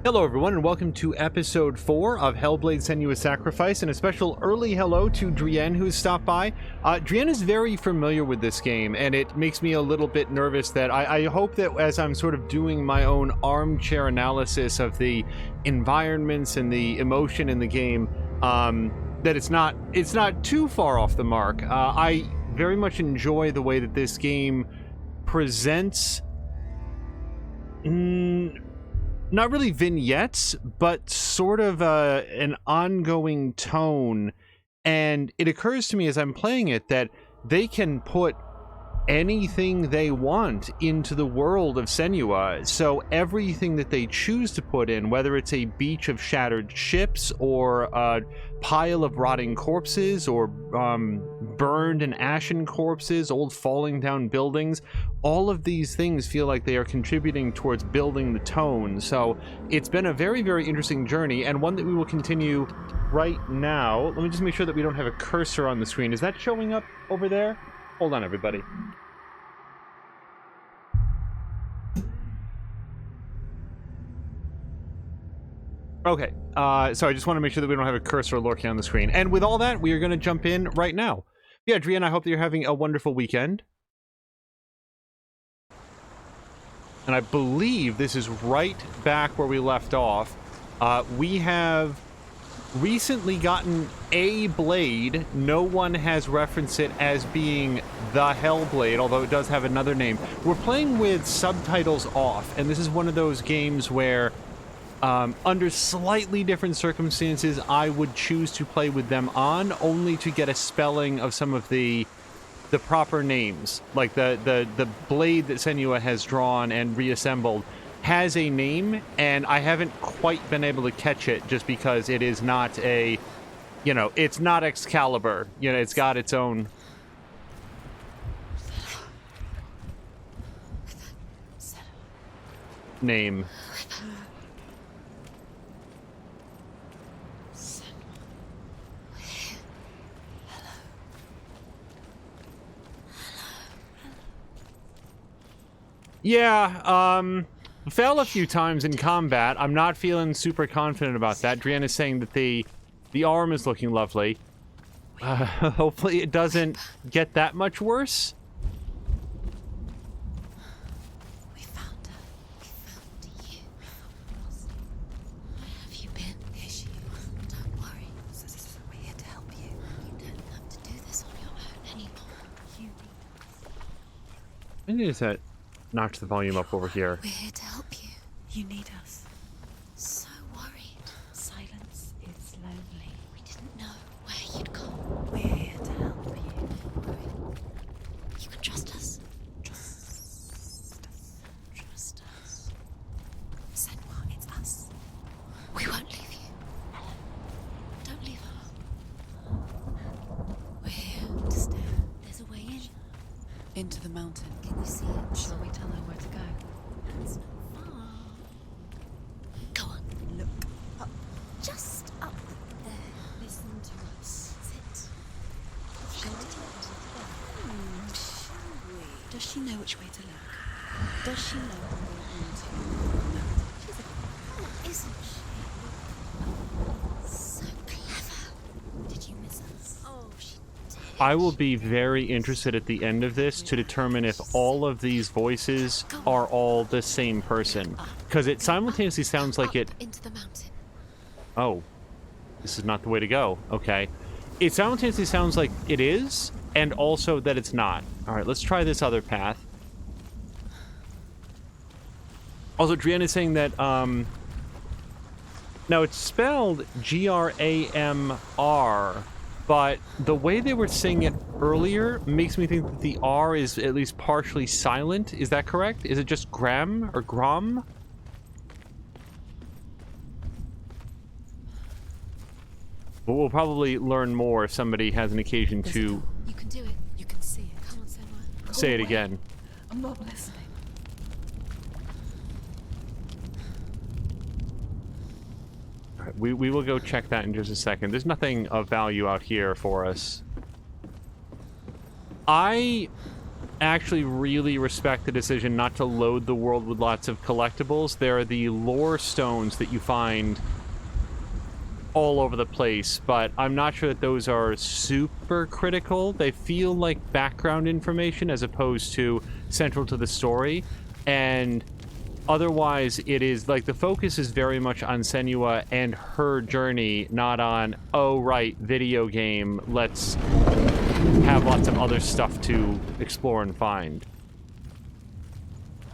Hello everyone and welcome to episode 4 of Hellblade Senua's Sacrifice, and a special early hello to Drienne who's stopped by. Drienne is very familiar with this game, and it makes me a little bit nervous that I hope that as I'm sort of doing my own armchair analysis of the environments and the emotion in the game, that it's not too far off the mark. I very much enjoy the way that this game presents not really vignettes, but sort of an ongoing tone. And it occurs to me as I'm playing it that they can put anything they want into the world of Senua. So everything that they choose to put in, whether it's a beach of shattered ships or a pile of rotting corpses or burned and ashen corpses, old falling down buildings, all of these things feel like they are contributing towards building the tone. So it's been a very, very interesting journey, and one that we will continue right now. Let me just make sure that we don't have a cursor on the screen. Is that showing up over there? Hold on, everybody. Okay, so I just want to make sure that we don't have a cursor lurking on the screen. And with all that, we are going to jump in right now. Yeah, Drienne, I hope that you're having a wonderful weekend. And I believe this is right back where we left off. We have recently gotten a blade. No one has referenced it as being the Hellblade, although it does have another name. We're playing with subtitles off, and this is one of those games where under slightly different circumstances I would choose to play with them on, only to get a spelling of some of the proper names. Like the blade that Senua has drawn and reassembled has a name, and I haven't quite been able to catch it just because it is not a, it's not Excalibur. It's got its own name. Yeah, fell a few times in combat. I'm not feeling super confident about that. Drienne is saying that the arm is looking lovely. Hopefully it doesn't get that much worse. We found her. We found you. Where have you been? Here she is. Don't worry. We're here to help you. You don't have to do this on your own anymore. You I need to notch the volume up over here. We're here to help you. You need us. So worried. Silence is lonely. We didn't know where you'd gone. We're here to help you. You can trust us. Trust us. Trust us. Senua, it's us. We won't leave you. Don't leave her. We're here to stay. There's a way in. Into the mountain. Can you see it? Shall we tell her where to go? It's not far. Go on. Look up. Just up there. Listen to us. Sit. Shall we tell her? Shall we? Does she know which way to look? Does she know the way into the mountain? She's a fool, isn't she? So clever. Did you miss us? Oh, she did. I will be very interested at the end of this to determine if all of these voices are all the same person, because it simultaneously sounds like it. Into the mountain. Oh, this is not the way to go. Okay, it simultaneously sounds like it is, and also that it's not. All right, let's try this other path. Also, Drienne is saying that now it's spelled Gramr. But the way they were saying it earlier makes me think that the R is at least partially silent. Is that correct? Is it just gram or grom? But we'll probably learn more if somebody has an occasion to... You can do it. You can see it. Come on, Senua. Say it again. I'm not listening. We will go check that in just a second. There's nothing of value out here for us. I actually really respect the decision not to load the world with lots of collectibles. There are the lore stones that you find all over the place, but I'm not sure that those are super critical. They feel like background information as opposed to central to the story, and otherwise it is like the focus is very much on Senua and her journey, not on, oh right, video game, let's have lots of other stuff to explore and find.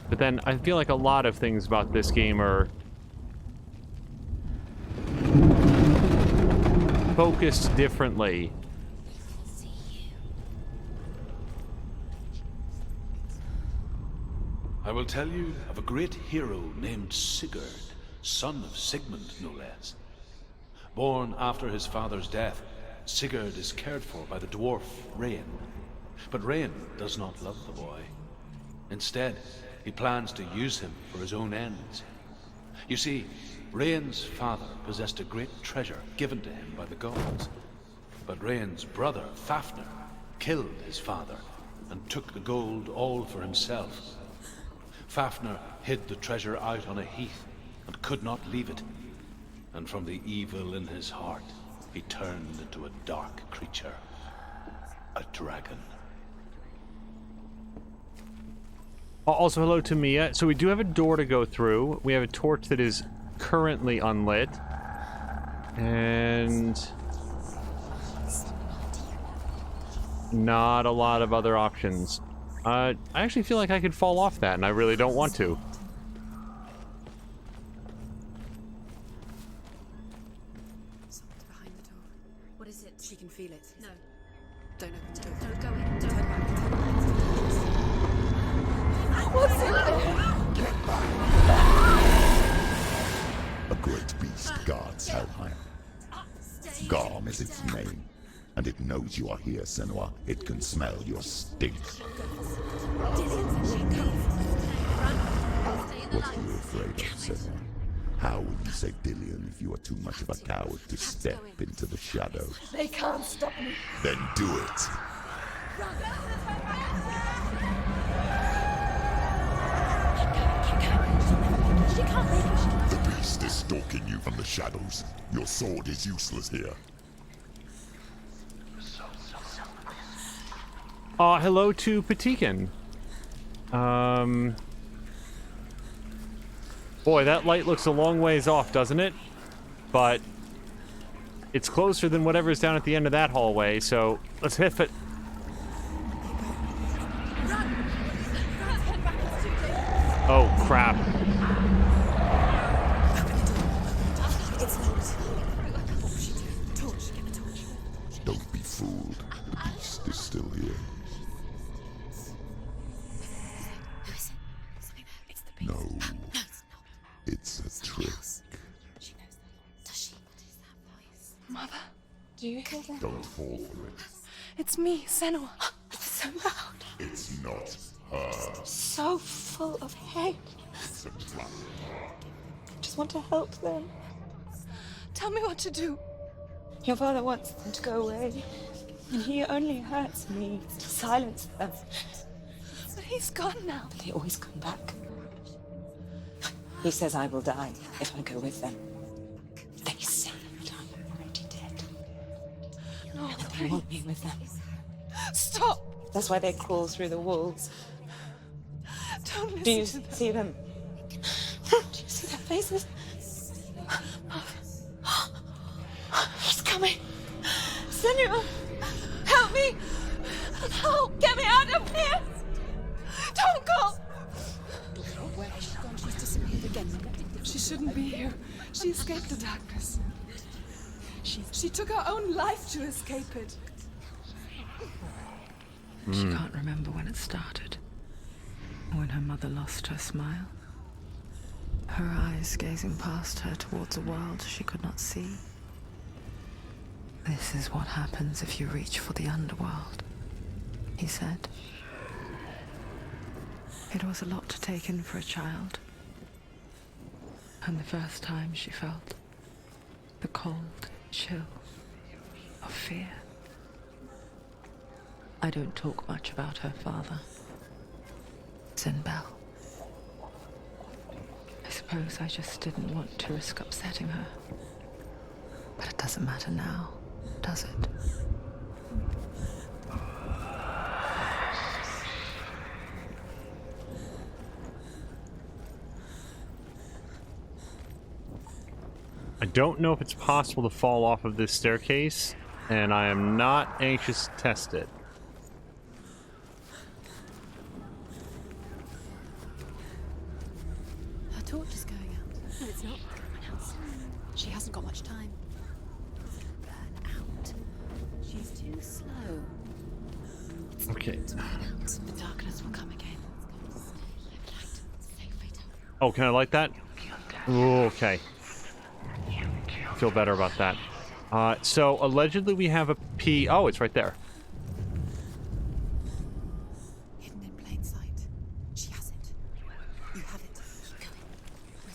But then I feel like a lot of things about this game are focused differently. I will tell you of a great hero named Sigurd, son of Sigmund, no less. Born after his father's death, Sigurd is cared for by the dwarf Rain. But Rain does not love the boy. Instead, he plans to use him for his own ends. You see, Rain's father possessed a great treasure given to him by the gods. But Rain's brother, Fafnir, killed his father and took the gold all for himself. Fafnir hid the treasure out on a heath and could not leave it. And from the evil in his heart, he turned into a dark creature. A dragon. Also, hello to Mia. So we do have a door to go through. We have a torch that is currently unlit. And not a lot of other options. I actually feel like I could fall off that, and I really don't want to. Someone's behind the door. What is it? She can feel it. No. Don't open the door. Don't go in. Don't. Turn back. Turn back. What's in there? A great beast guards Helheim. Garm is its name, and it knows you are here, Senua. It can smell your stink. What are you afraid of, Senua? How will you save Dillion if you are too much of a coward to step into the shadows? They can't stop me. Then do it! She can't make it. The beast is stalking you from the shadows. Your sword is useless here. Hello to Patikan. Boy, that light looks a long ways off, doesn't it? But it's closer than whatever's down at the end of that hallway, so let's hit it. Oh, crap. It's locked. What will she do? Torch. Get the torch. Don't be fooled. The beast is still here. Who is it? Something there. It's the beast. No, No, it's not. it's a trick. Else. She knows that. Does she? What is that voice? Mother, do you hear that? Don't fall for it. It's me, Senua. It's so loud. It's not her. So full of hate. It's a trap. I just want to help them. Tell me what to do. Your father wants them to go away. And he only hurts me to silence them. But he's gone now. But they always come back. He says I will die if I go with them. They say that I'm already dead. No, And they want me with them. stop. That's why they crawl through the walls. Don't listen Do you to them. see them? Do you see their faces? He's coming. Senua, help me. Help, get me out of here. Don't go. Where has she gone? She's disappeared again. She shouldn't be here. She escaped the darkness. She took her own life to escape it. She can't remember when it started. When her mother lost her smile. Her eyes gazing past her towards a world she could not see. This is what happens if you reach for the underworld, he said. It was a lot to take in for a child. And the first time she felt the cold chill of fear. I don't talk much about her father. It's in, Belle. I suppose I just didn't want to risk upsetting her. But it doesn't matter now, does it? I don't know if it's possible to fall off of this staircase, and I am not anxious to test it. Her torch is going out. No, it's not. She hasn't got much time. Burn out. She's too slow. Okay. The darkness will come again. Oh, can I light that? Ooh, okay. Feel better about that. So allegedly we have a P. Oh, it's right there. Hidden in plain sight. She has it. You have it. Keep going.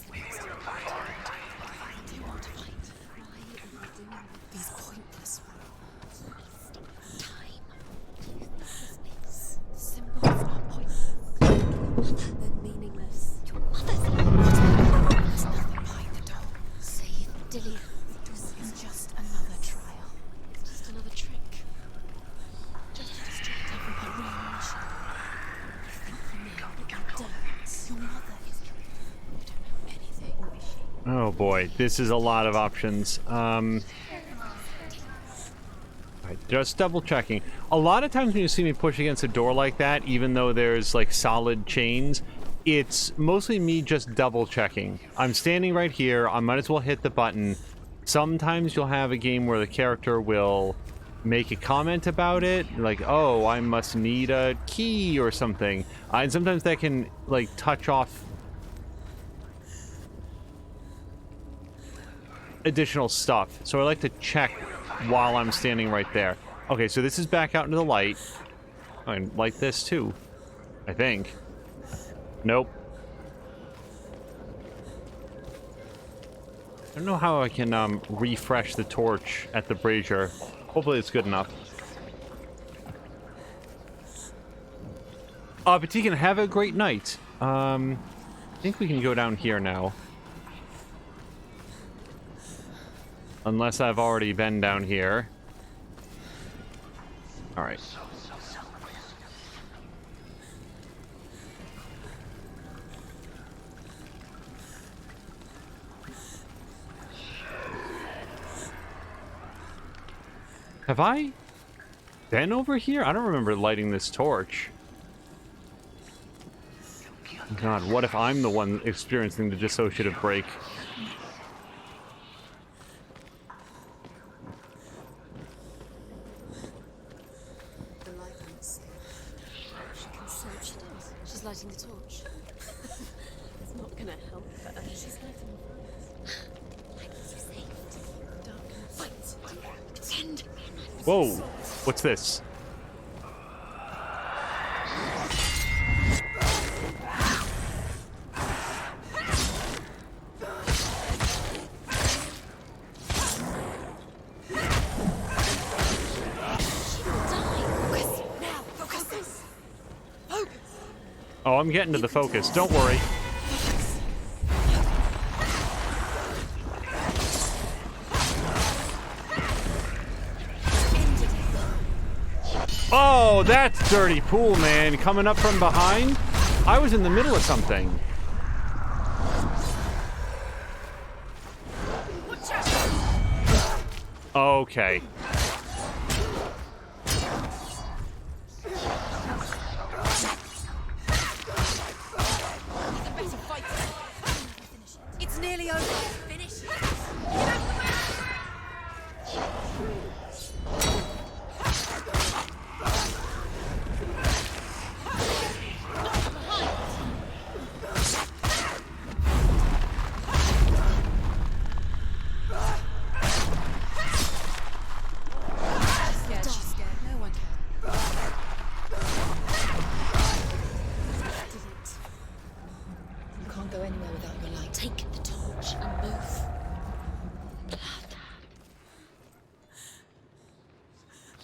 Where's the next? I do want to fight. Why are we doing these pointless time? The symbols are pointless. They're meaningless. Your mother's. There's nothing behind the door. Save Dillian. It's just another trial. It's just another trick. Just to distract her from her real mission. Not for me, but you don't. Your mother is. You don't know anything, is she? Oh boy, this is a lot of options. Alright, just double checking. A lot of times when you see me push against a door like that, even though there's like solid chains, it's mostly me just double checking. I'm standing right here, I might as well hit the button. Sometimes you'll have a game where the character will make a comment about it, like, oh, I must need a key or something. And sometimes that can, like, touch off additional stuff. So I like to check while I'm standing right there. Okay, so this is back out into the light. I can light this too, I think. Nope. I don't know how I can refresh the torch at the brazier. Hopefully it's good enough. But you can have a great night. I think we can go down here now. Unless I've already been down here. Alright. Have I been over here? I don't remember lighting this torch. God, what if I'm the one experiencing the dissociative break? The light won't save her. She can save. She does. She's lighting the torch. It's not gonna help her. She's lighting the fires. Like you saved. Darkness. Fight. Defend. Whoa! What's this? Oh, I'm getting to the focus. Don't worry. Oh, that's dirty pool, man. Coming up from behind? I was in the middle of something. Okay. It's nearly over. Finish it.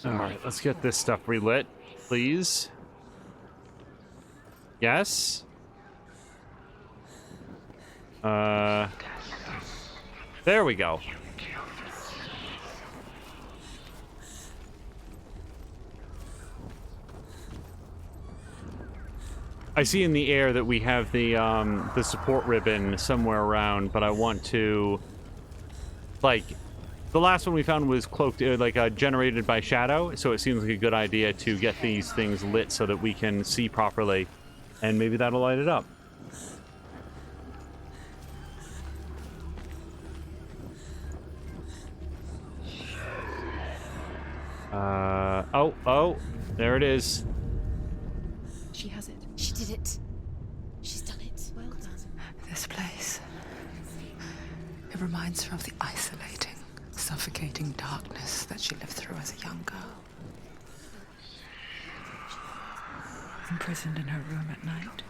Alright, let's get this stuff relit, please. Yes. There we go. I see in the air that we have the support ribbon somewhere around, but I want to, like, the last one we found was cloaked, generated by shadow, so it seems like a good idea to get these things lit so that we can see properly, and maybe that'll light it up. Oh, there it is. She has it. She did it. She's done it. Well done. This place. It reminds her of the isolating, suffocating darkness that she lived through as a young girl. Imprisoned in her room at night.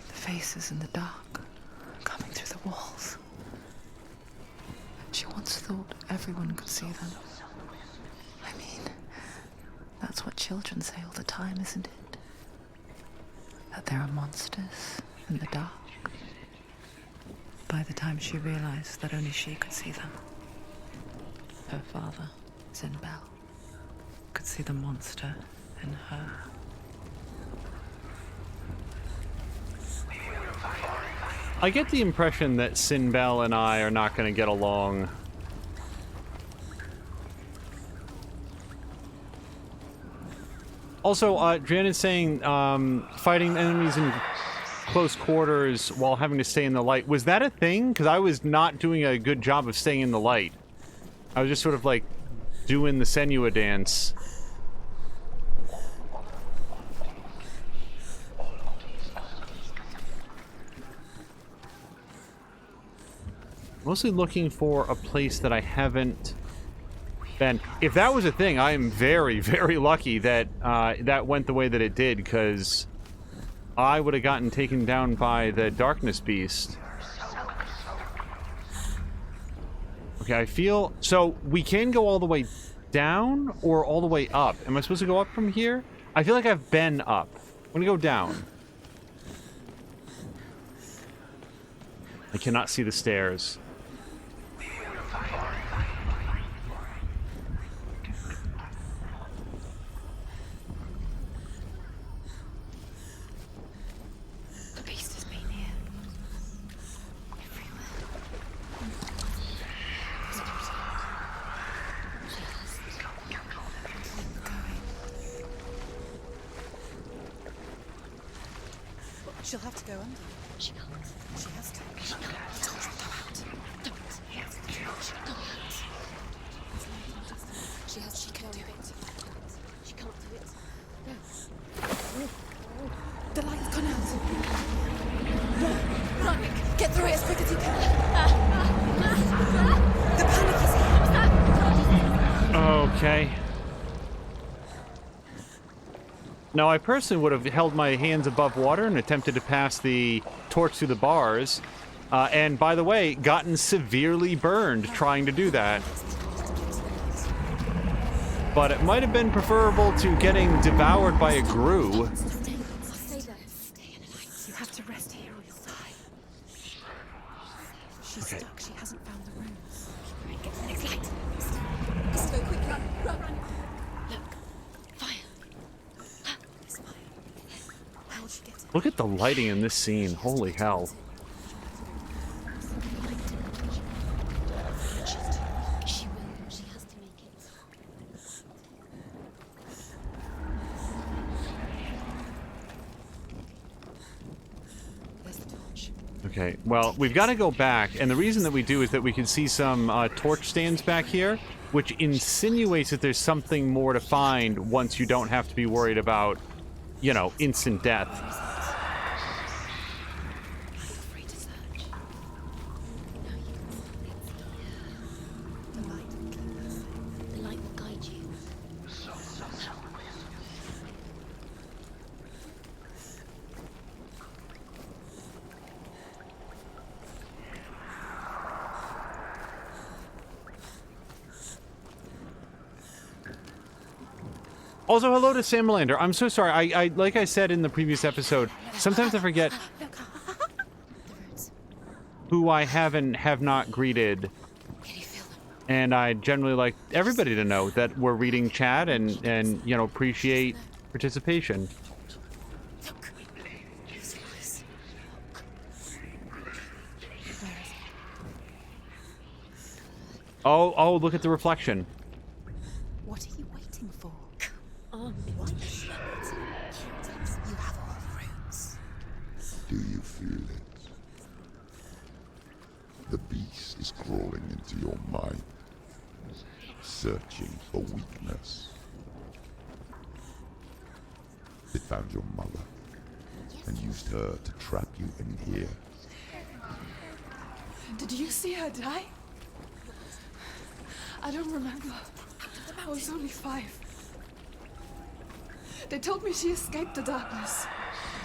The faces in the dark, coming through the walls. She once thought everyone could see them. I mean, that's what children say all the time, isn't it? That there are monsters in the dark. By the time she realized that only she could see them, her father, Sinbel, could see the monster in her. I get the impression that Sinbel and I are not going to get along. Also, Jan is saying fighting enemies in close quarters while having to stay in the light. Was that a thing? Because I was not doing a good job of staying in the light. I was just sort of like doing the Senua dance. Mostly looking for a place that I haven't been. If that was a thing, I am very, very lucky that that went the way that it did, because I would have gotten taken down by the Darkness Beast. Okay, I feel... So, we can go all the way down or all the way up? Am I supposed to go up from here? I feel like I've been up. I'm gonna go down. I cannot see the stairs. The beast has been here. Everywhere. She'll have to go under. She can't. She has to. She can't. I told you, go out. Don't. Go out. She has to She go. can do it. She can't do it. No. The light's gone out. Run! Get through it as quick as you can. The panic is here. Okay. Now, I personally would have held my hands above water and attempted to pass the torch through the bars. And, by the way, gotten severely burned trying to do that. But it might have been preferable to getting devoured by a grue. Stay there. Stay in the light. You have to rest here or you'll die. She's Okay. stuck. She hasn't found the rooms. Get to the next light. Let's go quick. Run. Look. Fire. It's fine. How will she get it? Look at the lighting in this scene. Holy hell. She will. She has to make it. There's the torch. Okay, well, we've got to go back, and the reason that we do is that we can see some torch stands back here, which insinuates that there's something more to find once you don't have to be worried about, you know, instant death. Feel free to search. Now you can see it. The light will keep us safe. The light will guide you. Also, hello to Sam Melander. I'm so sorry. I like I said in the previous episode, Sometimes I forget Look, the roots. who I have not greeted, Can you feel them? and I generally like everybody to know that we're reading chat and you know, appreciate participation. Look. Use your eyes. Where is it? Oh, look at the reflection. What are you waiting for? On, white shepherds. You have all the roots. Do you feel it? The beast is crawling into your mind, searching for weakness. It found your mother and used her to trap you in here. Did you see her die? I don't remember. I was only 5. They told me she escaped the darkness,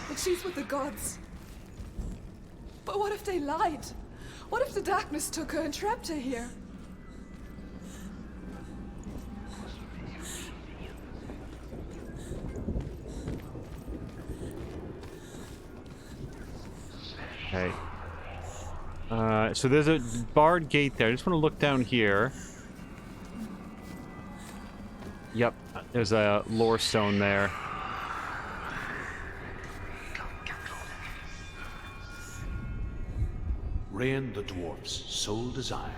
but she's with the gods. But what if they lied? What if the darkness took her and trapped her here? Okay. So there's a barred gate there. I just want to look down here. Yep, there's a lore stone there. Rain the dwarf's sole desire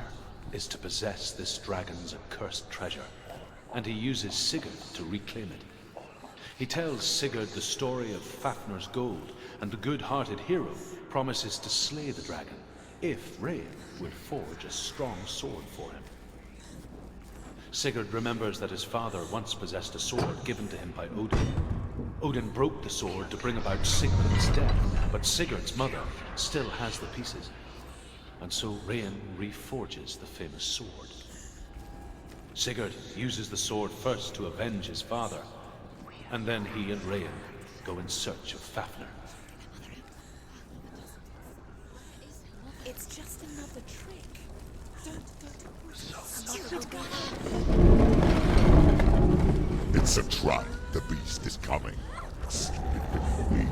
is to possess this dragon's accursed treasure, and he uses Sigurd to reclaim it. He tells Sigurd the story of Fafnir's gold, and the good-hearted hero promises to slay the dragon if Rain will forge a strong sword for him. Sigurd remembers that his father once possessed a sword given to him by Odin. Odin broke the sword to bring about Sigmund's death, but Sigurd's mother still has the pieces. And so Rain reforges the famous sword. Sigurd uses the sword first to avenge his father, and then he and Rain go in search of Fafnir. It's just another trick. Don't push. It's a trap. The beast is coming. Flee.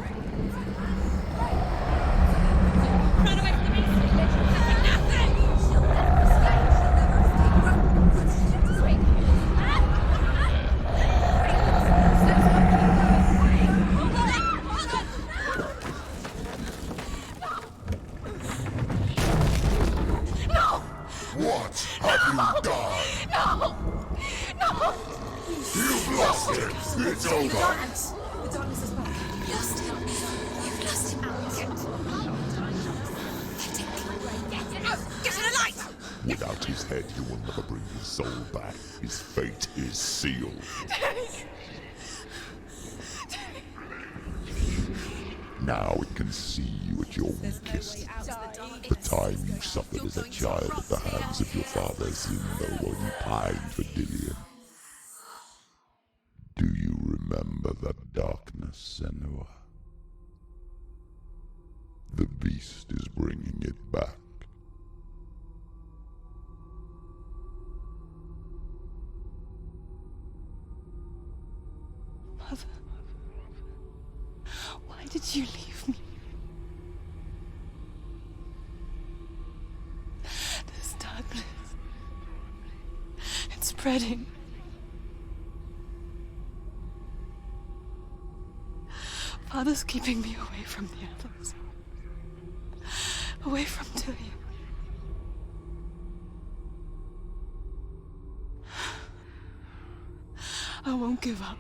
Run away from the beast! What have you done? No! No! You've lost it. It's over. The darkness is back. You've lost him. You've lost him. Get it out! Get to the light! Without his head, you will never bring his soul back. His fate is sealed. Now it can see you at your weakest. The time you suffered as a child at the hands of your father Zindo while you pined for Dillion. Do you remember that darkness, Senua? The beast is bringing it back. Mother, why did you leave me? This darkness, it's spreading. Father's keeping me away from the others. Away from Dillion. I won't give up.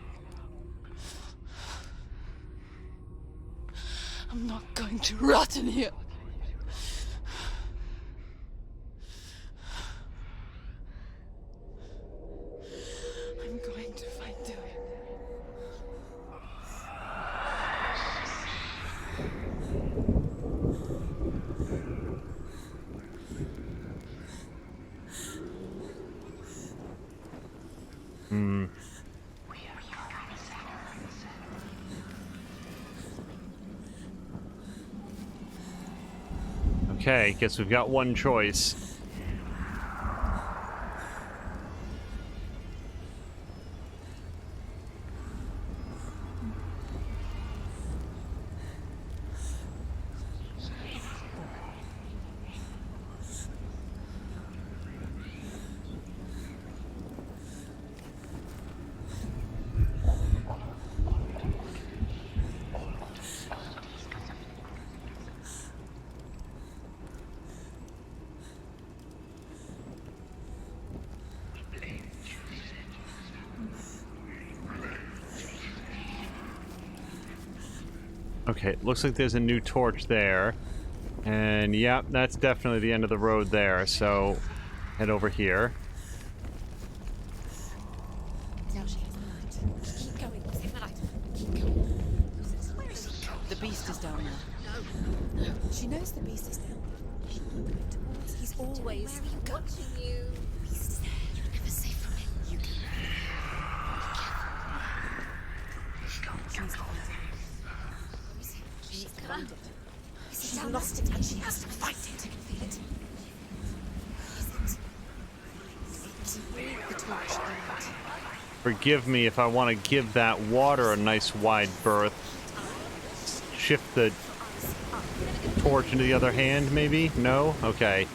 I'm not going to rot in here. I'm going to find Dillion. Okay, guess we've got one choice. Okay, looks like there's a new torch there. And yeah, that's definitely the end of the road there. So head over here. The beast is down there. No. She knows the beast is down there. He's always watching you. The beast is there. You're never safe from him. You can. She's grounded. She's lost it and she has to fight it. I can feel it. The torch out. Forgive me if I want to give that water a nice wide berth. Shift the torch into the other hand, maybe? No? Okay.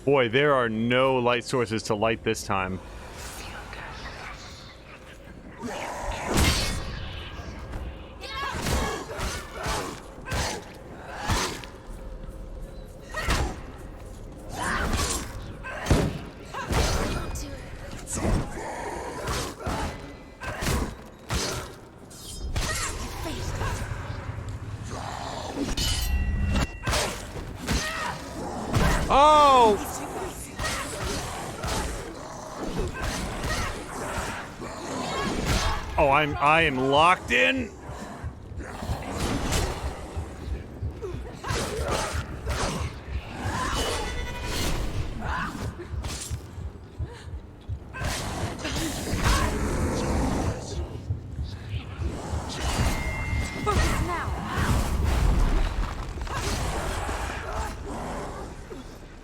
Boy, there are no light sources to light this time. Oh! Oh, I am locked in.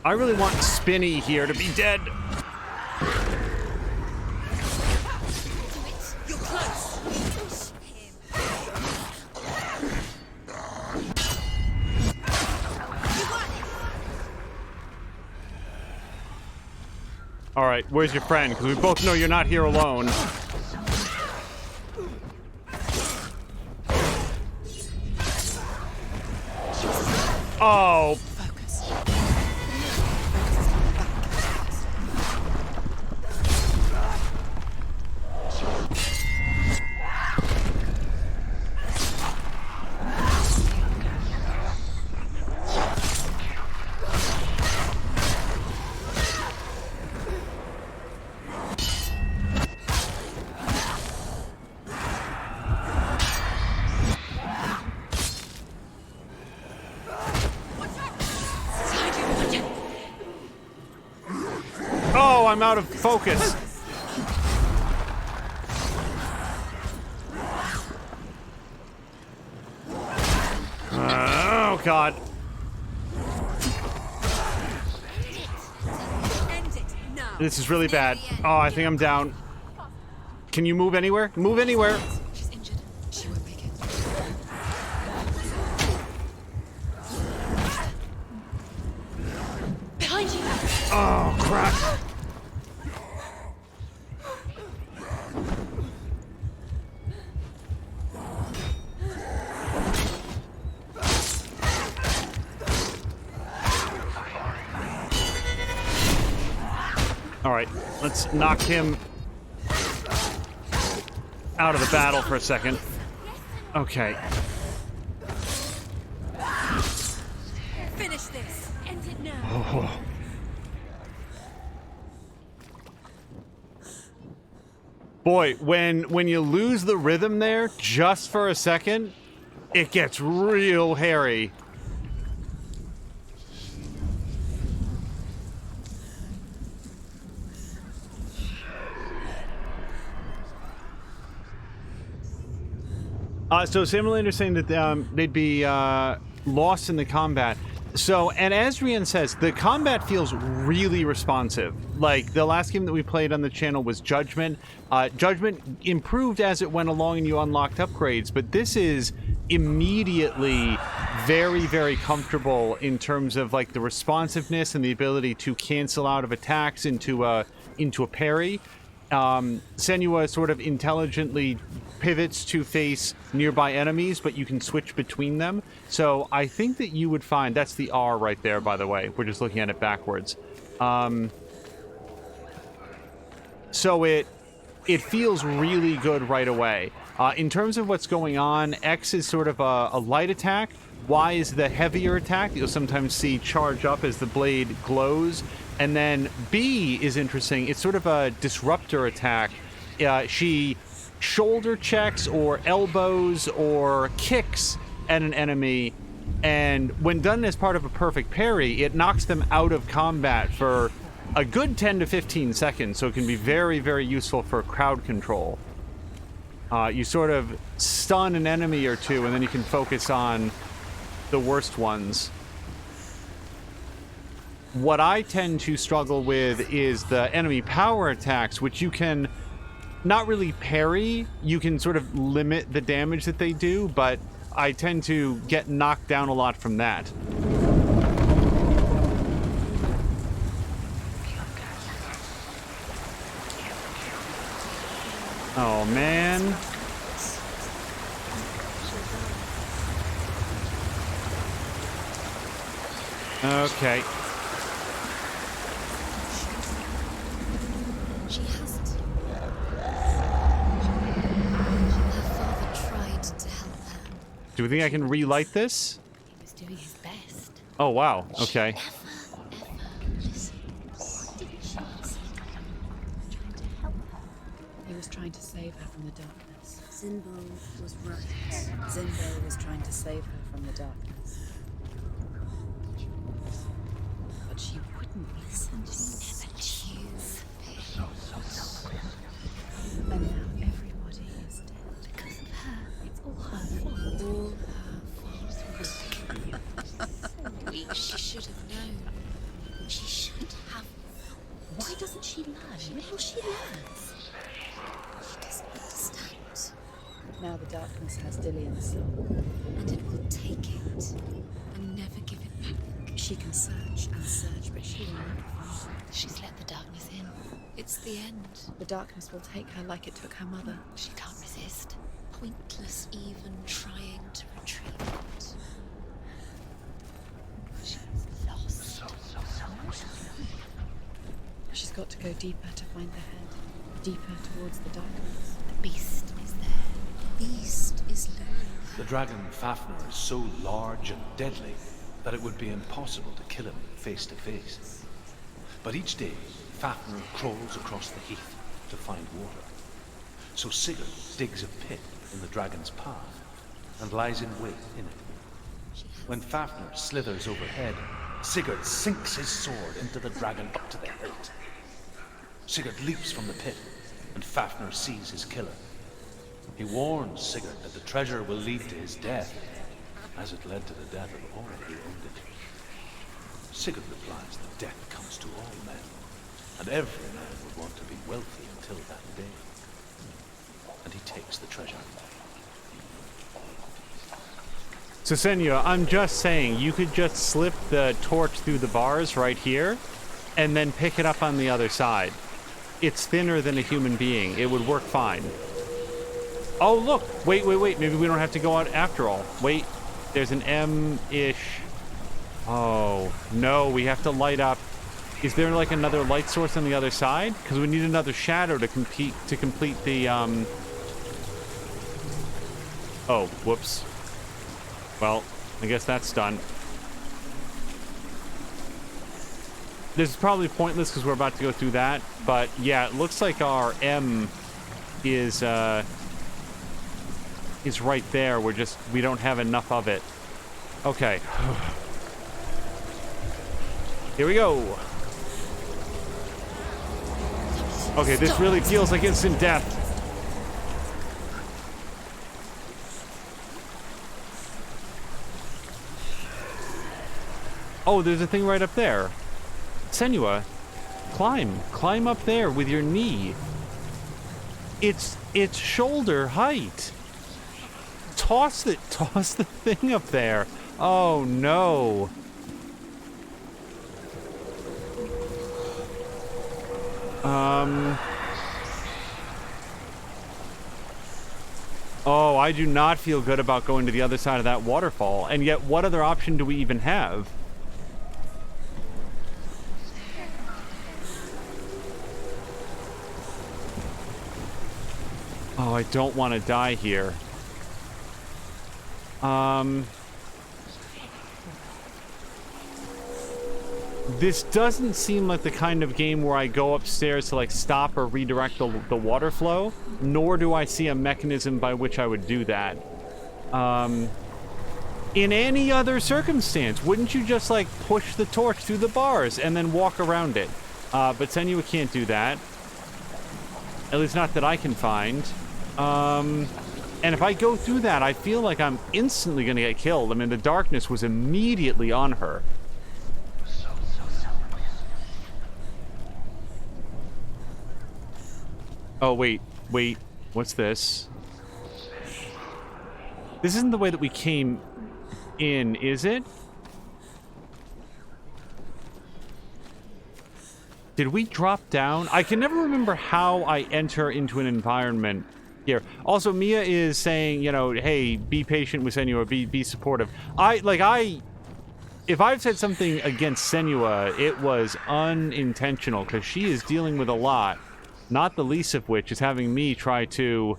I really want Spinny here to be dead. You're close. All right, where's your friend? Because we both know you're not here alone. Oh. Oh, I'm out of focus. Oh, God. This is really bad. Oh, I think I'm down. Can you move anywhere? Move anywhere. She's injured. She won't make it. Behind you. Oh, crap. All right, let's knock him out of the battle for a second. Okay. Finish this. End it now. Oh. Boy, when you lose the rhythm there just for a second, it gets real hairy. So Samuelander's saying that they'd be lost in the combat. So, and Asrian says, the combat feels really responsive. Like, the last game that we played on the channel was Judgment. Judgment improved as it went along and you unlocked upgrades, but this is immediately very, very comfortable in terms of, like, the responsiveness and the ability to cancel out of attacks into a parry. Senua sort of intelligently pivots to face nearby enemies, but you can switch between them. So I think that you would find... That's the R right there, by the way. We're just looking at it backwards. So it feels really good right away. In terms of what's going on, X is sort of a light attack. Y is the heavier attack that you'll sometimes see charge up as the blade glows. And then B is interesting. It's sort of a disruptor attack. She shoulder checks or elbows or kicks at an enemy, and when done as part of a perfect parry, it knocks them out of combat for a good 10 to 15 seconds, so it can be very, very useful for crowd control. You sort of stun an enemy or two, and then you can focus on the worst ones. What I tend to struggle with is the enemy power attacks, which you can not really parry. You can sort of limit the damage that they do, but I tend to get knocked down a lot from that. Oh, man. Okay. She hasn't. Her father tried to help her. Do we think I can relight this? He was doing his best. Oh, wow. Okay. He was trying to save her from the darkness. Zinbo was right. Zinbo was trying to save her from the darkness. But she wouldn't listen. She never choose. And now everybody is dead. Because of her. It's all her fault. All her fault. So weak. She should have known. She should have. Why doesn't she learn? Maybe she learns. She doesn't understand. Now the darkness has Dillian's soul. And it will take it. And never give it back. She can search and search, but she will never find it. She's let the darkness in. It's the end. The darkness will take her like it took her mother. She can't resist. Pointless even trying to retrieve it. She's lost. She's got to go deeper to find the head. Deeper towards the darkness. The beast is there. The beast is luring her. The dragon Fafnir is so large and deadly that it would be impossible to kill him face to face. But each day, Fafnir crawls across the heath to find water. So Sigurd digs a pit in the dragon's path and lies in wait in it. When Fafnir slithers overhead, Sigurd sinks his sword into the dragon up to the hilt. Sigurd leaps from the pit, and Fafnir sees his killer. He warns Sigurd that the treasure will lead to his death, as it led to the death of all who owned it. Sigurd replies that death comes to all men, and every man would want to be wealthy until that day. And he takes the treasure. So, Senua, I'm just saying, you could just slip the torch through the bars right here, and then pick it up on the other side. It's thinner than a human being. It would work fine. Oh, look! Wait. Maybe we don't have to go out after all. Wait. There's an M-ish. Oh, no. We have to light up. Is there, like, another light source on the other side? Because we need another shadow to complete the, Oh, whoops. Well, I guess that's done. This is probably pointless because we're about to go through that, but yeah, it looks like our M is right there. We don't have enough of it. Okay. Here we go. Okay, this really feels like instant death. Oh, there's a thing right up there. Senua, climb up there with your knee. It's shoulder height. Toss the thing up there. Oh no. Oh, I do not feel good about going to the other side of that waterfall. And yet, what other option do we even have? Oh, I don't want to die here. This doesn't seem like the kind of game where I go upstairs to, like, stop or redirect the water flow, nor do I see a mechanism by which I would do that. In any other circumstance, wouldn't you just, like, push the torch through the bars and then walk around it? But Senua can't do that. At least not that I can find. And if I go through that, I feel like I'm instantly going to get killed. I mean, the darkness was immediately on her. Oh, wait. What's this? This isn't the way that we came in, is it? Did we drop down? I can never remember how I enter into an environment here. Also, Mia is saying, you know, hey, be patient with Senua, be supportive. If I've said something against Senua, it was unintentional, because she is dealing with a lot. Not the least of which is having me try to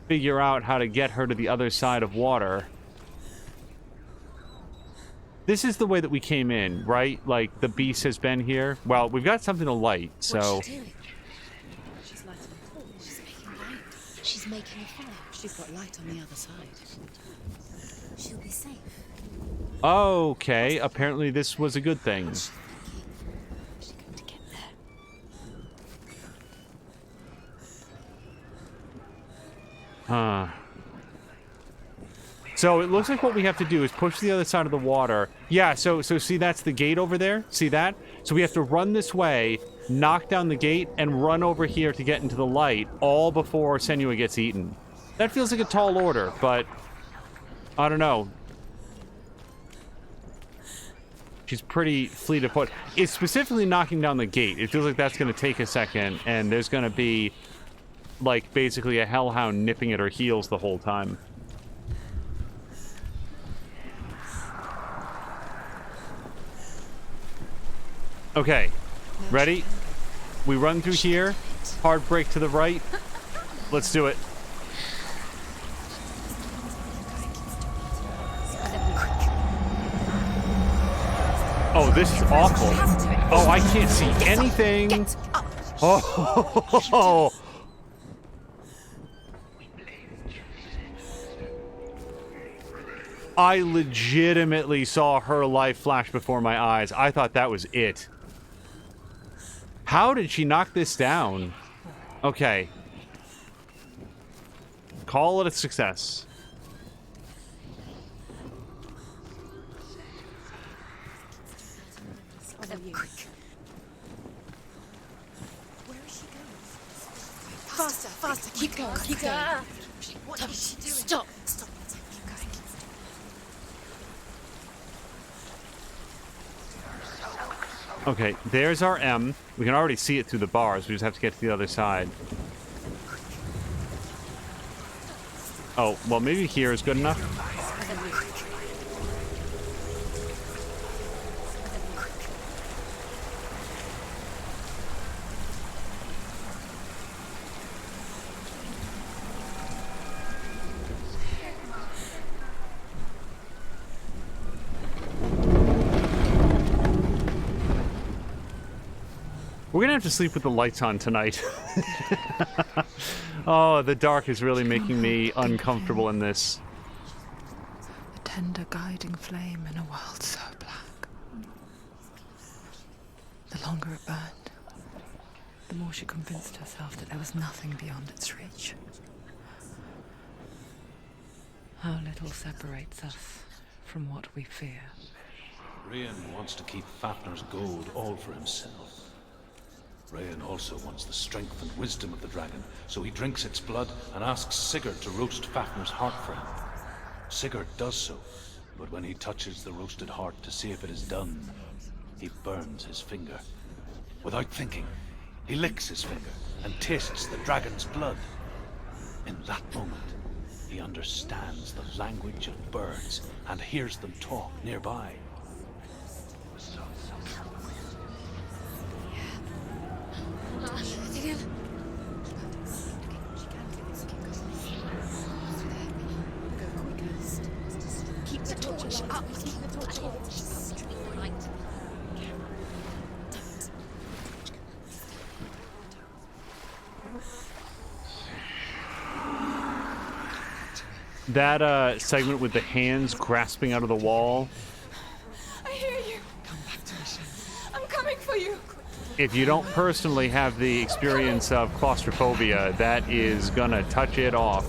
figure out how to get her to the other side of water. This is the way that we came in, right? Like, the beast has been here. Well, we've got something to light, so... What's she doing? She's lighting a fire. She's making light. She's making a fire. She's got light on the other side. She'll be safe. Okay, apparently this was a good thing. What's she going to get there? Huh. So it looks like what we have to do is push to the other side of the water. Yeah, so see, that's the gate over there? See that? So we have to run this way, knock down the gate, and run over here to get into the light, all before Senua gets eaten. That feels like a tall order, but I don't know. She's pretty fleet of foot. It's specifically knocking down the gate. It feels like that's going to take a second, and there's going to be, like, basically a hellhound nipping at her heels the whole time. Okay, ready? We run through here, hard brake to the right. Let's do it. Oh, this is awful. Oh, I can't see anything. Oh. I legitimately saw her life flash before my eyes. I thought that was it. How did she knock this down? Okay. Call it a success. Where is she going? Faster, faster, keep going, keep going. What is she doing? Stop. Keep going. Okay, there's our M. We can already see it through the bars. We just have to get to the other side. Oh, well, maybe here is good enough. We're gonna have to sleep with the lights on tonight. Oh, the dark is really making me uncomfortable in this. A tender guiding flame in a world so black. The longer it burned, the more she convinced herself that there was nothing beyond its reach. How little separates us from what we fear. Rayan wants to keep Fafnir's gold all for himself. Rayan also wants the strength and wisdom of the dragon, so he drinks its blood and asks Sigurd to roast Fafnir's heart for him. Sigurd does so, but when he touches the roasted heart to see if it is done, he burns his finger. Without thinking, he licks his finger and tastes the dragon's blood. In that moment, he understands the language of birds and hears them talk nearby. That segment with the hands grasping out of the wall. I hear you. Come back to me. I'm coming for you. If you don't personally have the experience of claustrophobia, that is gonna touch it off.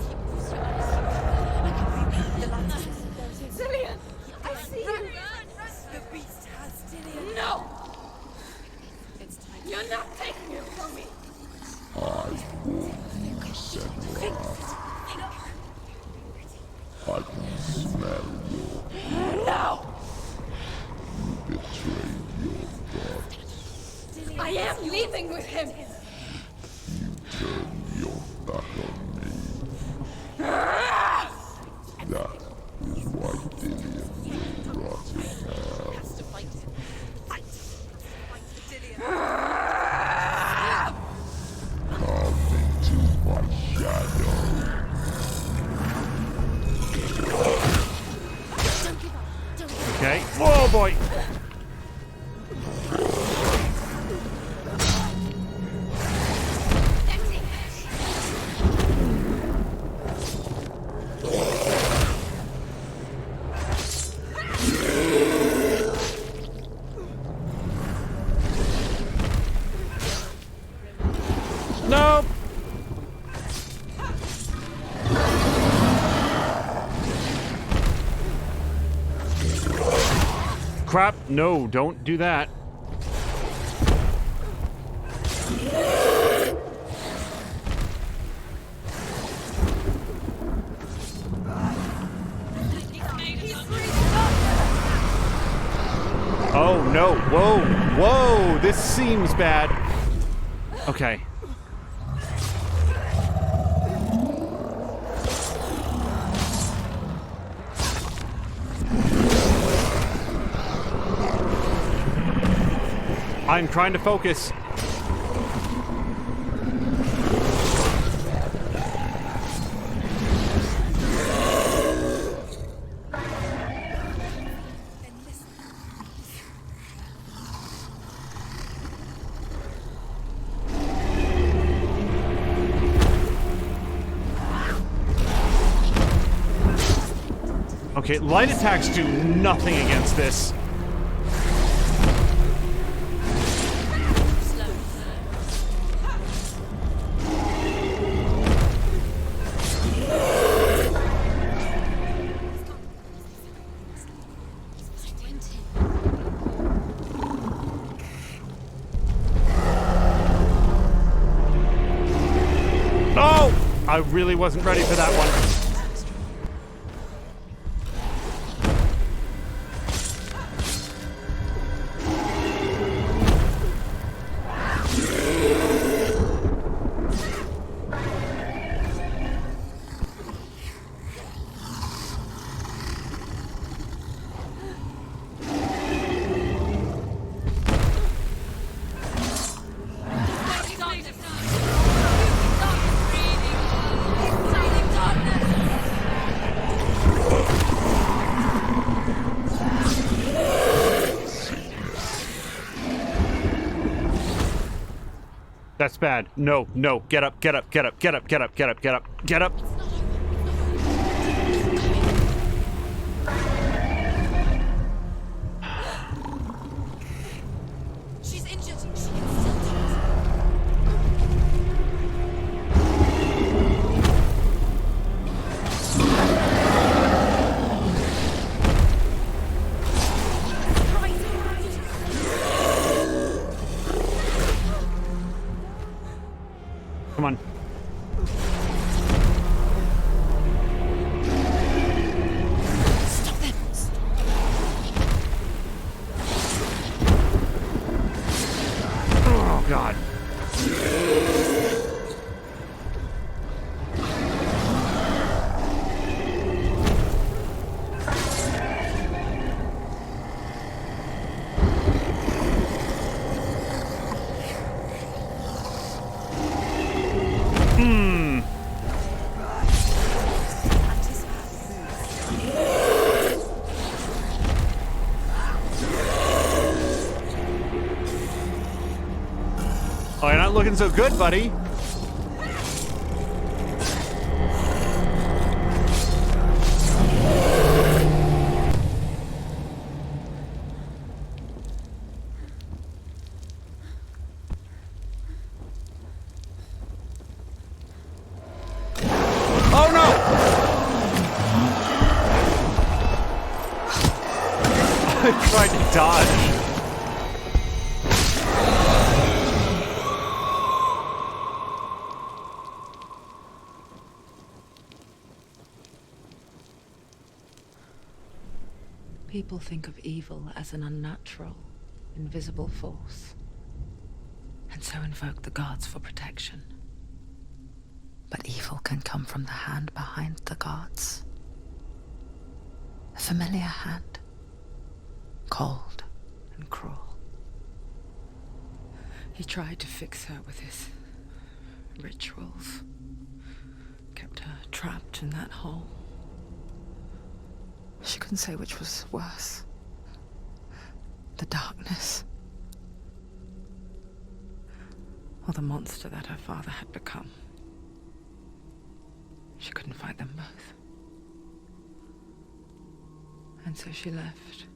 Zillion, I see you. The beast has Zillion. No! You're not taking it from me. I warn you, Senua. I can smell your No! betrayed your god. I am leaving with him. You turn your back on me. That is why Dillion will rot in hell. Come into my shadow. Okay. Oh boy. Nope. Crap. No, don't do that. Oh no. Whoa. Whoa. This seems bad. Okay. I'm trying to focus. Okay, light attacks do nothing against this. No! I really wasn't ready for that one. That's bad. No, no. Get up, get up, get up, get up, get up, get up, get up, get up. She's injured. She can still do it. Come on. Stop them. Oh, God. Oh, you're not looking so good, buddy. Tried to dodge. People think of evil as an unnatural, invisible force, and so invoke the gods for protection. But evil can come from the hand behind the gods. A familiar hand, cold and cruel. He tried to fix her with his rituals, kept her trapped in that hole. She couldn't say which was worse. The darkness, or the monster that her father had become. She couldn't fight them both. And so she left,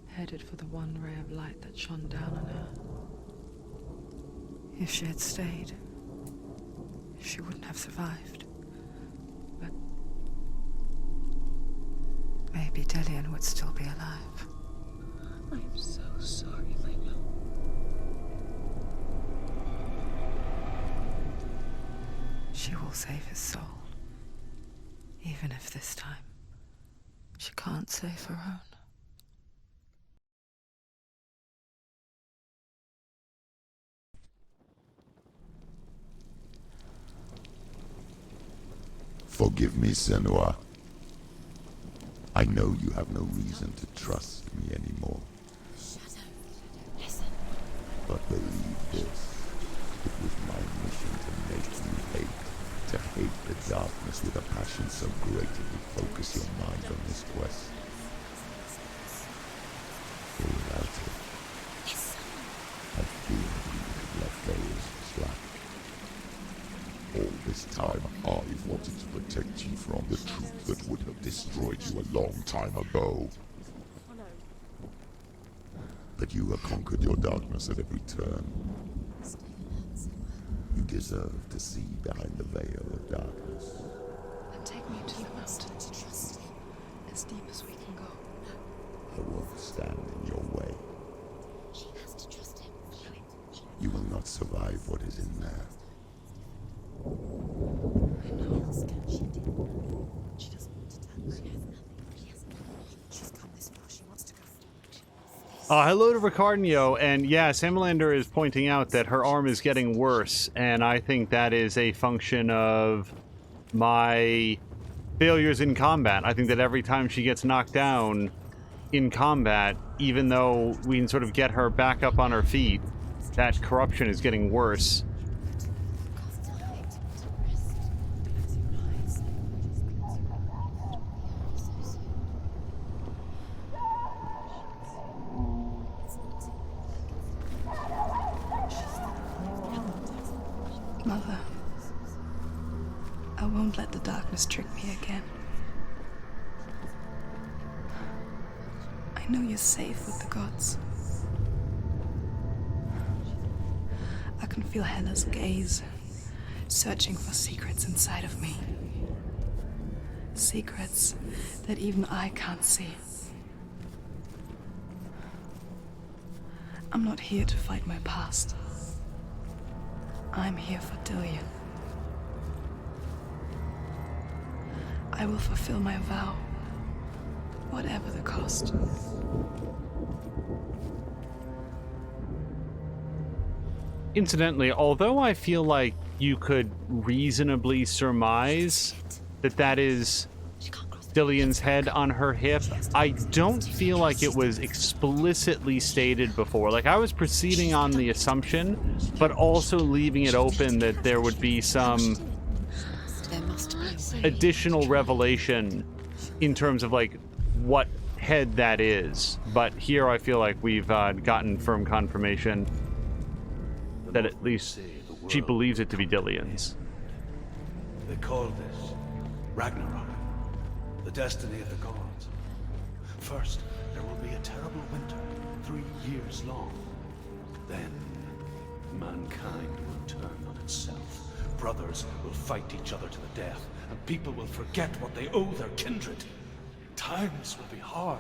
headed for the one ray of light that shone down on her. If she had stayed, she wouldn't have survived. But maybe Dillian would still be alive. I'm so sorry, Layla. She will save his soul, even if this time she can't save her own. Forgive me, Senua. I know you have no reason to trust me anymore. Listen. But believe this, it was my mission to make you hate. To hate the darkness with a passion so great it would focus your mind on this quest. For without it, I fear you would have let go as slack. All this time, I've wanted to protect you from the truth that would have destroyed you a long time ago. But you have conquered your darkness at every turn. You deserve to see behind the veil of darkness. And take me to the mountain, as deep as we can go. I won't stand in your way. She has to trust him. You will not survive what is in there. She doesn't want to tell. She has nothing. She has nothing. She's come this far. She wants to go forward. Hello to Ricardnio, and yes, Hemlander is pointing out that her arm is getting worse, and I think that is a function of my failures in combat. I think that every time she gets knocked down in combat, even though we can sort of get her back up on her feet, that corruption is getting worse. Mother, I won't let the darkness trick me again. I know you're safe with the gods. I can feel Hela's gaze, searching for secrets inside of me. Secrets that even I can't see. I'm not here to fight my past. I'm here for Dillian. I will fulfill my vow, whatever the cost. Incidentally, although I feel like you could reasonably surmise that that is Dillian's head on her hip, I don't feel like it was explicitly stated before. Like, I was proceeding on the assumption, but also leaving it open that there would be some additional revelation in terms of, like, what head that is. But here I feel like we've gotten firm confirmation that at least she believes it to be Dillian's. They call this Ragnarok, the destiny of the gods. First, there will be a terrible winter, 3 years long. Then, mankind will turn on itself. Brothers will fight each other to the death, and people will forget what they owe their kindred. Times will be hard.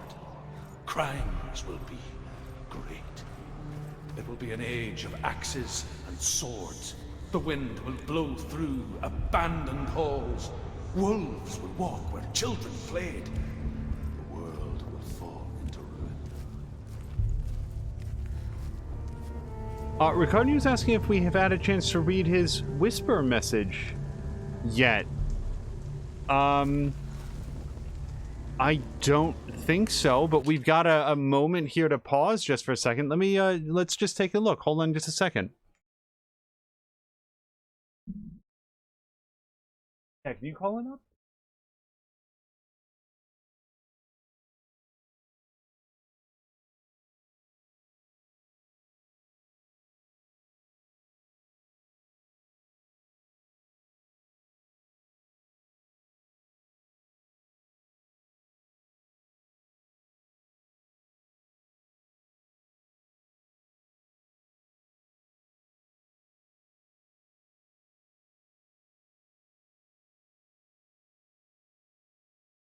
crimes will be great. It will be an age of axes and swords. The wind will blow through abandoned halls. Wolves will walk where children played. The world will fall into ruin. Ricardo's asking if we have had a chance to read his whisper message yet. I don't think so, but we've got a moment here to pause just for a second. Let's just take a look. Hold on just a second. Yeah, can you call it up?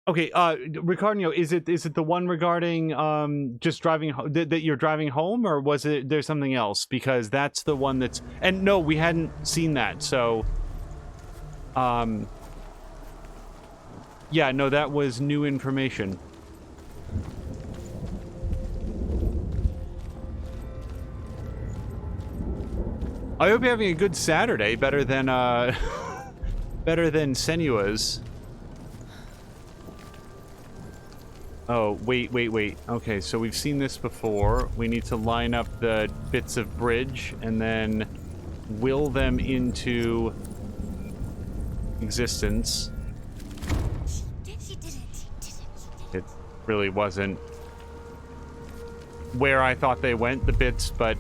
Okay, Ricardo, is it the one regarding just driving that you're driving home, or was it there's something else? Because that's the one that's, and no, we hadn't seen that, so yeah, no, that was new information. I hope you're having a good Saturday, better than better than Senua's. Oh, wait. Okay, so we've seen this before. We need to line up the bits of bridge and then will them into existence. It really wasn't where I thought they went, the bits, but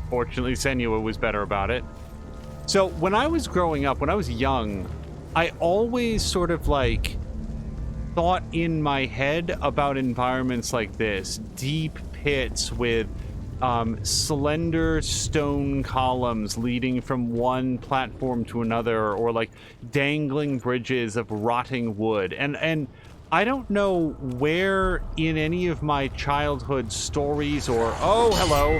fortunately Senua was better about it. So when I was growing up, when I was young, I always sort of like thought in my head about environments like this. Deep pits with slender stone columns leading from one platform to another, or like dangling bridges of rotting wood. And I don't know where in any of my childhood stories or... Oh, hello!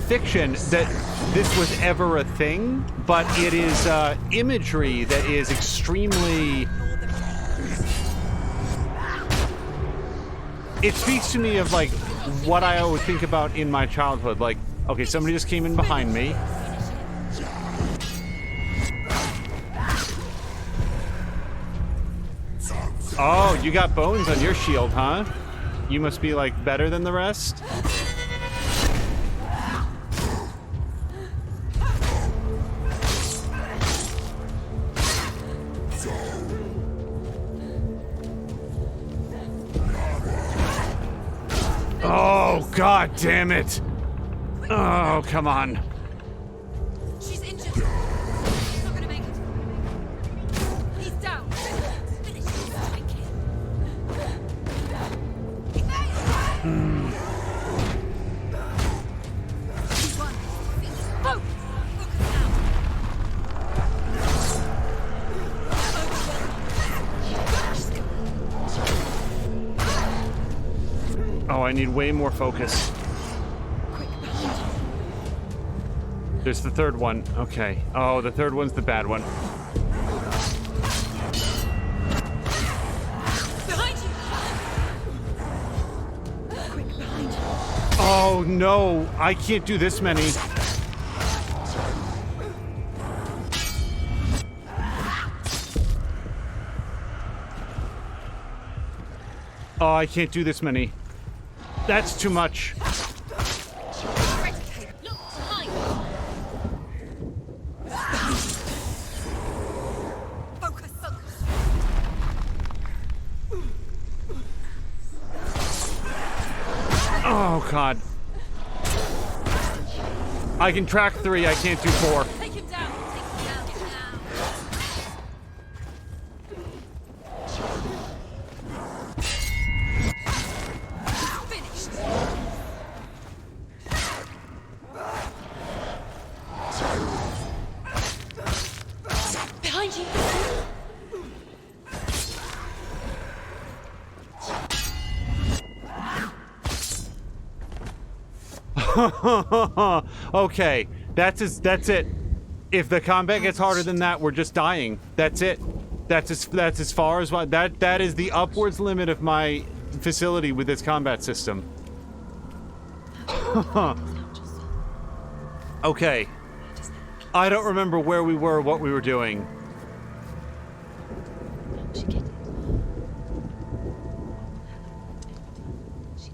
Fiction that this was ever a thing, but it is imagery that is extremely... It speaks to me of like what I would think about in my childhood. Like, okay, somebody just came in behind me. Oh, you got bones on your shield, huh? You must be like better than the rest? Oh, god damn it. Oh, come on. She's injured. She's not gonna make it. He's down. Finish him. Thank you. He's won. Focus. Focus Oh, I need way more focus. There's the third one. Okay. Oh, the third one's the bad one. behind you. Quick, behind you. Oh, no. I can't do this many. Oh, I can't do this many. That's too much. Look behind. Focus. Focus. Oh, God. I can track 3, I can't do 4. Take him down. Take him down now. Finished. Behind you. Okay, that's it. If the combat gets harder than that, we're just dying. That's it. That's as far as what that is the upwards limit of my facility with this combat system. Okay. I don't remember where we were, what we were doing.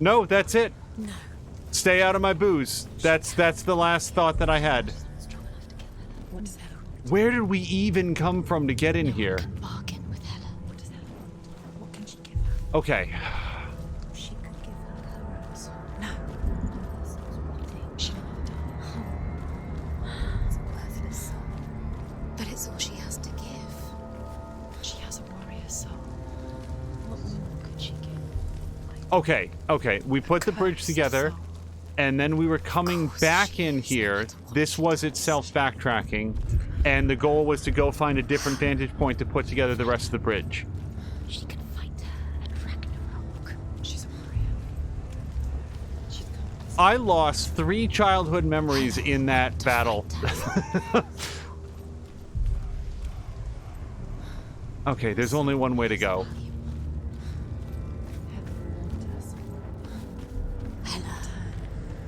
No, that's it. No. Stay out of my booze. That's the last thought that I had. What is Hella? Where did we even come from to get in here? Bargain with Hella. What is Hella? What can she give her? Okay. She could give her her rose. No. She It's a worthless soul. But it's all she has to give. She has a warrior soul. What more could she give? Okay. We put the bridge together, and then we were coming back in here. This was itself backtracking, and the goal was to go find a different vantage point to put together the rest of the bridge. She can fight her at Ragnarok. She's a warrior. She's come. I lost 3 childhood memories in that battle. Okay, there's only one way to go. Hella.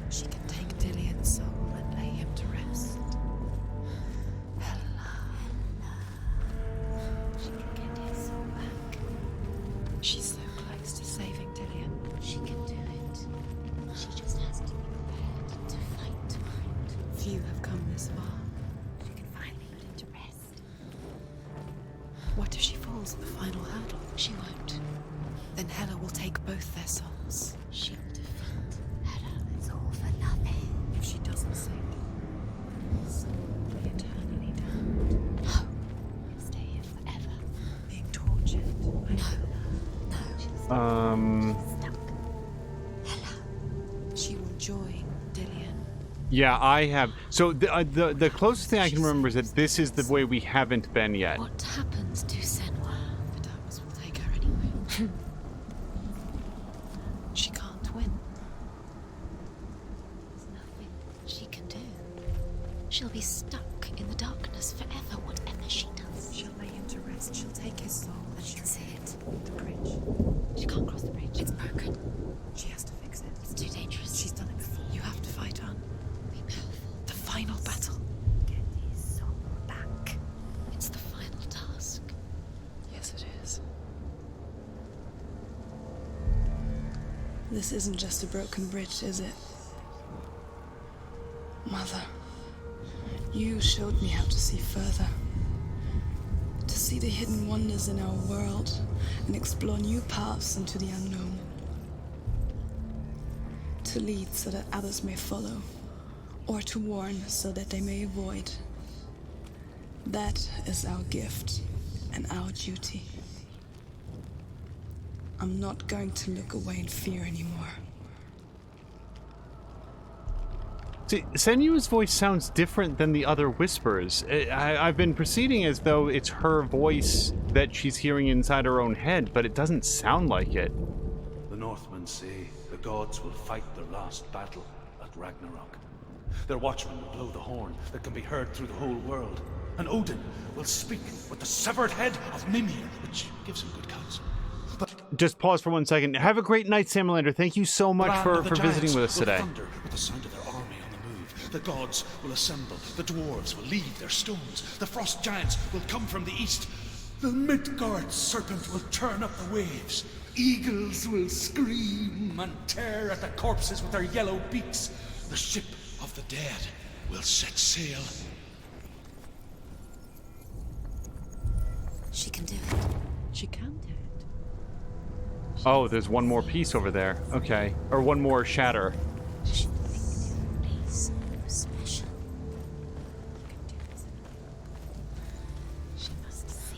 She can take Dillion's soul and lay him to rest. Hella. She can get his soul back. She's so close to saving Dillion. She can do it. She just has to be prepared to fight. Few have come this far. She can finally put him to rest. What if she falls at the final hurdle? She won't. Then Hela will take both their souls. She'll defeat Hela. It's all for nothing. If she doesn't sing, her soul will be eternally damned. No. You'll stay here forever. Being tortured. No. Stuck. Hela. She will join Dillion. Yeah, I have. So the closest thing I can remember is that this is the way we haven't been yet. What happens to Senua? The darkness will take her anyway. She can't win. There's nothing she can do. She'll be stuck in the darkness forever, whatever she does. She'll lay him to rest. She'll take his soul and she can see it. The bridge. She can't cross the bridge. It's broken. She has to fix it. It's too dangerous. She's done it before. You have to fight on. Be powerful. The final battle. Get his soul back. It's the final task. Yes, it is. This isn't just a broken bridge, is it? Mother, you showed me how to see further. To see the hidden wonders in our world and explore new paths into the unknown. To lead so that others may follow, or to warn so that they may avoid. That is our gift and our duty. I'm not going to look away in fear anymore. See, Senua's voice sounds different than the other whispers. I've been proceeding as though it's her voice that she's hearing inside her own head, but it doesn't sound like it. The Northmen say the gods will fight their last battle at Ragnarok. Their watchmen will blow the horn that can be heard through the whole world. And Odin will speak with the severed head of Mimir, which gives him good counsel. But Just pause for 1 second. Have a great night, Samalander. Thank you so much land for of the visiting giants with us will today. thunder with the sound of their army on the move. The gods will assemble. The dwarves will leave their stones. The frost giants will come from the east. The Midgard serpent will turn up the waves. Eagles will scream and tear at the corpses with their yellow beaks. The ship of the dead will set sail. She can do it. She can do it. Oh, there's one more piece over there. Okay. Or one more shatter. She's so special. She must see.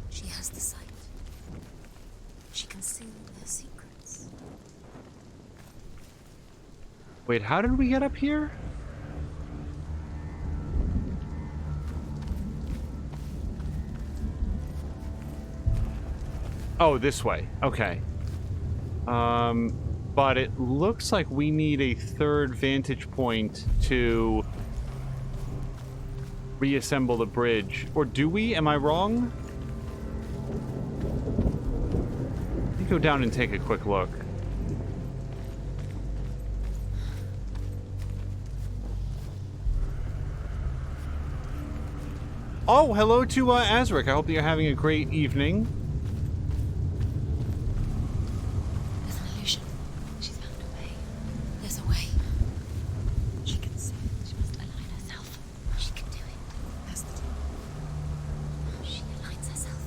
She has the sight. She can see their secrets. Wait, how did we get up here? Oh, this way. Okay. but it looks like we need a third vantage point to reassemble the bridge. Or do we? Am I wrong? Let me go down and take a quick look. Oh, hello to Azric. I hope that you're having a great evening. There's an illusion. She's found a way. There's a way. She can see. She must align herself. She can do it. That's the thing. She aligns herself.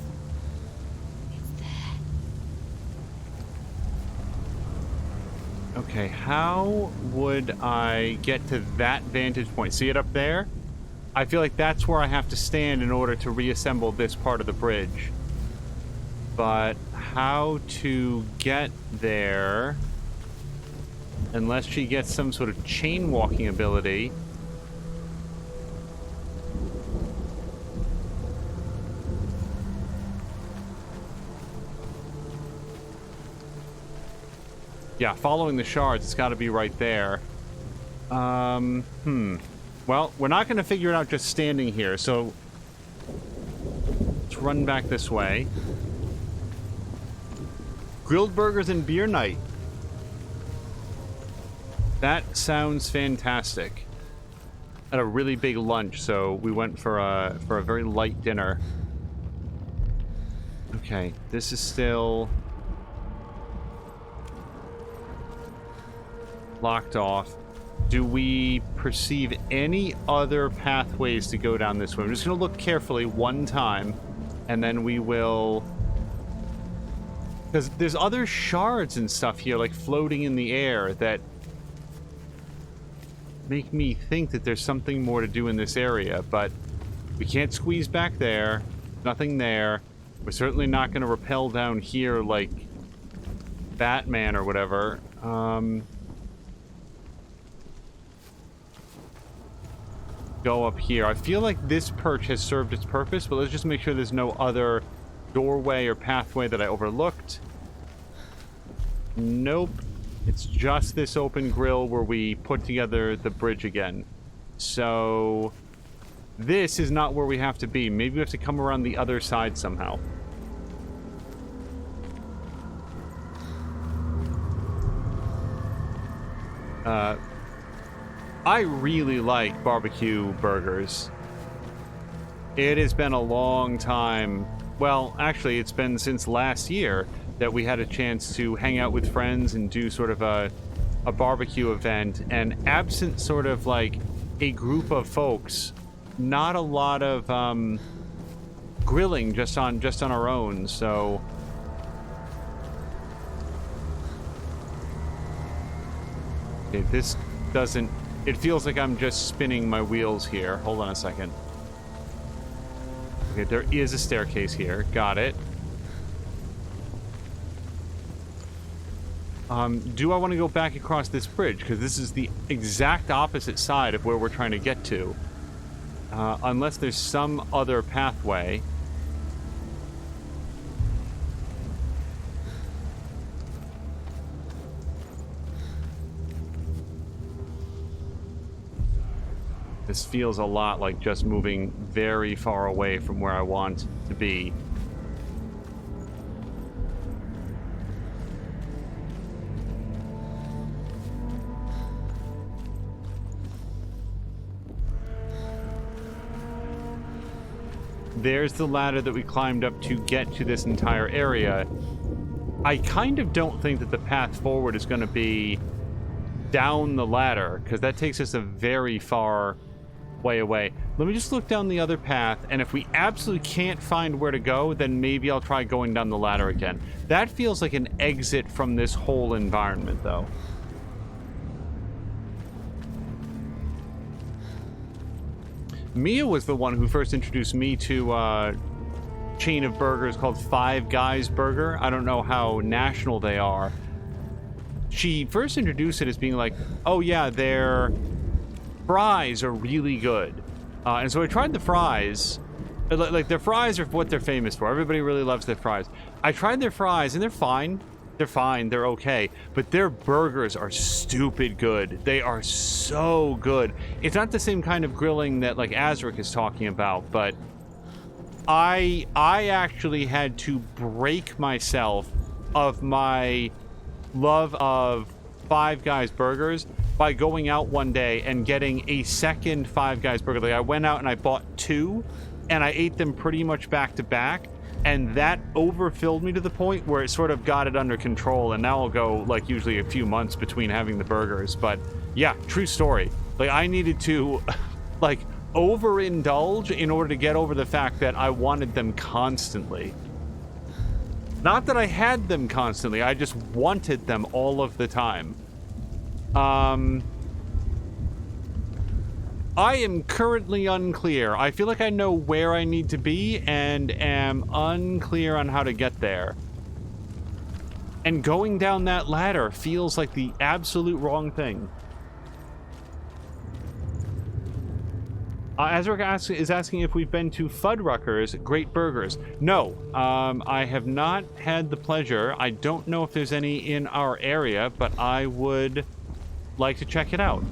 It's there. Okay, how would I get to that vantage point? See it up there? I feel like that's where I have to stand in order to reassemble this part of the bridge. But how to get there, unless she gets some sort of chain walking ability. Yeah, following the shards, it's got to be right there. Well, we're not going to figure it out just standing here, so let's run back this way. Grilled burgers and beer night. That sounds fantastic. At a really big lunch, so we went for a very light dinner. Okay, this is still locked off. Do we perceive any other pathways to go down this way? I'm just going to look carefully one time, and then we will... Because there's other shards and stuff here, like floating in the air, that make me think that there's something more to do in this area, but we can't squeeze back there. Nothing there. We're certainly not going to rappel down here like Batman or whatever. Go up here. I feel like this perch has served its purpose, but let's just make sure there's no other doorway or pathway that I overlooked. Nope. It's just this open grill where we put together the bridge again. So this is not where we have to be. Maybe we have to come around the other side somehow. I really like barbecue burgers. It has been a long time. Well, actually, it's been since last year that we had a chance to hang out with friends and do sort of a barbecue event. And absent sort of like a group of folks, not a lot of grilling just on our own. So okay, this doesn't... It feels like I'm just spinning my wheels here. Hold on a second. Okay, there is a staircase here. Got it. Do I want to go back across this bridge? Because this is the exact opposite side of where we're trying to get to. Unless there's some other pathway. This feels a lot like just moving very far away from where I want to be. There's the ladder that we climbed up to get to this entire area. I kind of don't think that the path forward is going to be down the ladder, because that takes us a very far way away. Let me just look down the other path, and if we absolutely can't find where to go, then maybe I'll try going down the ladder again. That feels like an exit from this whole environment, though. Mia was the one who first introduced me to a chain of burgers called Five Guys Burger. I don't know how national they are. She first introduced it as being like, oh yeah, their fries are really good. And so I tried the fries. Like, their fries are what they're famous for. Everybody really loves their fries. I tried their fries, and they're fine. They're fine, they're okay, but their burgers are stupid good. They are so good. It's not the same kind of grilling that like Azric is talking about, but I actually had to break myself of my love of Five Guys burgers by going out one day and getting a second Five Guys burger. Like I went out and I bought two and I ate them pretty much back to back. And that overfilled me to the point where it sort of got it under control. And now I'll go like usually a few months between having the burgers. But yeah, true story. Like I needed to like overindulge in order to get over the fact that I wanted them constantly. Not that I had them constantly, I just wanted them all of the time. I am currently unclear. I feel like I know where I need to be and am unclear on how to get there. And going down that ladder feels like the absolute wrong thing. Azric is asking if we've been to Fuddruckers Great Burgers. No, I have not had the pleasure. I don't know if there's any in our area, but I would like to check it out.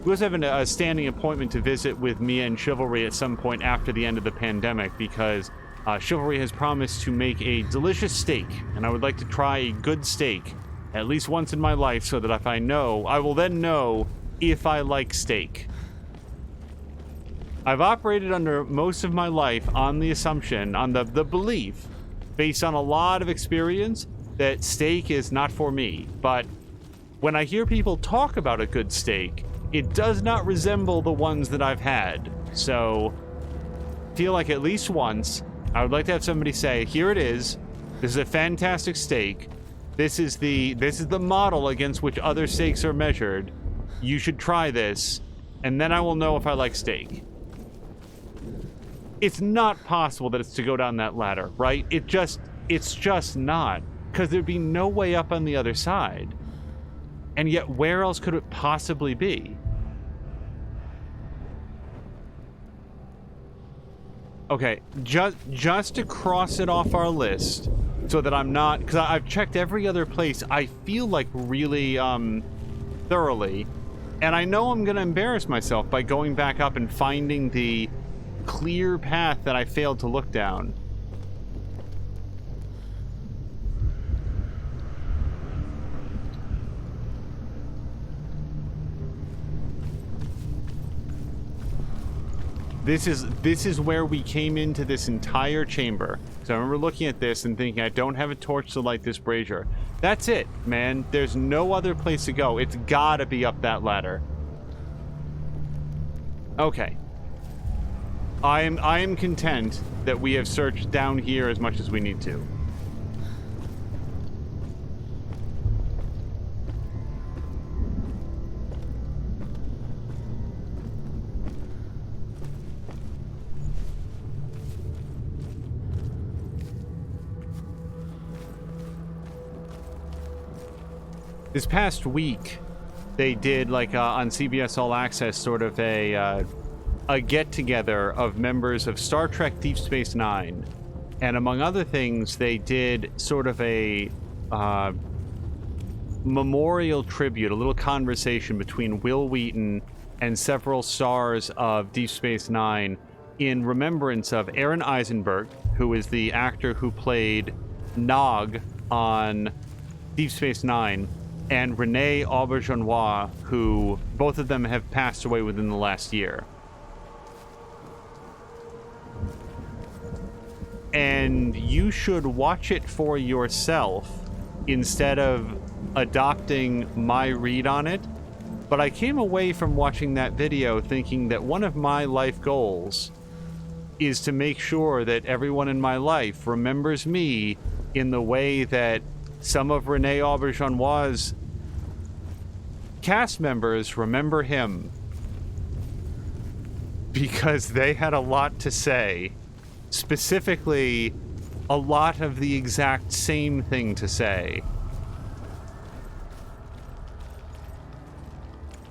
We also have a standing appointment to visit with Mia and Chivalry at some point after the end of the pandemic because Chivalry has promised to make a delicious steak, and I would like to try a good steak at least once in my life so that if I know, I will then know if I like steak. I've operated under most of my life on the assumption, on the belief, based on a lot of experience, that steak is not for me. But when I hear people talk about a good steak, it does not resemble the ones that I've had. So, feel like at least once, I would like to have somebody say, here it is, this is a fantastic steak, this is the model against which other steaks are measured, you should try this, and then I will know if I like steak. It's not possible that it's to go down that ladder, right? It's just not, because there'd be no way up on the other side. And yet, where else could it possibly be? Okay, just to cross it off our list, so that I'm not, because I've checked every other place, I feel like really, thoroughly, and I know I'm going to embarrass myself by going back up and finding the clear path that I failed to look down. This is where we came into this entire chamber. So I remember looking at this and thinking, I don't have a torch to light this brazier. That's it, man. There's no other place to go. It's gotta be up that ladder. Okay. I am content that we have searched down here as much as we need to. This past week, they did, like, on CBS All Access, sort of a get-together of members of Star Trek Deep Space Nine. And among other things, they did sort of a memorial tribute, a little conversation between Will Wheaton and several stars of Deep Space Nine in remembrance of Aaron Eisenberg, who is the actor who played Nog on Deep Space Nine, and Renee Auberjonois, who both of them have passed away within the last year. And you should watch it for yourself instead of adopting my read on it. But I came away from watching that video thinking that one of my life goals is to make sure that everyone in my life remembers me in the way that some of Renee Auberjonois' cast members remember him. Because they had a lot to say. Specifically, a lot of the exact same thing to say.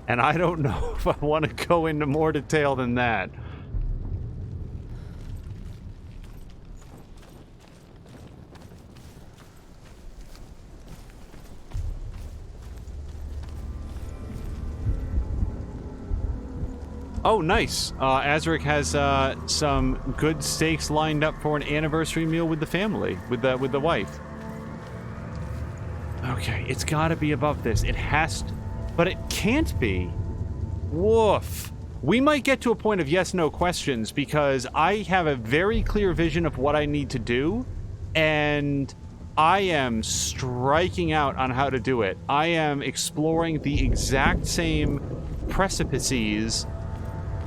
And I don't know if I want to go into more detail than that. Oh, nice. Azric has some good steaks lined up for an anniversary meal with the family, with the wife. Okay, it's got to be above this. It has to, but it can't be. Woof. We might get to a point of yes/no questions because I have a very clear vision of what I need to do, and I am striking out on how to do it. I am exploring the exact same precipices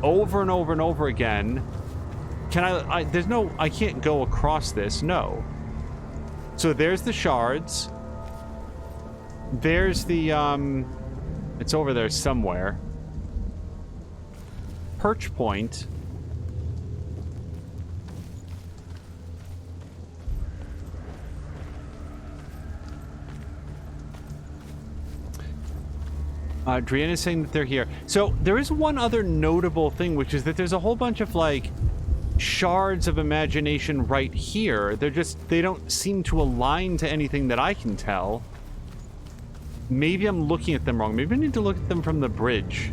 over and over and over again. Can I can't go across this, no. So there's the shards. There's the, it's over there somewhere. Perch point. Drian is saying that they're here. So there is one other notable thing, which is that there's a whole bunch of like shards of imagination right here. They don't seem to align to anything that I can tell. Maybe I'm looking at them wrong. Maybe I need to look at them from the bridge.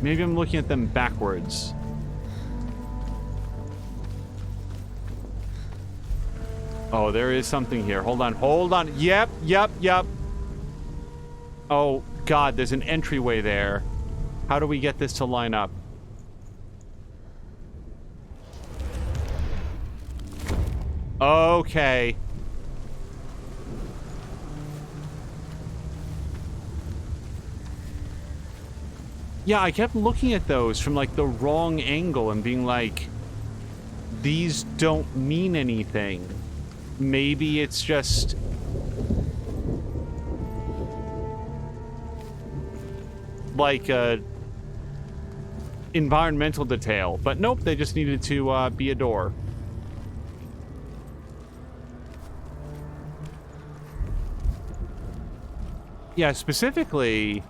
Maybe I'm looking at them backwards. Oh, there is something here. Hold on. Yep. Oh, God, there's an entryway there. How do we get this to line up? Okay. Yeah, I kept looking at those from, like, the wrong angle and being like, these don't mean anything. Maybe it's just... like a environmental detail. But nope, they just needed to be a door. Yeah, specifically...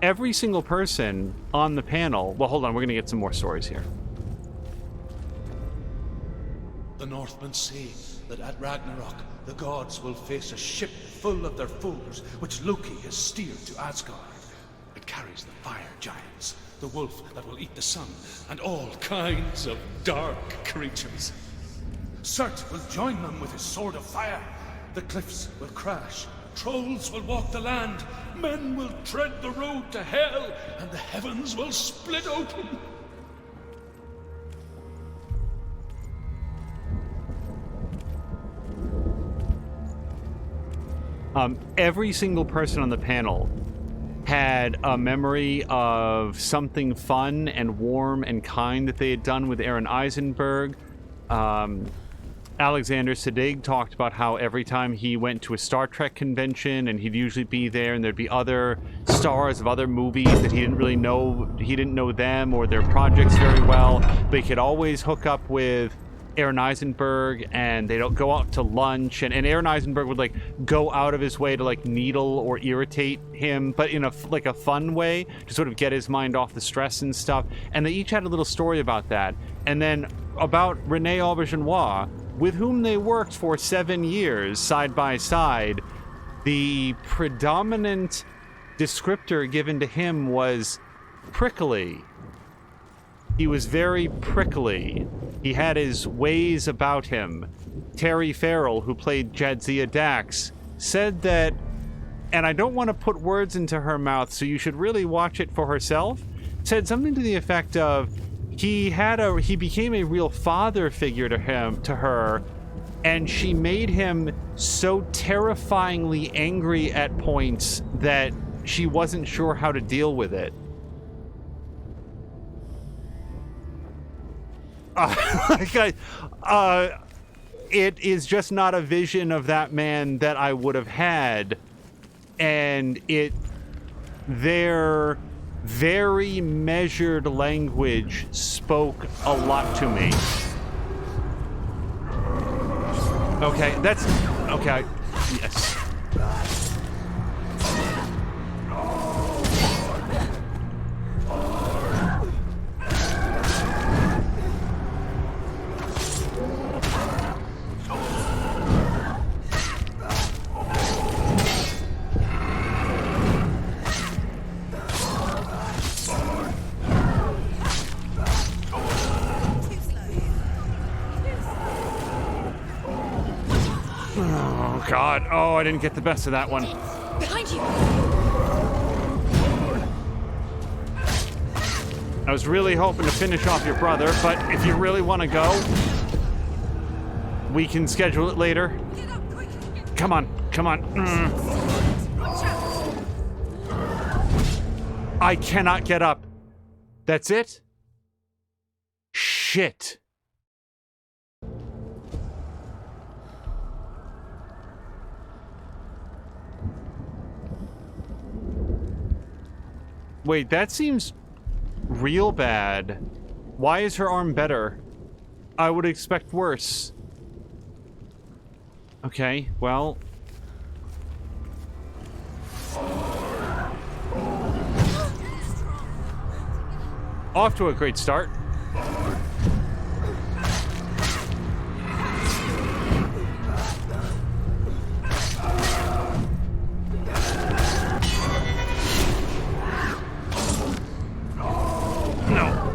every single person on the panel... Well, hold on, we're going to get some more stories here. The Northmen say that at Ragnarok, the gods will face a ship full of their foes, which Loki has steered to Asgard. It carries the fire giants, the wolf that will eat the sun, and all kinds of dark creatures. Surt will join them with his sword of fire. The cliffs will crash. Trolls will walk the land, men will tread the road to hell, and the heavens will split open. Every single person on the panel had a memory of something fun and warm and kind that they had done with Aaron Eisenberg. Alexander Siddig talked about how every time he went to a Star Trek convention and he'd usually be there and there'd be other stars of other movies that he didn't know them or their projects very well, but he could always hook up with Aaron Eisenberg and they'd go out to lunch and Aaron Eisenberg would like go out of his way to like needle or irritate him, but in a fun way to sort of get his mind off the stress and stuff. And they each had a little story about that. And then about Rene Aubergenois, with whom they worked for 7 years side by side, the predominant descriptor given to him was prickly. He was very prickly. He had his ways about him. Terry Farrell, who played Jadzia Dax, said that, and I don't want to put words into her mouth, so you should really watch it for herself, said something to the effect of, he became a real father figure to her, and she made him so terrifyingly angry at points that she wasn't sure how to deal with it. It is just not a vision of that man that I would have had, and their very measured language spoke a lot to me. Okay, okay, yes. God. Oh, I didn't get the best of that one. Behind you! I was really hoping to finish off your brother, but if you really want to go, we can schedule it later. Come on, come on. I cannot get up. That's it? Shit. Wait, that seems real bad. Why is her arm better? I would expect worse. Okay, well. Off to a great start. No.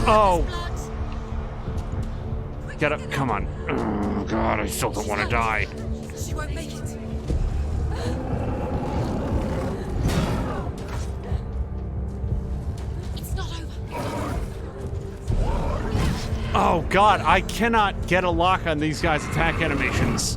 Oh. Get up. Come on. Oh, God, I still don't want to die. She won't make it. It's not over. Oh, God, I cannot get a lock on these guys' attack animations.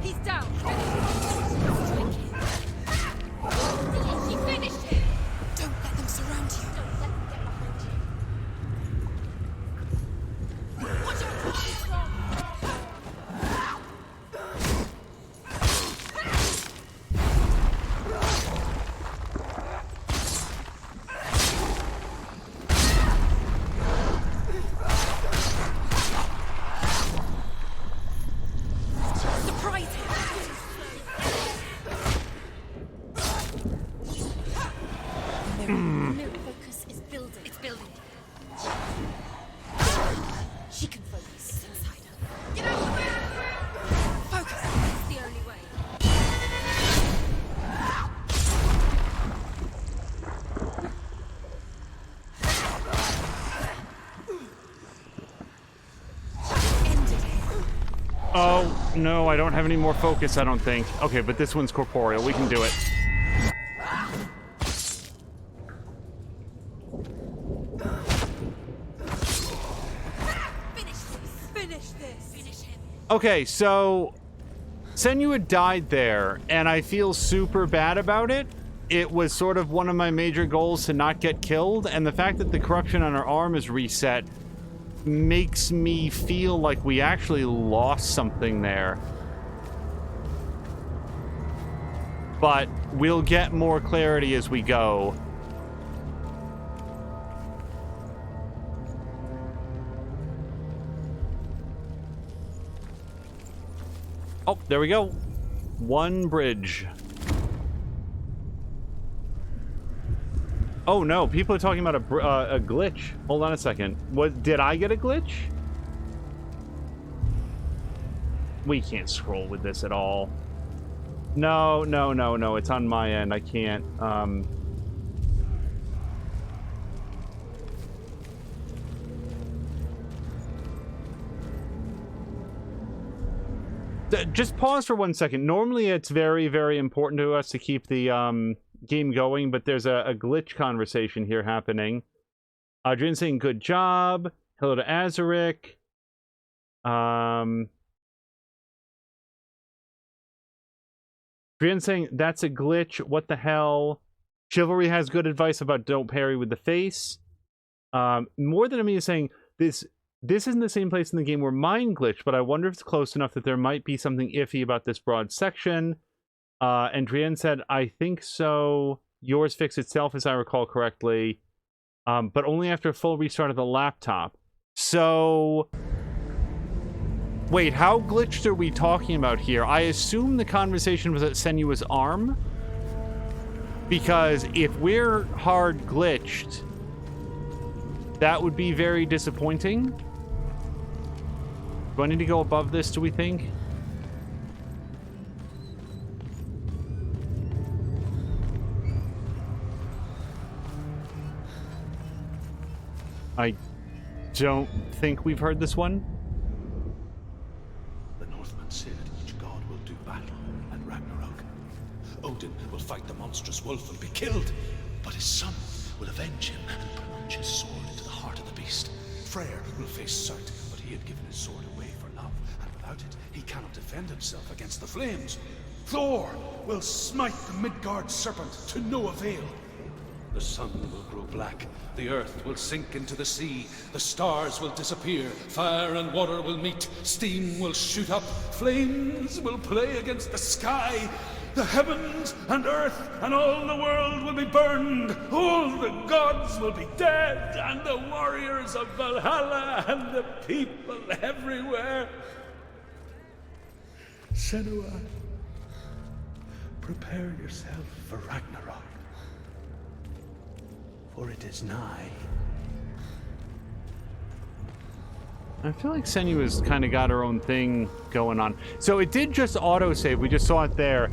He's down. She finished him. Don't let them surround you. Don't let them get behind you. Watch out! He's wrong. Surprise him. Mirror focus is building. It's building. She can focus. It's inside her. Get out of the way! Focus. It's the only way. Ended it. Oh, no, I don't have any more focus, I don't think. Okay, but this one's corporeal. We can do it. Finish this. Finish this. Finish him. Okay, so Senua died there, and I feel super bad about it. It was sort of one of my major goals to not get killed, and the fact that the corruption on her arm is reset makes me feel like we actually lost something there. But we'll get more clarity as we go. Oh, there we go. One bridge. Oh no, people are talking about a glitch. Hold on a second. Did I get a glitch? We can't scroll with this at all. No, no, no, no. It's on my end. I can't. Just pause for 1 second. Normally, it's very, very important to us to keep the game going, but there's a glitch conversation here happening. Adrian saying, good job. Hello to Azaric. Adrian saying, that's a glitch. What the hell? Chivalry has good advice about don't parry with the face. More than me is saying this isn't the same place in the game where mine glitched, but I wonder if it's close enough that there might be something iffy about this broad section. And Drienne said, I think so. Yours fixed itself, as I recall correctly. But only after a full restart of the laptop. So... Wait, how glitched are we talking about here? I assume the conversation was at Senua's arm? Because if we're hard glitched, that would be very disappointing. Do I need to go above this, do we think? I don't think we've heard this one. The Northmen said each god will do battle at Ragnarok. Odin will fight the monstrous wolf and be killed, but his son will avenge him and plunge his sword into the heart of the beast. Freyr will face Surt, but he had given his sword away for love, and without it, he cannot defend himself against the flames. Thor will smite the Midgard serpent to no avail. The sun will grow black, the earth will sink into the sea, the stars will disappear, fire and water will meet, steam will shoot up, flames will play against the sky, the heavens and earth and all the world will be burned, all the gods will be dead, and the warriors of Valhalla and the people everywhere. Senua, prepare yourself for Ragnarok. For it is nigh. I feel like Senua's kind of got her own thing going on. So it did just autosave. We just saw it there.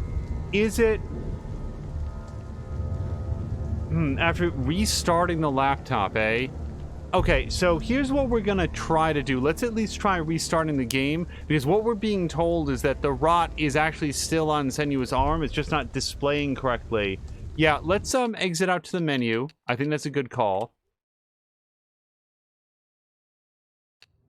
Is it... after restarting the laptop, eh? Okay, so here's what we're gonna try to do. Let's at least try restarting the game, because what we're being told is that the rot is actually still on Senua's arm. It's just not displaying correctly. Yeah, let's exit out to the menu. I think that's a good call.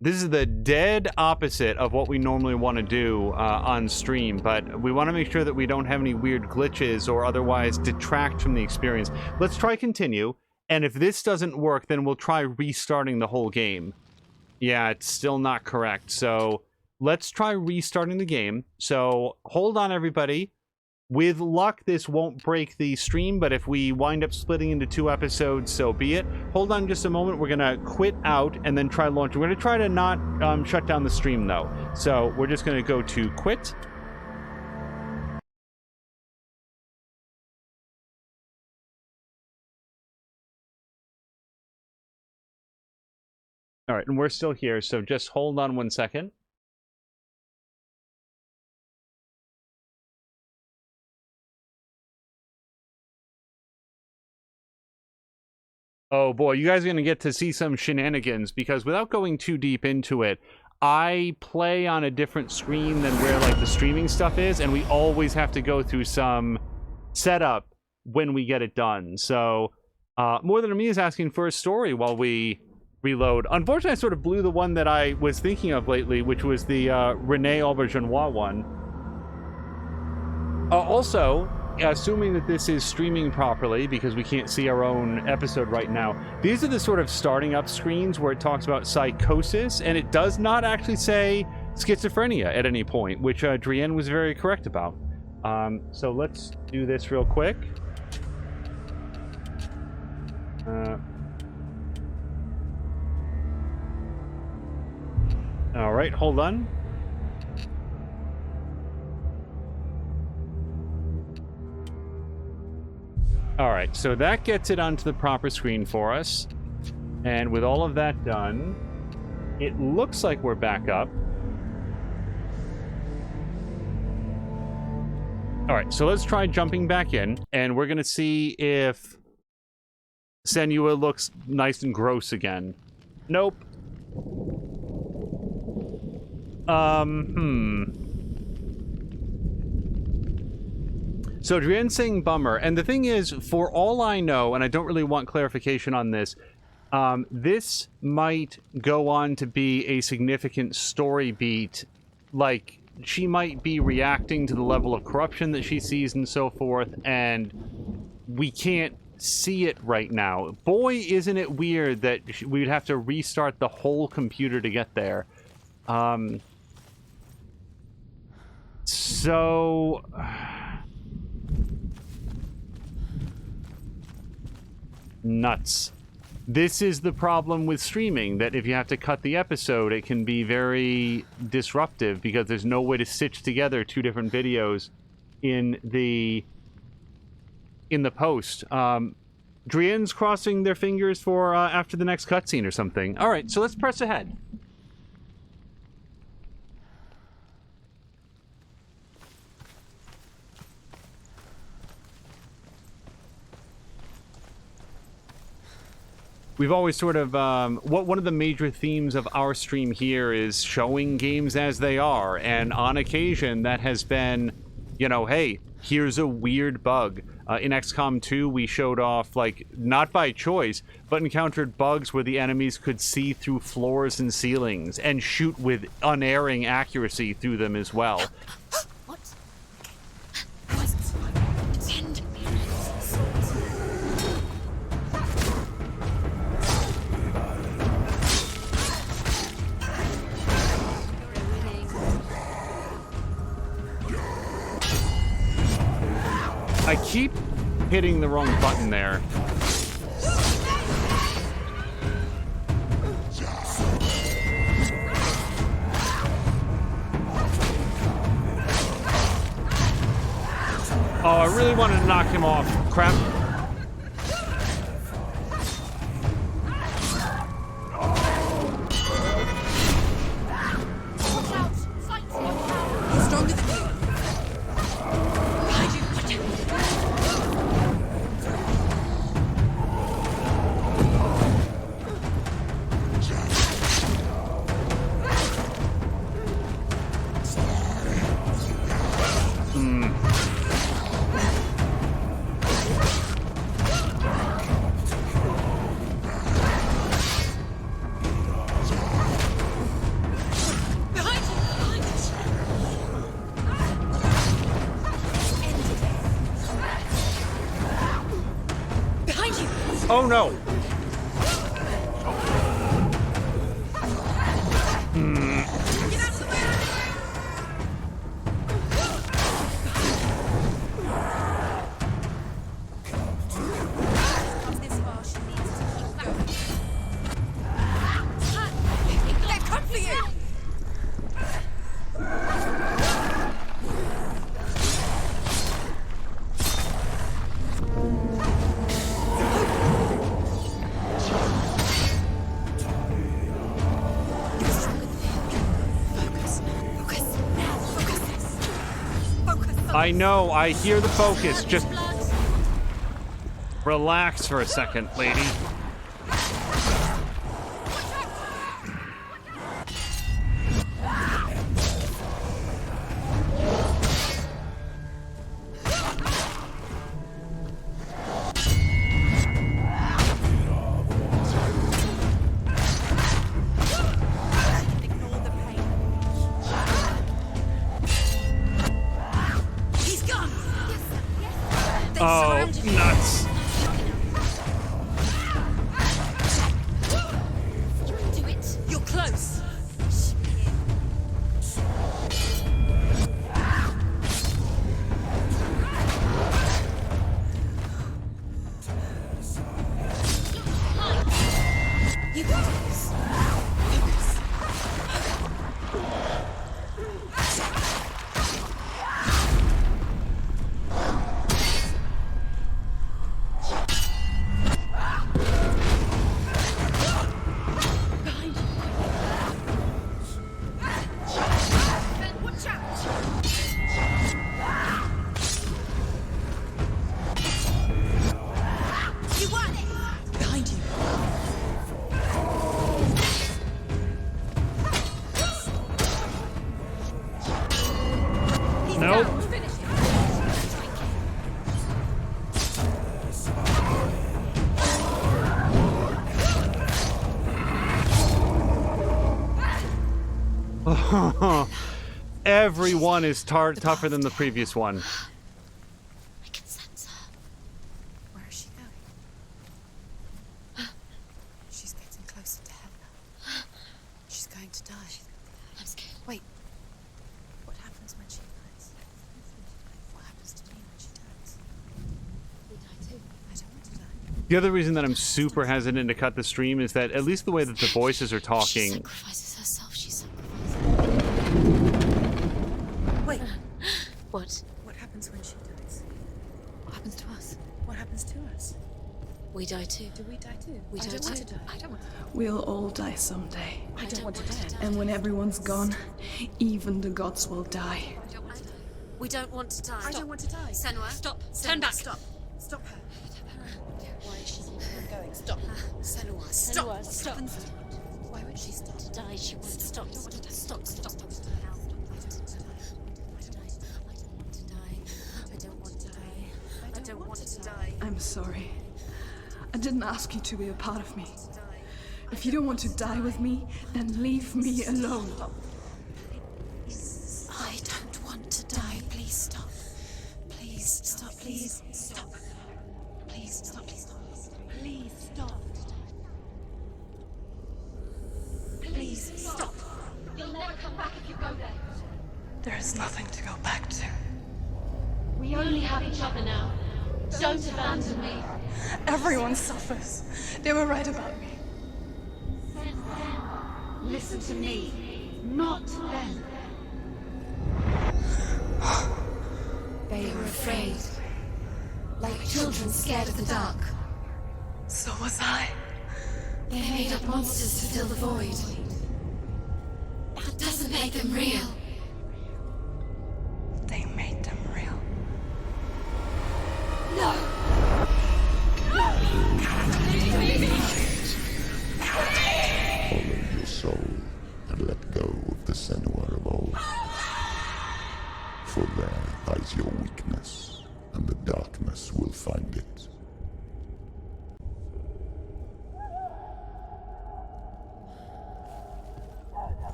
This is the dead opposite of what we normally want to do on stream, but we want to make sure that we don't have any weird glitches or otherwise detract from the experience. Let's try continue, and if this doesn't work, then we'll try restarting the whole game. Yeah, it's still not correct, so let's try restarting the game. So hold on, everybody. With luck, this won't break the stream, but if we wind up splitting into 2 episodes, so be it. Hold on just a moment. We're going to quit out and then try launch. We're going to try to not shut down the stream, though. So we're just going to go to quit. All right, and we're still here, so just hold on 1 second. Oh boy, you guys are going to get to see some shenanigans, because without going too deep into it, I play on a different screen than where like the streaming stuff is, and we always have to go through some setup when we get it done. So, More Than Me is asking for a story while we reload. Unfortunately, I sort of blew the one that I was thinking of lately, which was the Renee Aubergenois one. Also, assuming that this is streaming properly, because we can't see our own episode right now, these are the sort of starting up screens where it talks about psychosis, and it does not actually say schizophrenia at any point, which Drienne was very correct about. So let's do this real quick. All right, hold on. Alright, so that gets it onto the proper screen for us. And with all of that done, it looks like we're back up. Alright, so let's try jumping back in, and we're gonna see if Senua looks nice and gross again. Nope. So Drienne's saying bummer, and the thing is, for all I know, and I don't really want clarification on this, this might go on to be a significant story beat. Like, she might be reacting to the level of corruption that she sees and so forth, and we can't see it right now. Boy, isn't it weird that we would have to restart the whole computer to get there. So... nuts. This is the problem with streaming, that if you have to cut the episode, it can be very disruptive because there's no way to stitch together two different videos in the post. Drian's crossing their fingers for after the next cutscene or something. All right, so let's press ahead. We've always sort of, one of the major themes of our stream here is showing games as they are, and on occasion that has been, you know, hey, here's a weird bug. In XCOM 2, we showed off, like, not by choice, but encountered bugs where the enemies could see through floors and ceilings, and shoot with unerring accuracy through them as well. I keep hitting the wrong button there. Oh, I really wanted to knock him off. Crap. Oh no! I know, I hear the focus. Just relax for a second, lady. Oh, nuts. Do it. You're close. You got this. Nope. Everyone is tougher than the previous one. I can sense her. Where is she going? to die. I'm scared. Wait. What happens when she dies? What happens to me when she dies? We die too. I don't want to die. The other reason that I'm super hesitant to cut the stream is that at least the way that the voices are She talking. sacrifices herself. She sacrifices. Wait. What? What happens when she dies? What happens to us? What happens to us? We die too. Do we die too? We I die don't too. want to die. I don't want to die. We'll all die someday. I don't want to die. And when everyone's gone, even the gods will die. We don't want to die. I don't want to die. Senua, stop. Senua, Turn back. Stop. Stop her. Why is she going? Stop. Senua, stop. Senua, stop. Why would she stop? To die, she won't stop. Stop. I don't want to die. I don't want to die. I'm sorry. I didn't ask you to be a part of me. If you don't want to die with me, then leave me alone. I don't want to die. Please stop. Please stop. Please stop. Please stop. Please stop. Please stop. Please stop. You'll never come back if you go there. There is nothing to go back to. We only have each other now. Don't abandon me. Everyone suffers. They were right about me. Listen to me, not them. They were afraid. Like children scared of the dark. So was I. They made up monsters to fill the void. That doesn't make them real. They made them real. No! Follow your soul and let go of the Senua of old. For there lies your weakness, and the darkness will find it.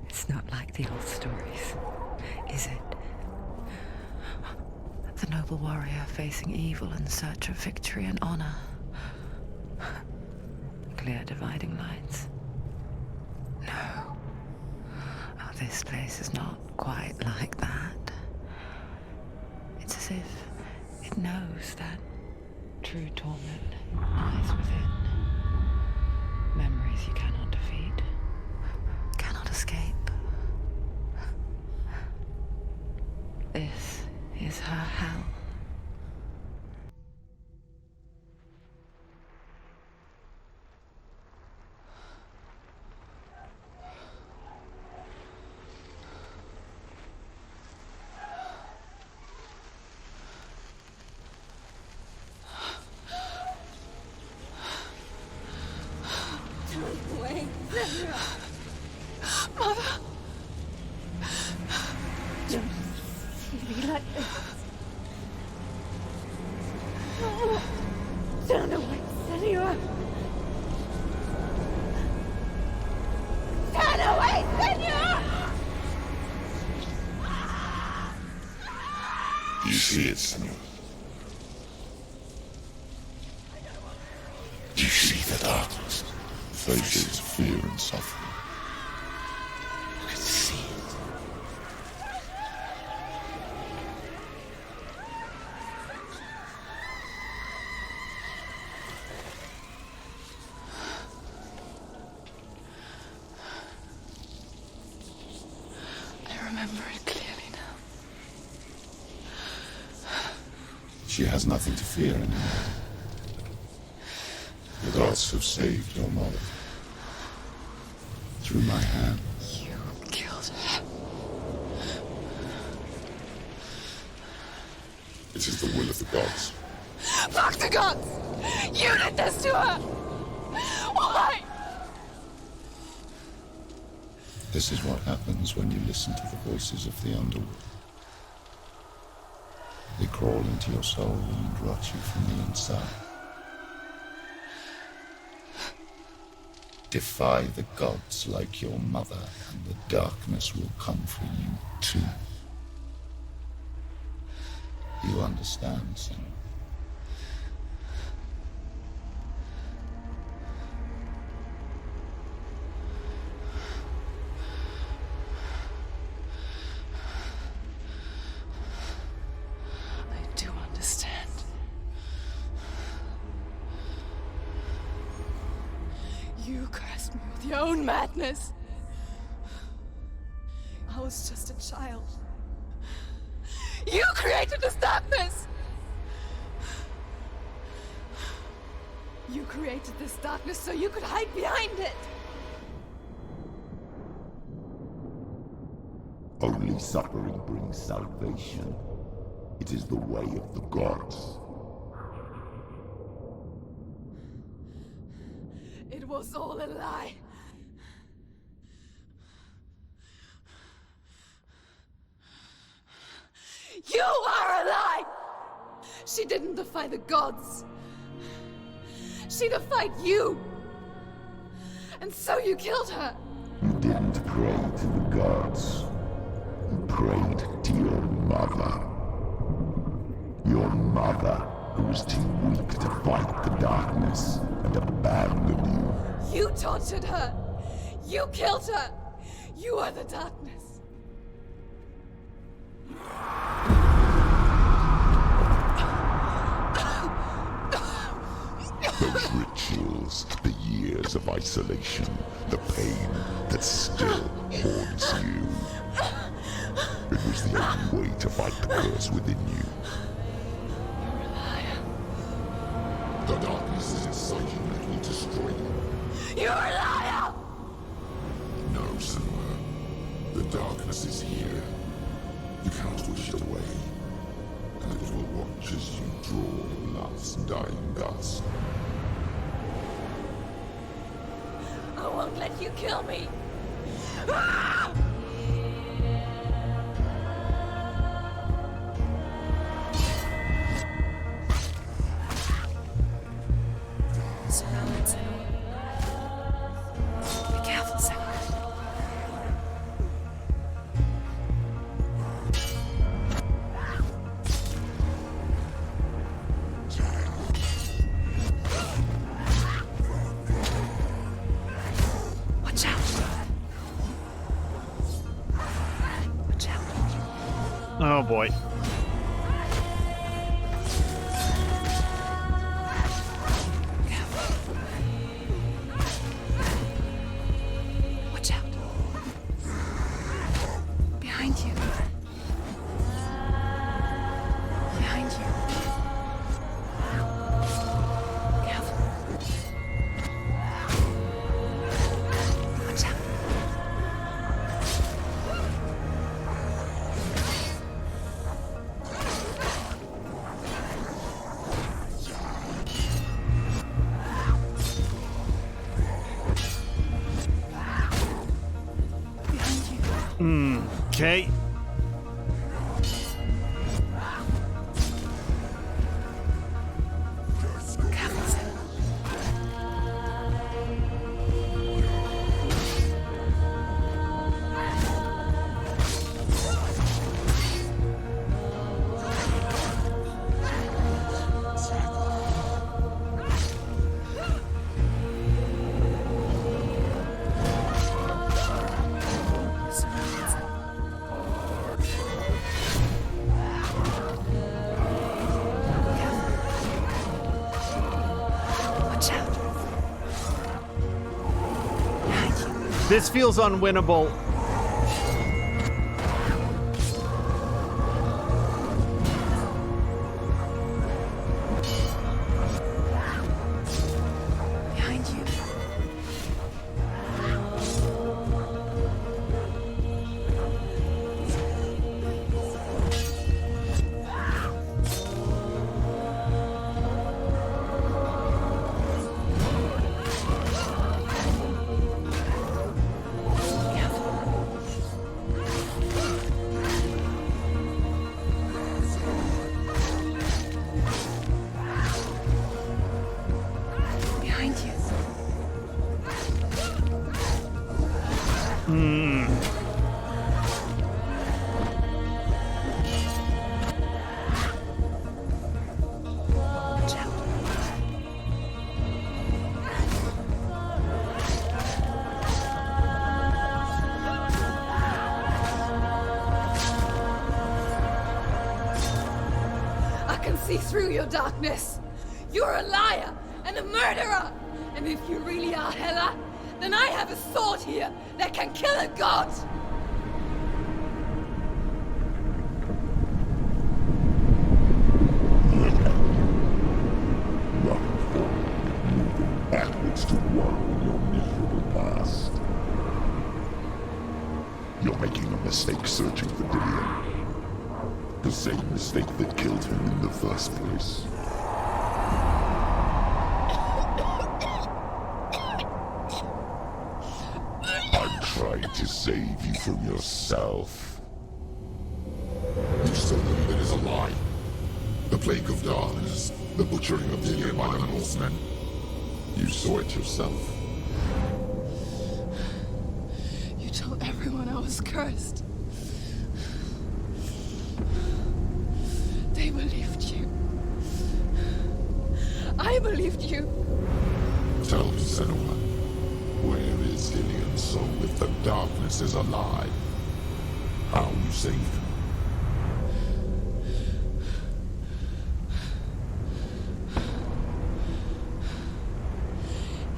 It's not like the old stories, is it? The noble warrior facing evil in search of victory and honor. Clear dividing lines. No. Oh, this place is not quite like that. It's as if it knows that true torment lies within. Memories you cannot defeat, cannot escape. This is her hell. Be like this. Turn away, Senua. Turn away, Senua! You see it, Senua? You see the darkness, faces of fear and suffering. You can see it. I remember it clearly now. She has nothing to fear anymore. The gods have saved your mother. Through my hand. You killed her. It is the will of the gods. Fuck the gods! You did this to her! Why? This is what happens when you listen to the voices of the underworld. They crawl into your soul and rot you from the inside. Defy the gods like your mother, and the darkness will come for you too. You understand, son? You cursed me with your own madness. I was just a child. You created this darkness! You created this darkness so you could hide behind it! Only suffering brings salvation. It is the way of the gods. It was all a lie. You are a lie! She didn't defy the gods. She defied you. And so you killed her. You didn't pray to the gods. You prayed to your mother. Your mother, who was too weak to fight the darkness and abandoned you. You tortured her. You killed her. You are the darkness. Those rituals, the years of isolation, the pain that still haunts you. It was the only way to fight the curse within you. You're a liar. The darkness is inside you that will destroy you. You're a liar! No, Senua. The darkness is here. You cannot wish it away. And it will watch as you draw your last dying gasp. I won't let you kill me. Ah! Surround Senua. Be careful, Senua. Watch out. Watch out. Oh boy. Watch out. Behind you. Behind you. Careful. Watch out. Behind you. Okay. Careful, Senua. Watch out. Behind you. This feels unwinnable. Behind you. Behind you. Watch out. I can see through your darkness. You're a liar. and a murderer! And if you really are Hela, then I have a sword here that can kill a god! Backwards to wallow in your miserable past. You're making a mistake searching for Dillion. The same mistake that killed him in the first place. I'm trying to save you from yourself. You still believe it is a lie? The plague of darkness, the butchering of Dillion by the Northmen. You saw it yourself. You told everyone I was cursed. They believed you. I believed you. Tell me, Senua, where is Dillion's soul if the darkness is alive? How you saved him?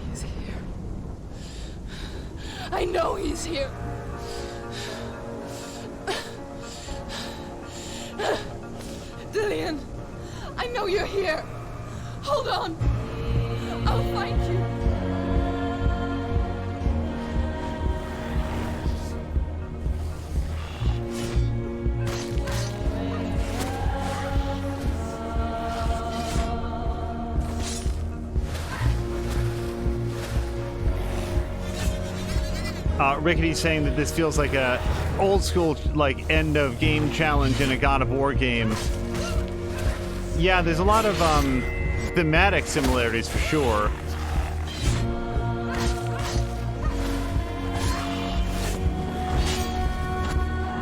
He's here. I know he's here. Dillion, I know you're here. Hold on. I'll find you. Rickety's saying that this feels like a old school, like, end of game challenge in a God of War game. Yeah, there's a lot of thematic similarities for sure.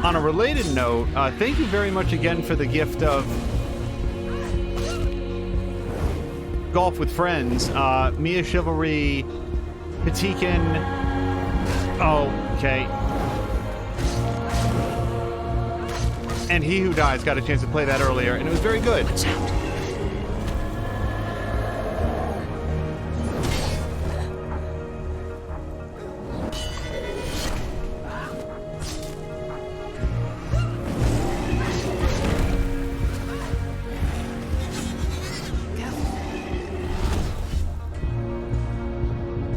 On a related note, thank you very much again for the gift of Golf with Friends. Mia Chivalry, Patikin. Oh, okay. And He Who Dies got a chance to play that earlier, and it was very good.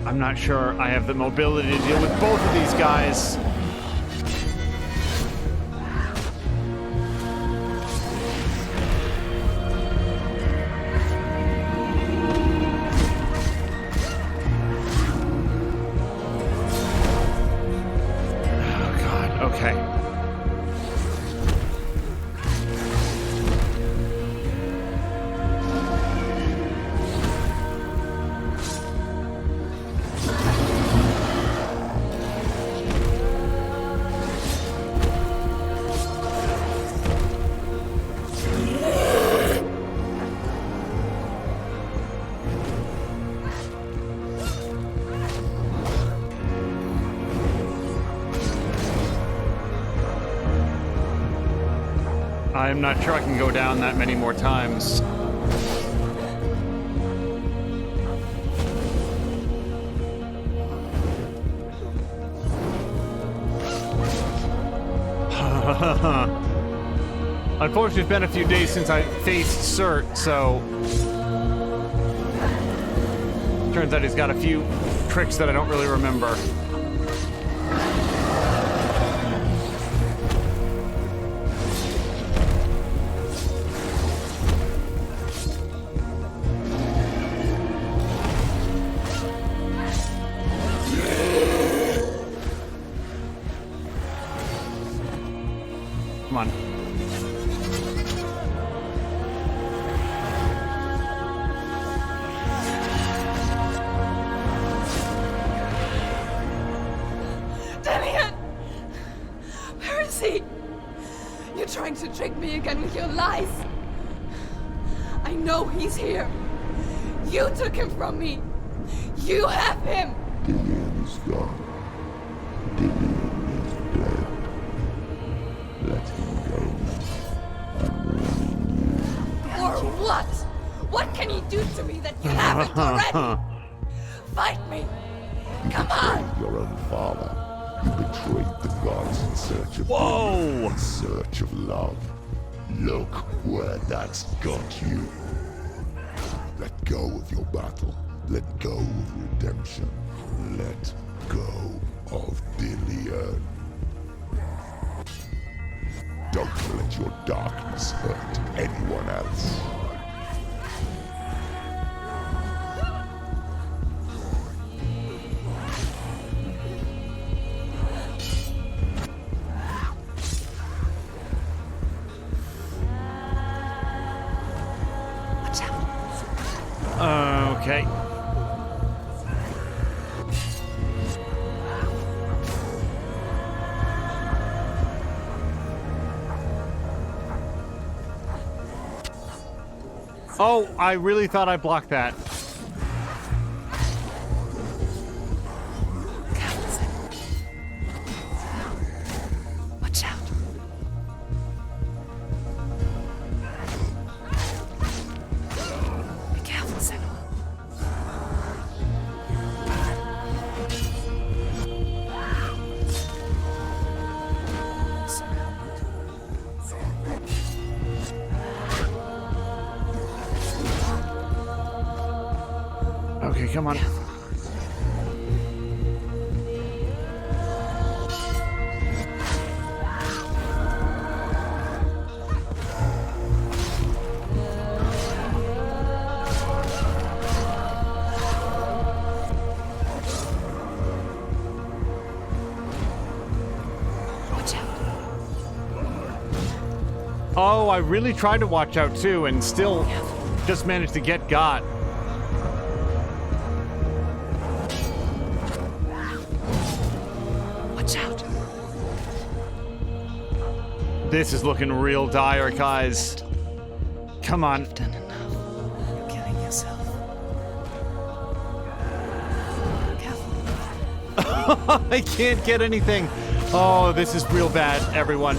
I'm not sure I have the mobility to deal with both of these guys. Oh, God. Okay. I'm not sure I can go down that many more times. Unfortunately, it's been a few days since I faced Cert, so... Turns out he's got a few tricks that I don't really remember. Come on. Dillion! Where is he? You're trying to trick me again with your lies. I know he's here. You took him from me. You have him. Dillion is gone. Dillion is dead. Let him go now. I'm warning you. Or what? What can you do to me that you haven't already? Fight me! Come on! Your own father. You betrayed the gods in search of Whoa! in search of love. Look where that's got you. Let go of your battle. Let go of redemption. Let go of Dillion. Don't let your darkness hurt anyone else. Okay. Oh, I really thought I blocked that. Watch out. Be careful, Senua. Okay, come on. Watch out. Oh, I really tried to watch out too, and still just managed to get got. Watch out. This is looking real dire, guys. Come on. You've done enough. You're killing yourself. Careful. I can't get anything. Oh, this is real bad, everyone.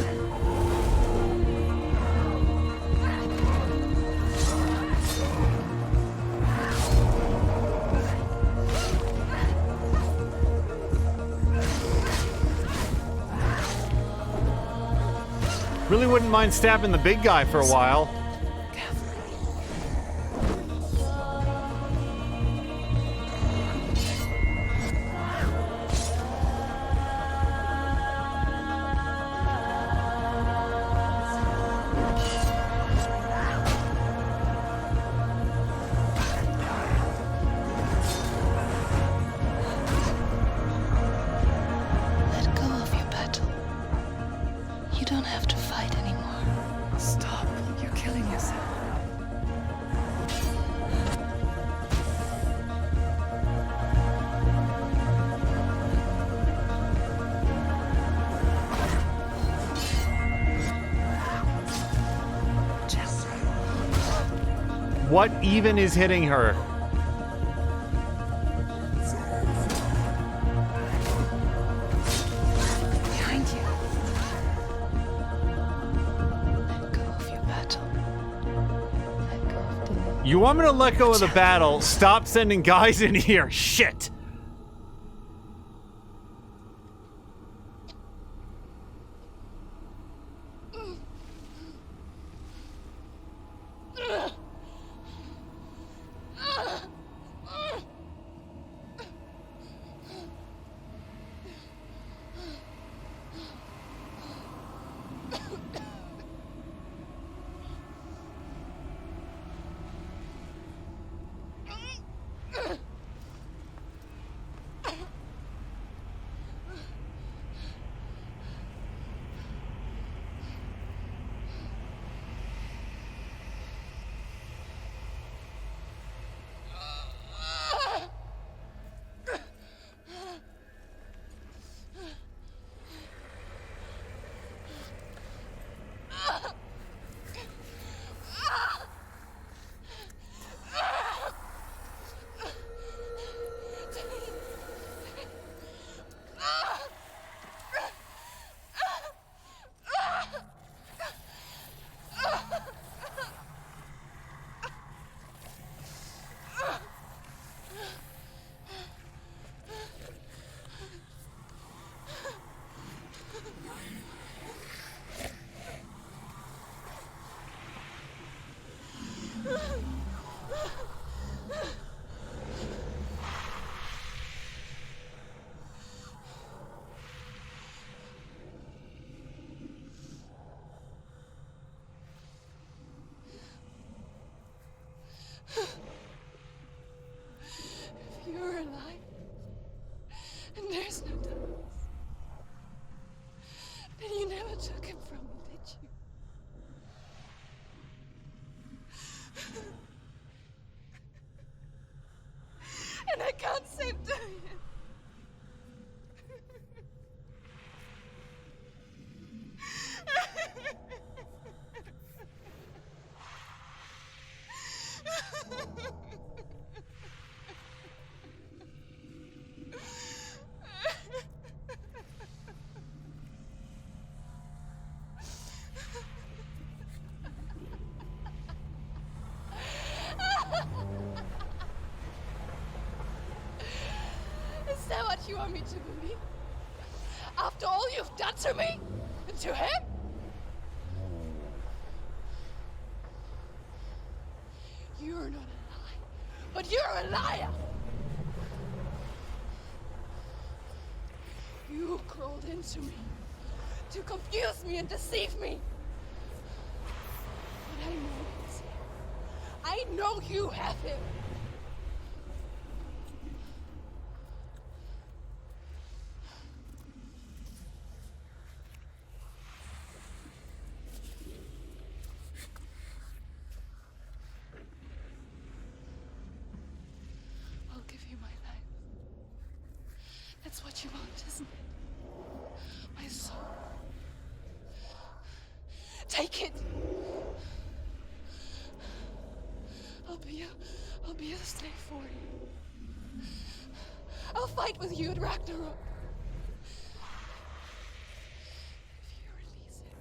Really wouldn't mind stabbing the big guy for a while. Let go of your battle. You don't have to fight anymore. Stop. You're killing yourself. Just What even is hitting her? behind you. Let go of your battle. Let go of Dillion. You want me to let go of the battle? Stop sending guys in here. Shit. can't save Dalian. Is that what you want me to believe? After all you've done to me? And to him? You're not a lie, but you're a liar! You crawled into me to confuse me and deceive me. But I know he's here. I know you have him. I'll give you my life. That's what you want, isn't it? My soul. Take it. I'll be a slave for you. I'll fight with you at Ragnarok. If you release him.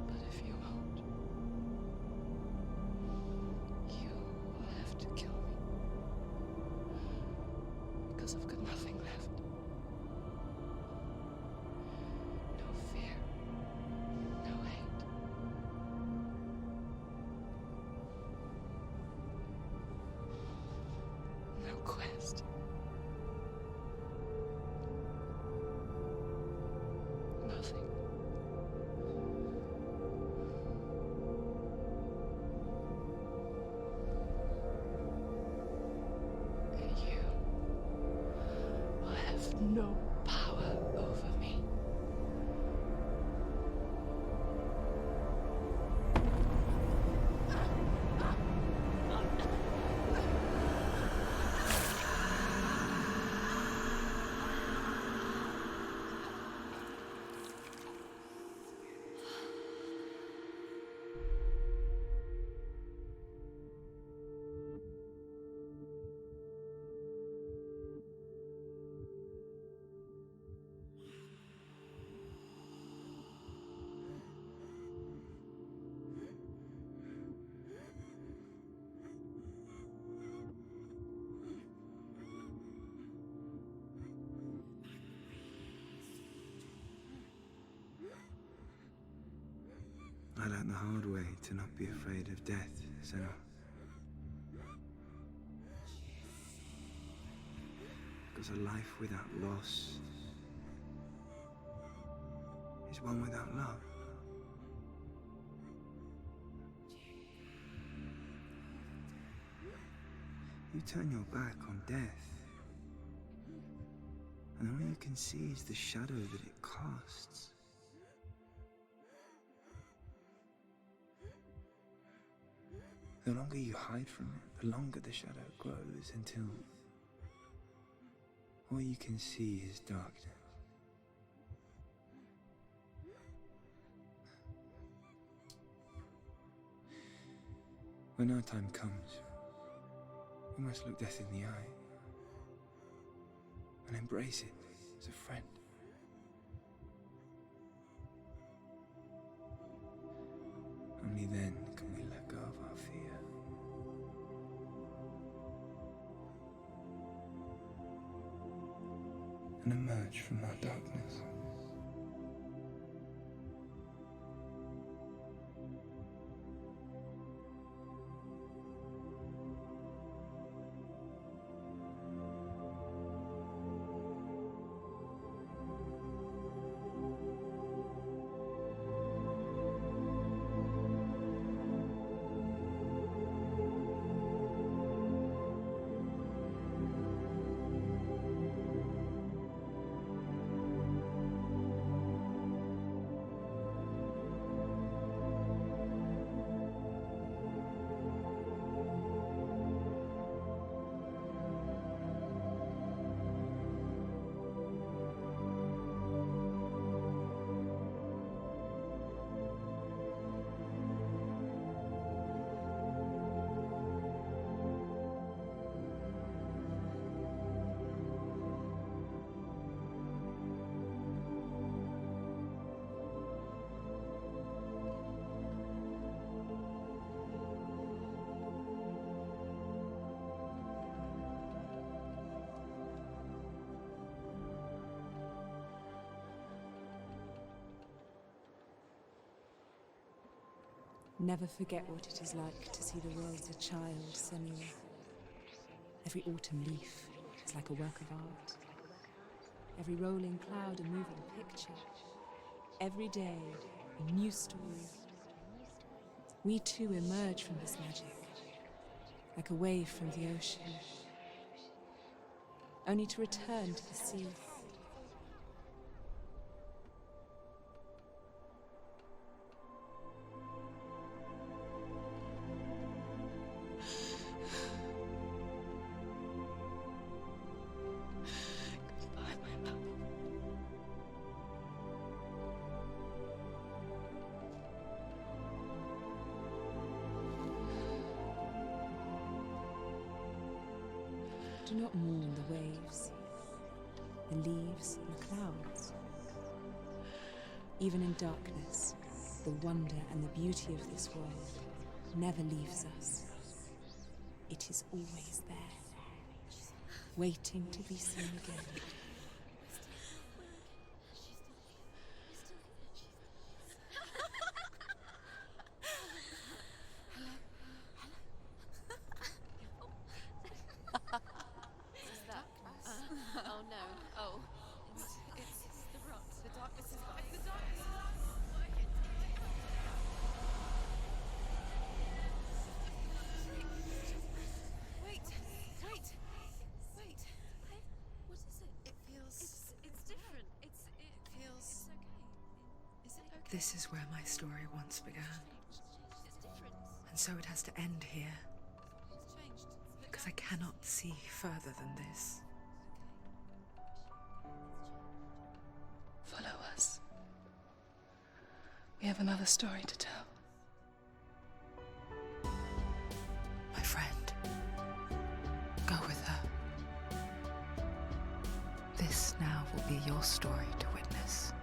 But if you won't, you will have to kill me. Because I've got nothing left. No fear. No hate. No quest. Nothing. And you will have no power over me. I learned the hard way to not be afraid of death, Senua. Because a life without loss is one without love. You turn your back on death, and all you can see is the shadow that it casts. The longer you hide from it, the longer the shadow grows until all you can see is darkness. When our time comes, We must look death in the eye and embrace it as a friend. Only then can we let go of our fear. And emerge from our darkness. Never forget what it is like to see the world as a child, Senua. Every autumn leaf is like a work of art. Every rolling cloud a moving picture. Every day a new story. We too emerge from this magic, like a wave from the ocean, only to return to the sea. Do not mourn the waves, the leaves and the clouds. Even in darkness, the wonder and the beauty of this world never leaves us. It is always there, waiting to be seen again. Oh no. Oh. It's the rot. The darkness is back. The darkness is working. Wait. What is it? It feels... It's different. It feels... It's okay. Is it okay? This is where my story once began. It's different. And so it has to end here, It's changed. because I cannot see further than this. Follow us. We have another story to tell. My friend, go with her. This now will be your story to witness.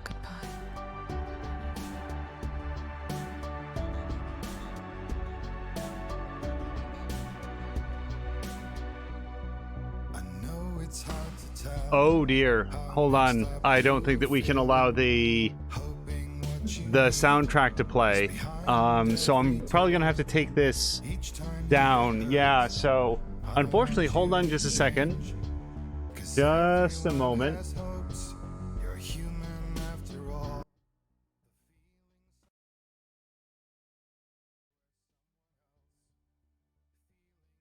Goodbye. Oh dear. Hold on. I don't think that we can allow the soundtrack to play. So I'm probably gonna have to take this down. Yeah, so unfortunately, hold on just a second. Just a moment.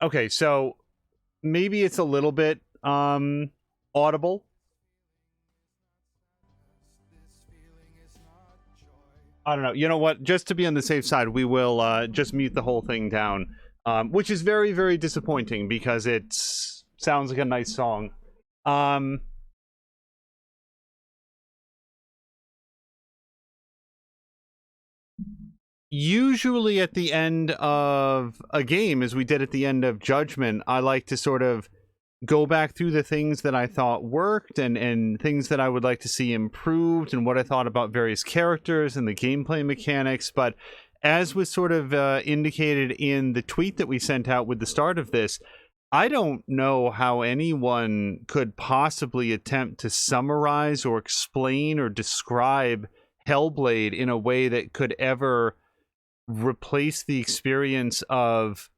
Okay, so maybe it's a little bit audible. I don't know. You know what? Just to be on the safe side, we will just mute the whole thing down, which is very, very disappointing because it sounds like a nice song. usually at the end of a game, as we did at the end of Judgment, I like to sort of go back through the things that I thought worked and things that I would like to see improved and what I thought about various characters and the gameplay mechanics. But as was sort of indicated in the tweet that we sent out with the start of this, I don't know how anyone could possibly attempt to summarize or explain or describe Hellblade in a way that could ever replace the experience of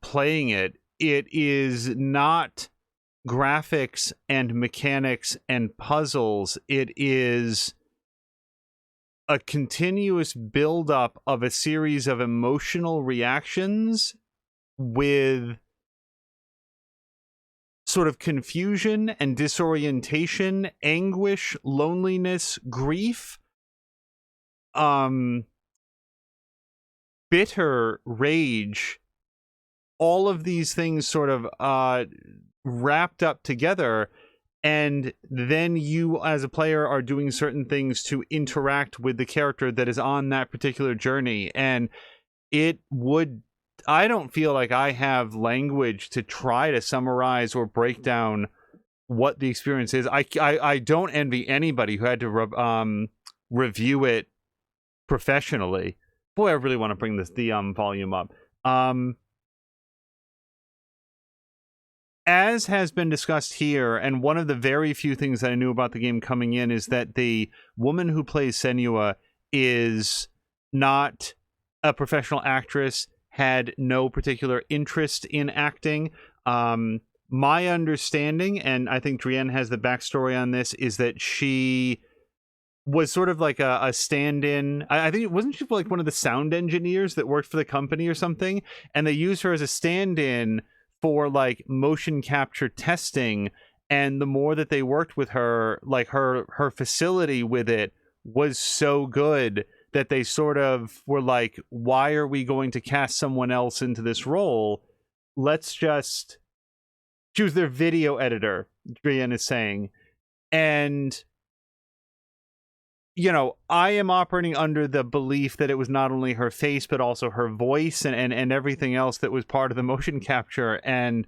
playing it. It is not graphics and mechanics and puzzles. It is a continuous buildup of a series of emotional reactions with sort of confusion and disorientation, anguish, loneliness, grief, bitter rage, all of these things sort of wrapped up together, and then you as a player are doing certain things to interact with the character that is on that particular journey. And I don't feel like I have language to try to summarize or break down what the experience is. I don't envy anybody who had to review it professionally. Boy, I really want to bring the volume up. As has been discussed here, and one of the very few things that I knew about the game coming in is that the woman who plays Senua is not a professional actress, had no particular interest in acting. My understanding, and I think Drienne has the backstory on this, is that she was sort of like a stand-in. I think it wasn't she like one of the sound engineers that worked for the company or something, and they used her as a stand-in for like motion capture testing. And the more that they worked with her, like her facility with it was so good that they sort of were like, why are we going to cast someone else into this role? Let's just choose their video editor, Drienne is saying. And you know, I am operating under the belief that it was not only her face, but also her voice and everything else that was part of the motion capture. And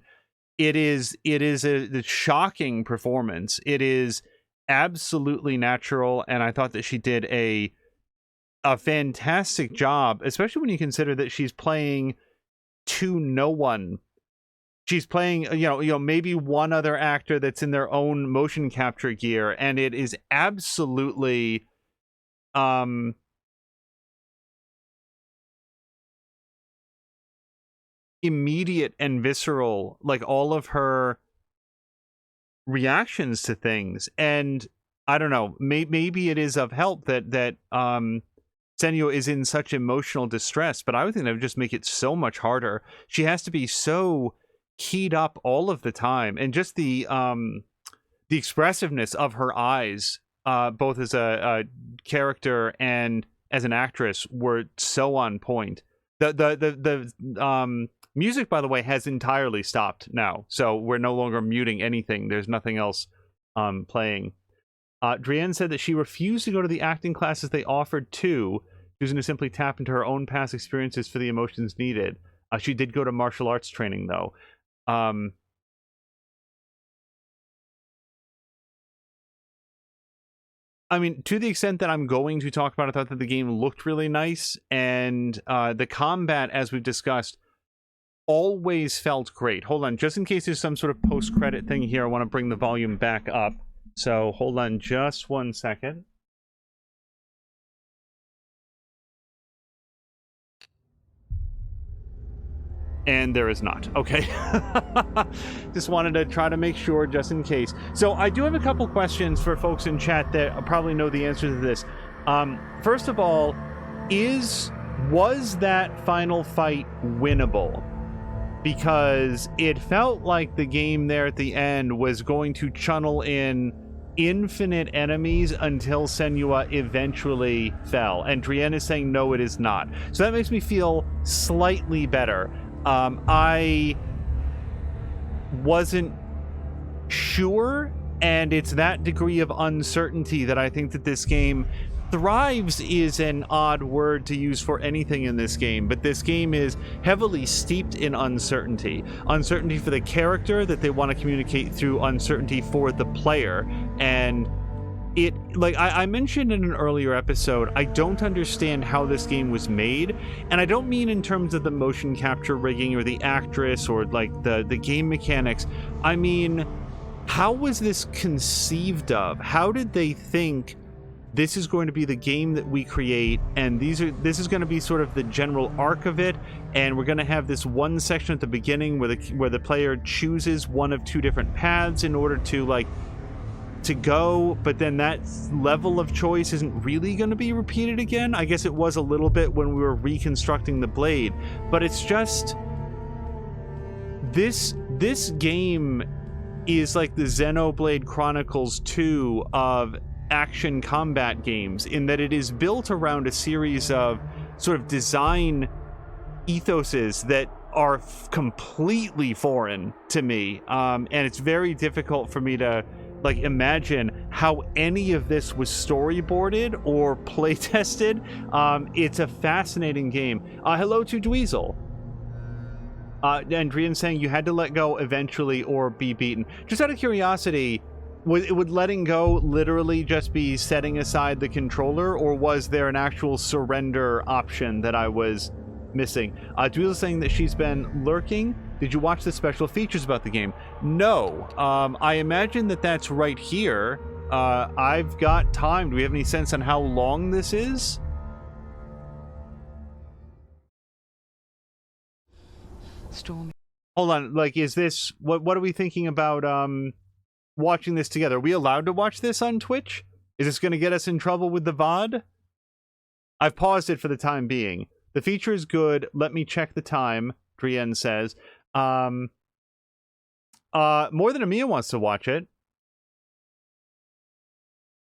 it is a shocking performance. It is absolutely natural. And I thought that she did a fantastic job, especially when you consider that she's playing to no one. She's playing, you know, maybe one other actor that's in their own motion capture gear. And it is absolutely immediate and visceral, like all of her reactions to things. And I don't know, maybe it is of help that Senua is in such emotional distress, but I would think that would just make it so much harder. She has to be so keyed up all of the time, and just the expressiveness of her eyes, both as a character and as an actress, were so on point. The music, by the way, has entirely stopped now, so we're no longer muting anything. There's nothing else playing. Drienne said that she refused to go to the acting classes they offered too, choosing to simply tap into her own past experiences for the emotions needed. She did go to martial arts training, though. I mean, to the extent that I'm going to talk about it, I thought that the game looked really nice, and the combat, as we've discussed, always felt great. Hold on, just in case there's some sort of post-credit thing here, I want to bring the volume back up. So hold on just 1 second. And there is not. Okay. Just wanted to try to make sure, just in case. So I do have a couple questions for folks in chat that probably know the answer to this. First of all, was that final fight winnable? Because it felt like the game there at the end was going to channel in infinite enemies until Senua eventually fell. And Drienne is saying, no, it is not. So that makes me feel slightly better. I wasn't sure, and it's that degree of uncertainty that I think that this game thrives is an odd word to use for anything in this game, but this game is heavily steeped in uncertainty. Uncertainty for the character that they want to communicate through, uncertainty for the player. And it, like I mentioned in an earlier episode, I don't understand how this game was made, and I don't mean in terms of the motion capture rigging or the actress or like the game mechanics. I mean, how was this conceived of? How did they think this is going to be the game that we create, and this is going to be sort of the general arc of it, and we're going to have this one section at the beginning where the player chooses one of two different paths in order to go, but then that level of choice isn't really going to be repeated again. I guess it was a little bit when we were reconstructing the blade, but it's just this game is like the Xenoblade Chronicles 2 of action combat games, in that it is built around a series of sort of design ethoses that are completely foreign to me, and it's very difficult for me to imagine how any of this was storyboarded or play tested. It's a fascinating game. Hello to Dweezil. And Drian saying you had to let go eventually or be beaten. Just out of curiosity, would letting go literally just be setting aside the controller, or was there an actual surrender option that I was missing? Dweezil saying that she's been lurking. Did you watch the special features about the game? No. I imagine that that's right here. I've got time. Do we have any sense on how long this is? Stormy. Hold on, is this what are we thinking about watching this together? Are we allowed to watch this on Twitch? Is this going to get us in trouble with the VOD? I've paused it for the time being. The feature is good. Let me check the time, Drian says. More than Amia wants to watch it.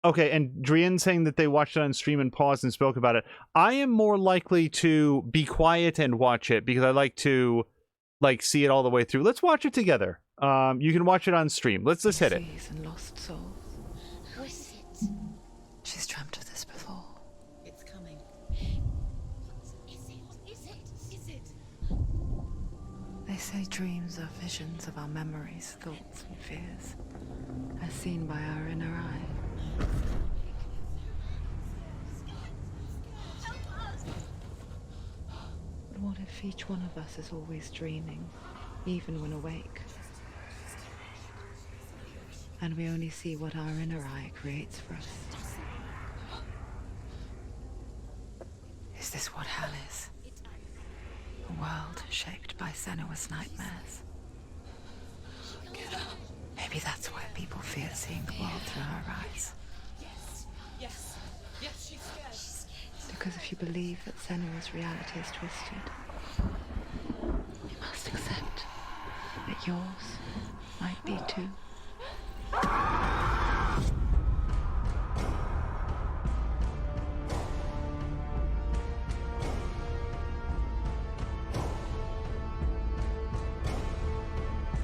Okay, and Drian saying that they watched it on stream and paused and spoke about it. I am more likely to be quiet and watch it because I like to see it all the way through. Let's watch it together. You can watch it on stream. Let's hit it. And lost souls. Who is it? She's dreamt of this before. It's coming. Is it? They say dreams are visions of our memories, thoughts, and fears, as seen by our inner eye. But what if each one of us is always dreaming, even when awake? And we only see what our inner eye creates for us. Is this what hell is? A world shaped by Senua's nightmares. Maybe that's why people fear seeing the world through her eyes. Yes, she's scared. Because if you believe that Senua's reality is twisted, you must accept that yours might be too.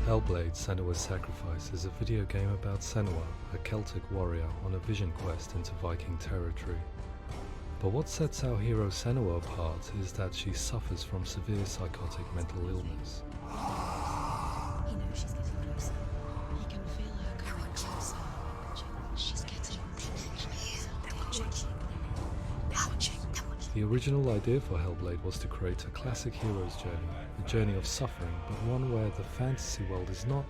Hellblade: Senua's Sacrifice is a video game about Senua, a Celtic warrior on a vision quest into Viking territory. But what sets our hero Senua apart is that she suffers from severe psychotic mental illness. He knows she's getting closer. He can feel her coming closer. She's getting closer. They're watching. The original idea for Hellblade was to create a classic hero's journey, a journey of suffering, but one where the fantasy world is not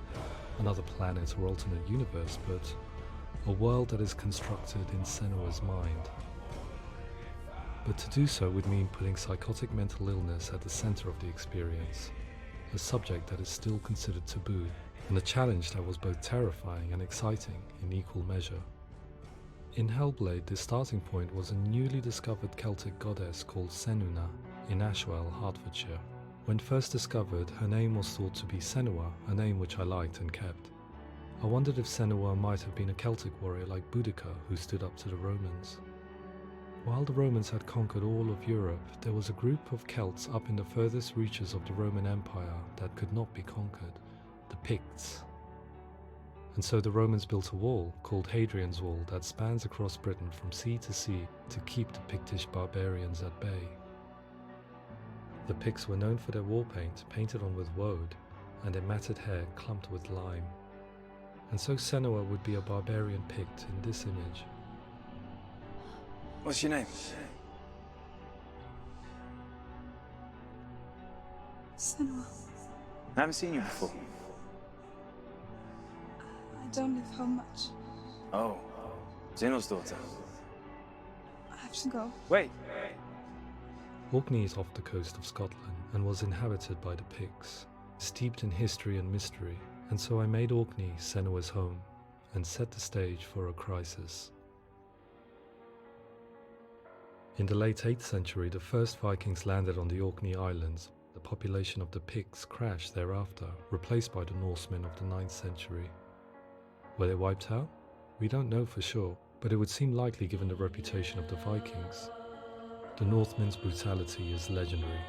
another planet or alternate universe, but a world that is constructed in Senua's mind. But to do so would mean putting psychotic mental illness at the center of the experience, a subject that is still considered taboo, and a challenge that was both terrifying and exciting in equal measure. In Hellblade, the starting point was a newly discovered Celtic goddess called Senua in Ashwell, Hertfordshire. When first discovered, her name was thought to be Senua, a name which I liked and kept. I wondered if Senua might have been a Celtic warrior like Boudica who stood up to the Romans. While the Romans had conquered all of Europe, there was a group of Celts up in the furthest reaches of the Roman Empire that could not be conquered, the Picts. And so the Romans built a wall, called Hadrian's Wall, that spans across Britain from sea to sea to keep the Pictish barbarians at bay. The Picts were known for their war paint, painted on with woad, and their matted hair clumped with lime. And so Senua would be a barbarian Pict in this image. What's your name? Senua. I haven't seen you before. I don't live home much. Oh, Zeno's daughter. I have to go. Wait. Orkney is off the coast of Scotland and was inhabited by the Picts, steeped in history and mystery, and so I made Orkney Senua's home and set the stage for a crisis. In the late 8th century, the first Vikings landed on the Orkney Islands. The population of the Picts crashed thereafter, replaced by the Norsemen of the 9th century. Were they wiped out? We don't know for sure, but it would seem likely given the reputation of the Vikings. The Northmen's brutality is legendary.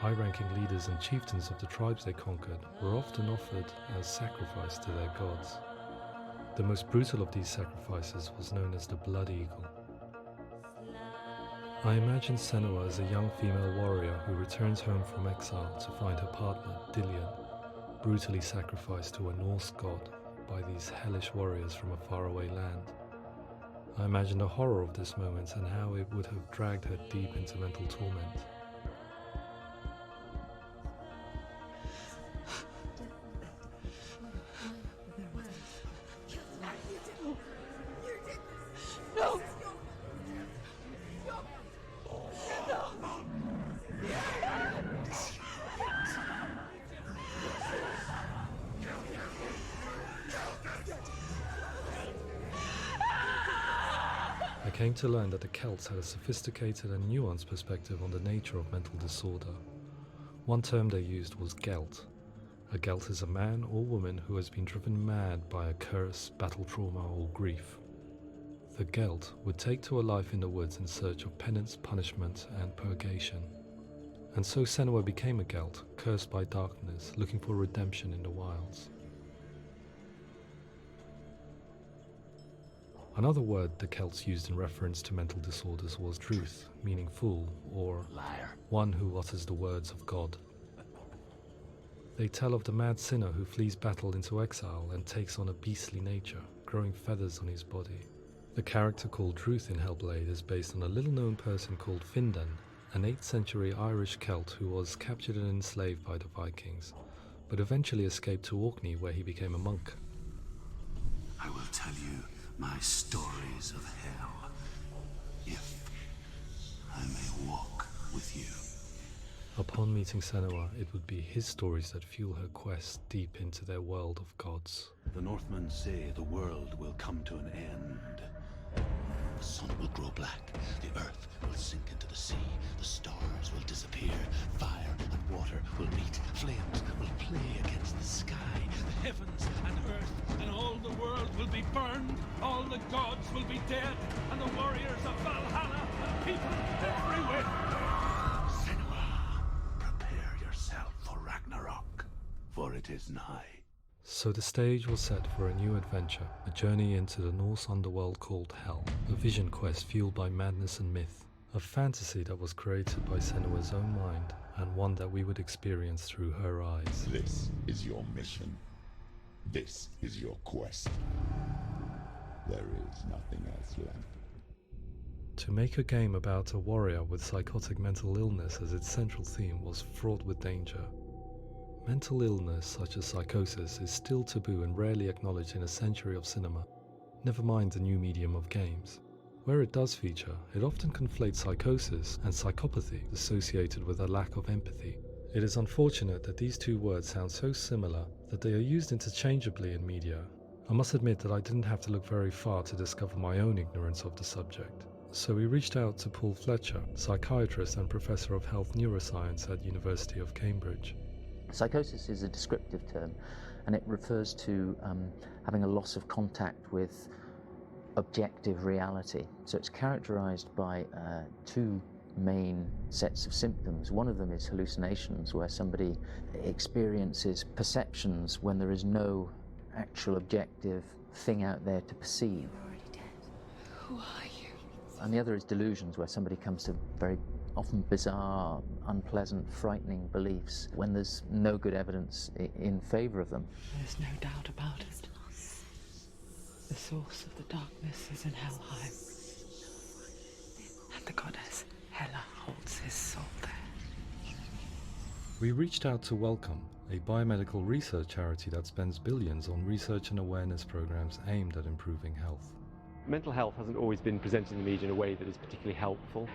High-ranking leaders and chieftains of the tribes they conquered were often offered as sacrifice to their gods. The most brutal of these sacrifices was known as the Blood Eagle. I imagine Senua as a young female warrior who returns home from exile to find her partner, Dillion, brutally sacrificed to a Norse god by these hellish warriors from a faraway land. I imagine the horror of this moment and how it would have dragged her deep into mental torment. No! I came to learn that the Celts had a sophisticated and nuanced perspective on the nature of mental disorder. One term they used was Gelt. A Gelt is a man or woman who has been driven mad by a curse, battle trauma, or grief. The Gelt would take to a life in the woods in search of penance, punishment, and purgation. And so Senua became a Gelt, cursed by darkness, looking for redemption in the wilds. Another word the Celts used in reference to mental disorders was Druth, meaning fool, or Liar. one who utters the words of God. They tell of the mad sinner who flees battle into exile and takes on a beastly nature, growing feathers on his body. The character called Druth in Hellblade is based on a little-known person called Findan, an 8th century Irish Celt who was captured and enslaved by the Vikings, but eventually escaped to Orkney where he became a monk. I will tell you my stories of hell, if I may walk with you. Upon meeting Senua, it would be his stories that fuel her quest deep into their world of gods. The Northmen say the world will come to an end. The sun will grow black, the earth will sink into the sea, the stars will disappear, fire and water will meet, flames will play against the sky. The heavens and earth and all the world will be burned, all the gods will be dead, and the warriors of Valhalla and people everywhere. Senua, prepare yourself for Ragnarok, for it is nigh. So the stage was set for a new adventure, a journey into the Norse underworld called Hell, a vision quest fueled by madness and myth, a fantasy that was created by Senua's own mind, and one that we would experience through her eyes. This is your mission. This is your quest. There is nothing else left. To make a game about a warrior with psychotic mental illness as its central theme was fraught with danger. Mental illness, such as psychosis, is still taboo and rarely acknowledged in a century of cinema, never mind the new medium of games. Where it does feature, it often conflates psychosis and psychopathy associated with a lack of empathy. It is unfortunate that these two words sound so similar that they are used interchangeably in media. I must admit that I didn't have to look very far to discover my own ignorance of the subject. So we reached out to Paul Fletcher, psychiatrist and professor of health neuroscience at University of Cambridge. Psychosis is a descriptive term, and it refers to having a loss of contact with objective reality. So it's characterized by two main sets of symptoms. One of them is hallucinations, where somebody experiences perceptions when there is no actual objective thing out there to perceive. Who are you? And the other is delusions, where somebody comes to very often bizarre, unpleasant, frightening beliefs when there's no good evidence in favor of them. There's no doubt about it. The source of the darkness is in Helheim. And the goddess Hela holds his soul there. We reached out to Welcome, a biomedical research charity that spends billions on research and awareness programs aimed at improving health. Mental health hasn't always been presented in the media in a way that is particularly helpful.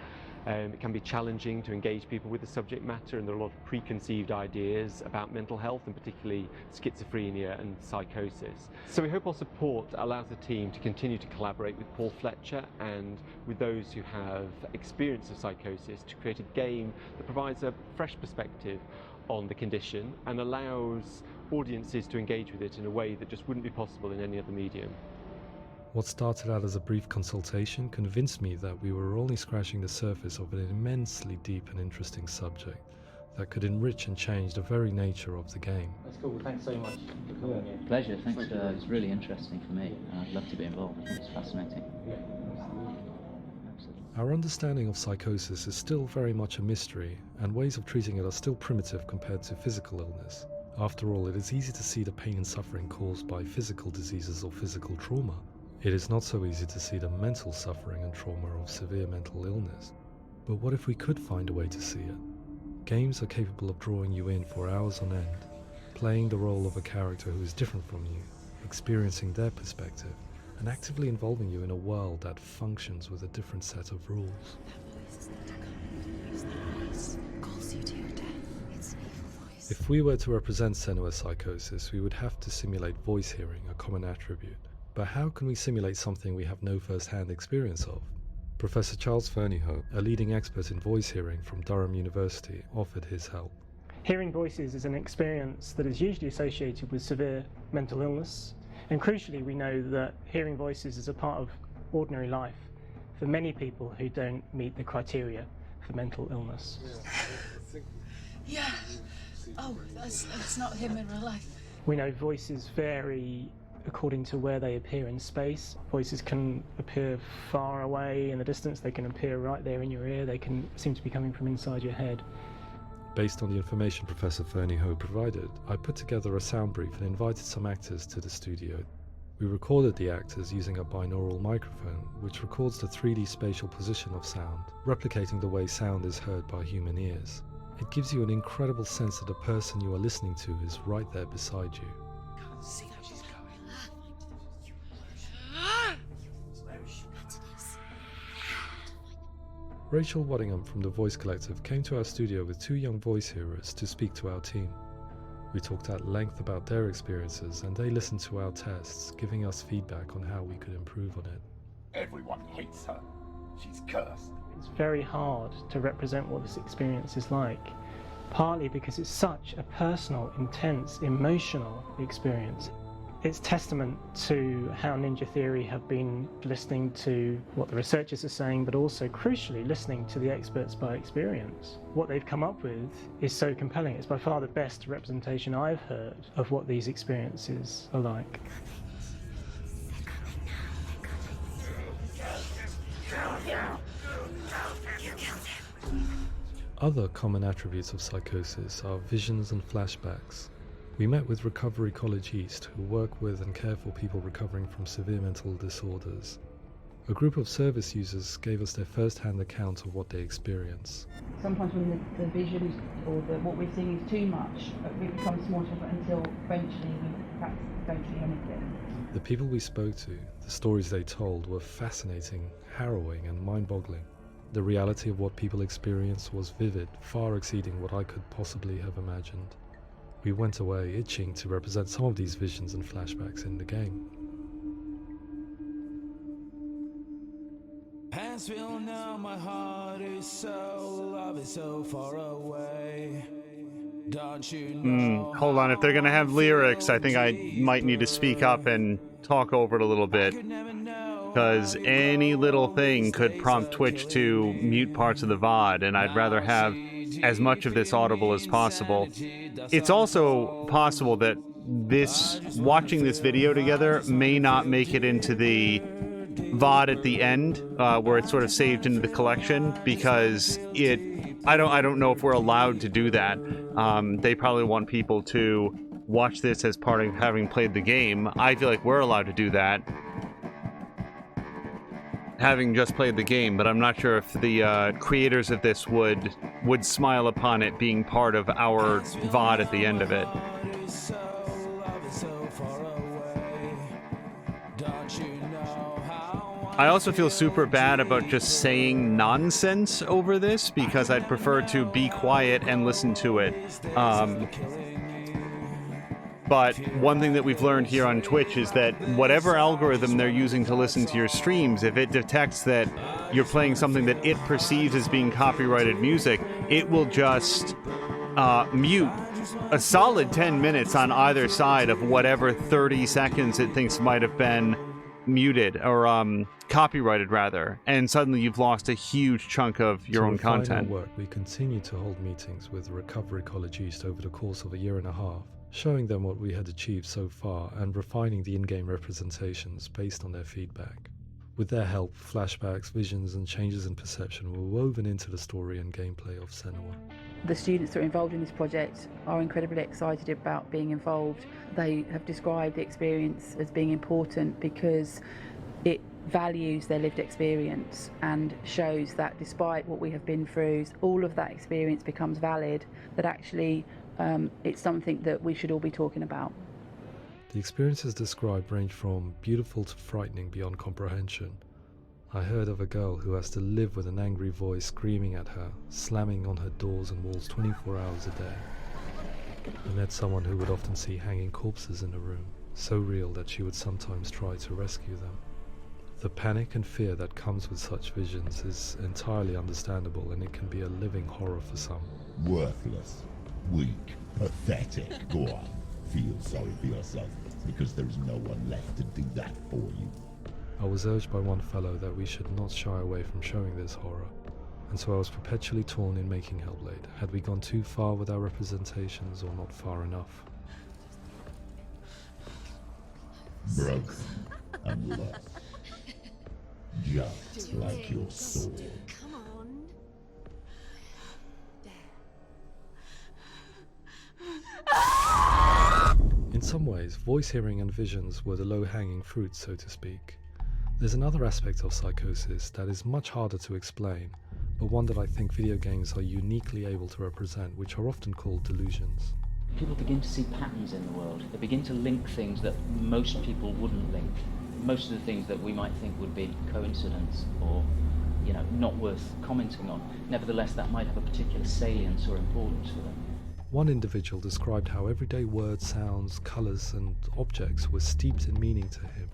It can be challenging to engage people with the subject matter, and there are a lot of preconceived ideas about mental health, and particularly schizophrenia and psychosis. So we hope our support allows the team to continue to collaborate with Paul Fletcher and with those who have experience of psychosis to create a game that provides a fresh perspective on the condition and allows audiences to engage with it in a way that just wouldn't be possible in any other medium. What started out as a brief consultation convinced me that we were only scratching the surface of an immensely deep and interesting subject that could enrich and change the very nature of the game. That's cool. Thanks so much for coming here. Pleasure. Thanks. It's really interesting for me. I'd love to be involved. It's fascinating. Our understanding of psychosis is still very much a mystery, and ways of treating it are still primitive compared to physical illness. After all, it is easy to see the pain and suffering caused by physical diseases or physical trauma. It is not so easy to see the mental suffering and trauma of severe mental illness. But what if we could find a way to see it? Games are capable of drawing you in for hours on end, playing the role of a character who is different from you, experiencing their perspective, and actively involving you in a world that functions with a different set of rules. If we were to represent Senua's psychosis, we would have to simulate voice hearing, a common attribute. But how can we simulate something we have no first-hand experience of? Professor Charles Fernyhough, a leading expert in voice hearing from Durham University, offered his help. Hearing voices is an experience that is usually associated with severe mental illness, and crucially we know that hearing voices is a part of ordinary life for many people who don't meet the criteria for mental illness. Yeah. Oh, that's not him in real life. We know voices vary according to where they appear in space. Voices can appear far away in the distance, they can appear right there in your ear, they can seem to be coming from inside your head. Based on the information Professor Fernyhough provided, I put together a sound brief and invited some actors to the studio. We recorded the actors using a binaural microphone, which records the 3D spatial position of sound, replicating the way sound is heard by human ears. It gives you an incredible sense that the person you are listening to is right there beside you. Can't see how she's going. Rachel Waddingham from the Voice Collective came to our studio with 2 young voice hearers to speak to our team. We talked at length about their experiences, and they listened to our tests, giving us feedback on how we could improve on it. Everyone hates her. She's cursed. It's very hard to represent what this experience is like, partly because it's such a personal, intense, emotional experience. It's testament to how Ninja Theory have been listening to what the researchers are saying, but also, crucially, listening to the experts by experience. What they've come up with is so compelling. It's by far the best representation I've heard of what these experiences are like. Other common attributes of psychosis are visions and flashbacks. We met with Recovery College East, who work with and care for people recovering from severe mental disorders. A group of service users gave us their first-hand account of what they experience. Sometimes when the visions or what we're seeing is too much, we become small until eventually we perhaps don't see anything. The people we spoke to, the stories they told, were fascinating, harrowing and mind-boggling. The reality of what people experienced was vivid, far exceeding what I could possibly have imagined. We went away itching to represent some of these visions and flashbacks in the game. Hands will know my heart is so, love is so far away. Don't you know? Hold on, if they're gonna have lyrics, I think I might need to speak up and talk over it a little bit. Because any little thing could prompt Twitch to mute parts of the VOD, and I'd rather have as much of this audible as possible. It's also possible that watching this video together may not make it into the VOD at the end, where it's sort of saved into the collection, because I don't know if we're allowed to do that. They probably want people to watch this as part of having played the game. I feel like we're allowed to do that, having just played the game, but I'm not sure if the creators of this would smile upon it being part of our VOD at the end of it. I also feel super bad about just saying nonsense over this, because I'd prefer to be quiet and listen to it. But one thing that we've learned here on Twitch is that whatever algorithm they're using to listen to your streams, if it detects that you're playing something that it perceives as being copyrighted music, it will just mute a solid 10 minutes on either side of whatever 30 seconds it thinks might have been muted or copyrighted rather, and suddenly you've lost a huge chunk of your own content. To refine our work, we continue to hold meetings with Recovery College East over the course of a year and a half, showing them what we had achieved so far and refining the in-game representations based on their feedback. With their help, flashbacks, visions and changes in perception were woven into the story and gameplay of Senua. The students that are involved in this project are incredibly excited about being involved. They have described the experience as being important because it values their lived experience and shows that despite what we have been through, all of that experience becomes valid, that actually it's something that we should all be talking about. The experiences described range from beautiful to frightening beyond comprehension. I heard of a girl who has to live with an angry voice screaming at her, slamming on her doors and walls 24 hours a day. I met someone who would often see hanging corpses in a room, so real that she would sometimes try to rescue them. The panic and fear that comes with such visions is entirely understandable, and it can be a living horror for some. Worthless, weak, pathetic. Go on, feel sorry for yourself, because there is no one left to do that for you. I was urged by one fellow that we should not shy away from showing this horror, and so I was perpetually torn in making Hellblade. Had we gone too far with our representations, or not far enough? Broken and lost, just like your sword. Come on. In some ways, voice hearing and visions were the low-hanging fruit, so to speak. There's another aspect of psychosis that is much harder to explain, but one that I think video games are uniquely able to represent, which are often called delusions. People begin to see patterns in the world. They begin to link things that most people wouldn't link. Most of the things that we might think would be coincidence or, not worth commenting on. Nevertheless, that might have a particular salience or importance for them. One individual described how everyday words, sounds, colours and objects were steeped in meaning to him,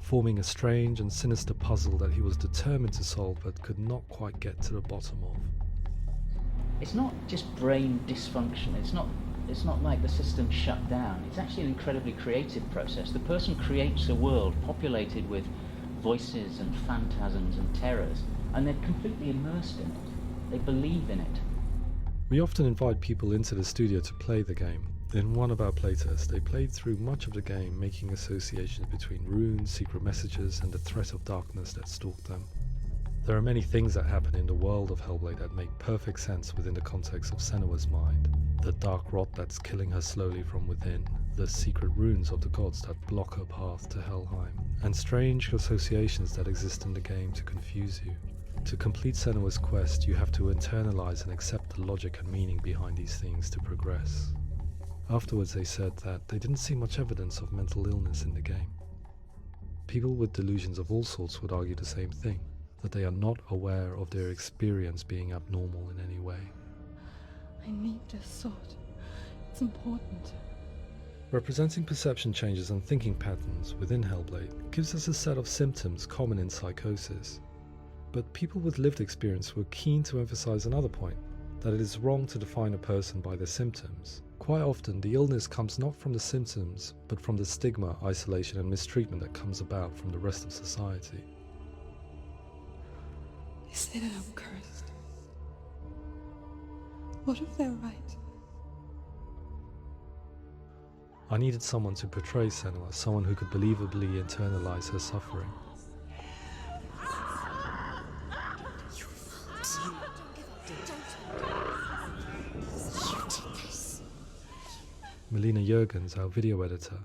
forming a strange and sinister puzzle that he was determined to solve but could not quite get to the bottom of. It's not just brain dysfunction. It's not like the system shut down. It's actually an incredibly creative process. The person creates a world populated with voices and phantasms and terrors, and they're completely immersed in it. They believe in it. We often invite people into the studio to play the game. In one of our playtests, they played through much of the game, making associations between runes, secret messages, and the threat of darkness that stalked them. There are many things that happen in the world of Hellblade that make perfect sense within the context of Senua's mind. The dark rot that's killing her slowly from within, the secret runes of the gods that block her path to Helheim, and strange associations that exist in the game to confuse you. To complete Senua's quest, you have to internalize and accept the logic and meaning behind these things to progress. Afterwards, they said that they didn't see much evidence of mental illness in the game. People with delusions of all sorts would argue the same thing, that they are not aware of their experience being abnormal in any way. I need this sword. It's important. Representing perception changes and thinking patterns within Hellblade gives us a set of symptoms common in psychosis. But people with lived experience were keen to emphasize another point, that it is wrong to define a person by their symptoms. Quite often, the illness comes not from the symptoms, but from the stigma, isolation and mistreatment that comes about from the rest of society. They say that I'm cursed. What if they're right? I needed someone to portray Senua, someone who could believably internalize her suffering. Melina Jurgens, our video editor,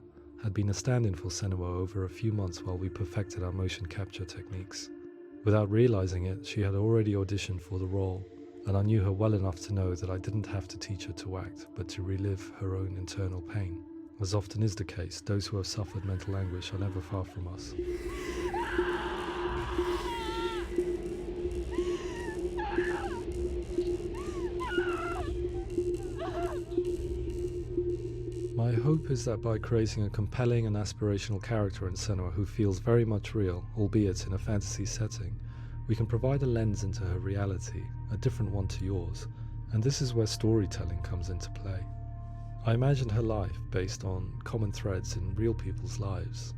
had been a stand-in for Senua over a few months while we perfected our motion capture techniques. Without realizing it, she had already auditioned for the role, and I knew her well enough to know that I didn't have to teach her to act, but to relive her own internal pain. As often is the case, those who have suffered mental anguish are never far from us. My hope is that by creating a compelling and aspirational character in Senua who feels very much real, albeit in a fantasy setting, we can provide a lens into her reality, a different one to yours, and this is where storytelling comes into play. I imagined her life based on common threads in real people's lives.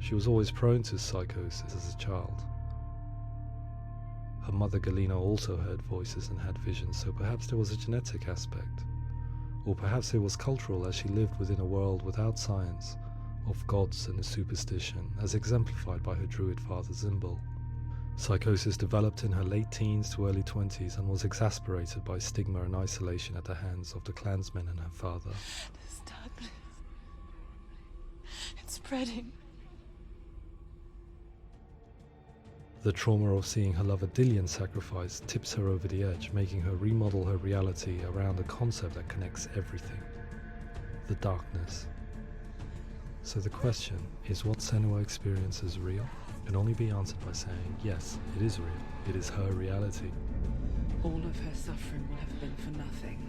She was always prone to psychosis as a child. Her mother Galina also heard voices and had visions, so perhaps there was a genetic aspect. Or perhaps it was cultural, as she lived within a world without science, of gods and superstition, as exemplified by her druid father Zimbal. Psychosis developed in her late teens to early 20s and was exacerbated by stigma and isolation at the hands of the clansmen and her father. This darkness. It's spreading. The trauma of seeing her lover Dillian sacrificed tips her over the edge, making her remodel her reality around a concept that connects everything: the darkness. So the question, is what Senua experiences real? Can only be answered by saying, yes, it is real. It is her reality. All of her suffering will have been for nothing.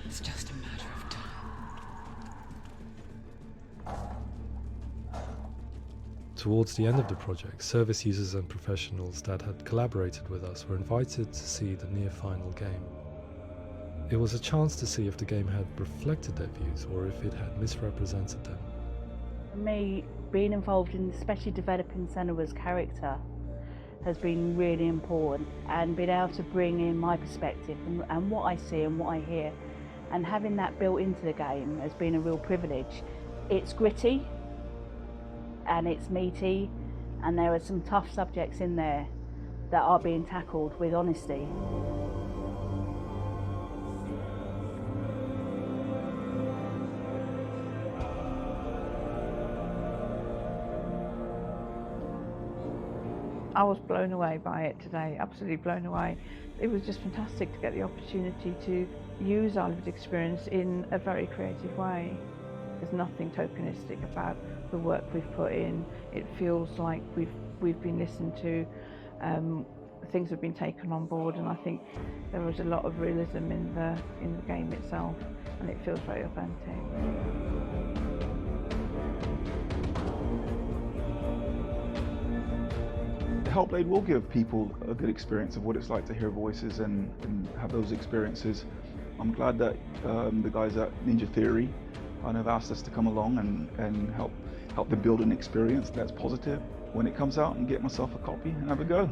It's just a matter of time. Towards the end of the project, service users and professionals that had collaborated with us were invited to see the near-final game. It was a chance to see if the game had reflected their views or if it had misrepresented them. For me, being involved in especially developing Senua's character has been really important, and being able to bring in my perspective and what I see and what I hear, and having that built into the game has been a real privilege. It's gritty and it's meaty, and there are some tough subjects in there that are being tackled with honesty. I was blown away by it today, absolutely blown away. It was just fantastic to get the opportunity to use our lived experience in a very creative way. There's nothing tokenistic about the work we've put in. It feels like we've been listened to, things have been taken on board, and I think there was a lot of realism in the game itself, and it feels very authentic. Hellblade will give people a good experience of what it's like to hear voices and have those experiences. I'm glad that the guys at Ninja Theory kind of asked us to come along and help them build an experience that's positive when it comes out, and get myself a copy and have a go.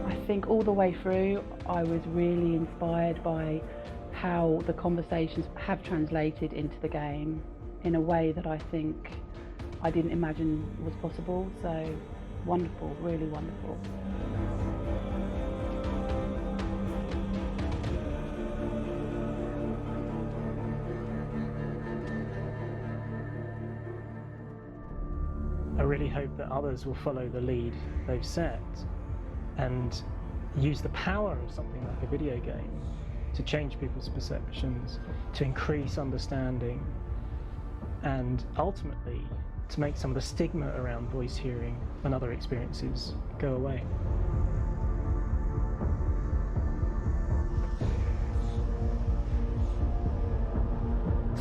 I think all the way through I was really inspired by how the conversations have translated into the game in a way that I think I didn't imagine was possible. So wonderful, really wonderful. I really hope that others will follow the lead they've set and use the power of something like a video game to change people's perceptions, to increase understanding, and ultimately to make some of the stigma around voice hearing and other experiences go away.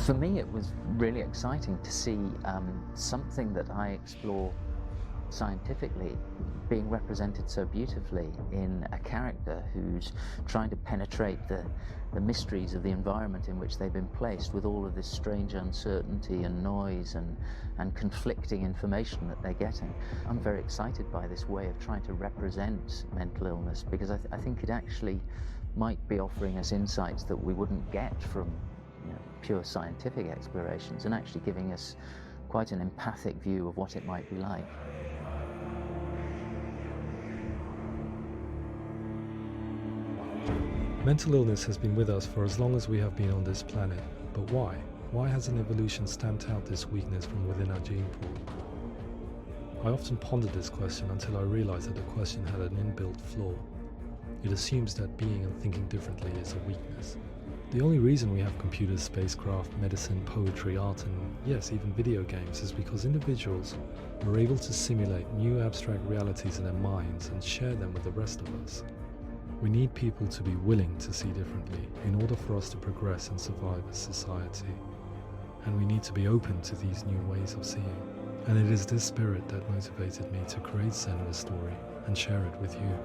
For me, it was really exciting to see something that I explore scientifically being represented so beautifully in a character who's trying to penetrate the mysteries of the environment in which they've been placed, with all of this strange uncertainty and noise and conflicting information that they're getting. I'm very excited by this way of trying to represent mental illness, because I think it actually might be offering us insights that we wouldn't get from pure scientific explorations, and actually giving us quite an empathic view of what it might be like. Mental illness has been with us for as long as we have been on this planet, but why? Why hasn't evolution stamped out this weakness from within our gene pool? I often pondered this question until I realized that the question had an inbuilt flaw. It assumes that being and thinking differently is a weakness. The only reason we have computers, spacecraft, medicine, poetry, art, and yes, even video games is because individuals are able to simulate new abstract realities in their minds and share them with the rest of us. We need people to be willing to see differently in order for us to progress and survive as society. And we need to be open to these new ways of seeing. And it is this spirit that motivated me to create Senua's story and share it with you.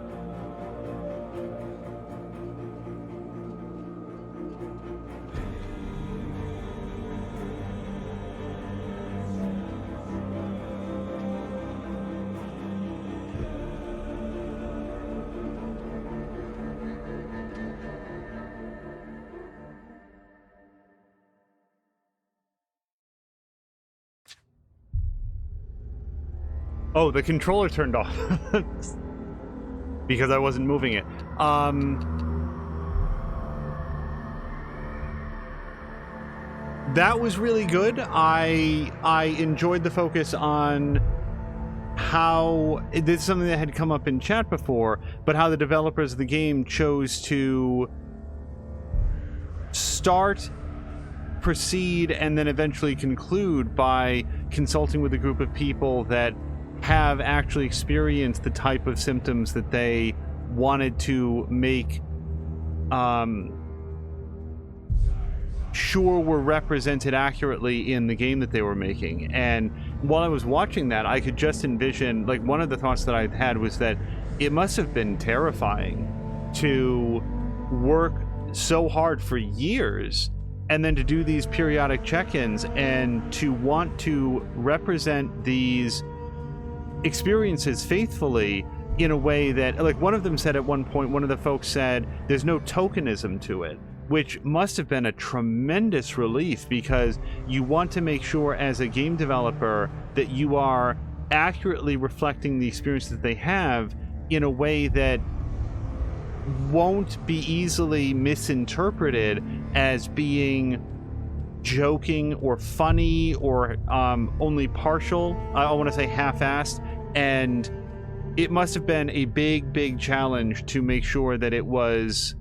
Oh, the controller turned off because I wasn't moving it. That was really good. I enjoyed the focus on how this is something that had come up in chat before, but how the developers of the game chose to start, proceed, and then eventually conclude by consulting with a group of people that have actually experienced the type of symptoms that they wanted to make sure were represented accurately in the game that they were making. And while I was watching that, I could just envision, like, one of the thoughts that I had was that it must have been terrifying to work so hard for years and then to do these periodic check-ins and to want to represent these experiences faithfully in a way that, like, one of them said at one point, one of the folks said, there's no tokenism to it, which must have been a tremendous relief, because you want to make sure as a game developer that you are accurately reflecting the experience that they have in a way that won't be easily misinterpreted as being joking or funny or only partial. I want to say half-assed. And it must have been a big challenge to make sure that it was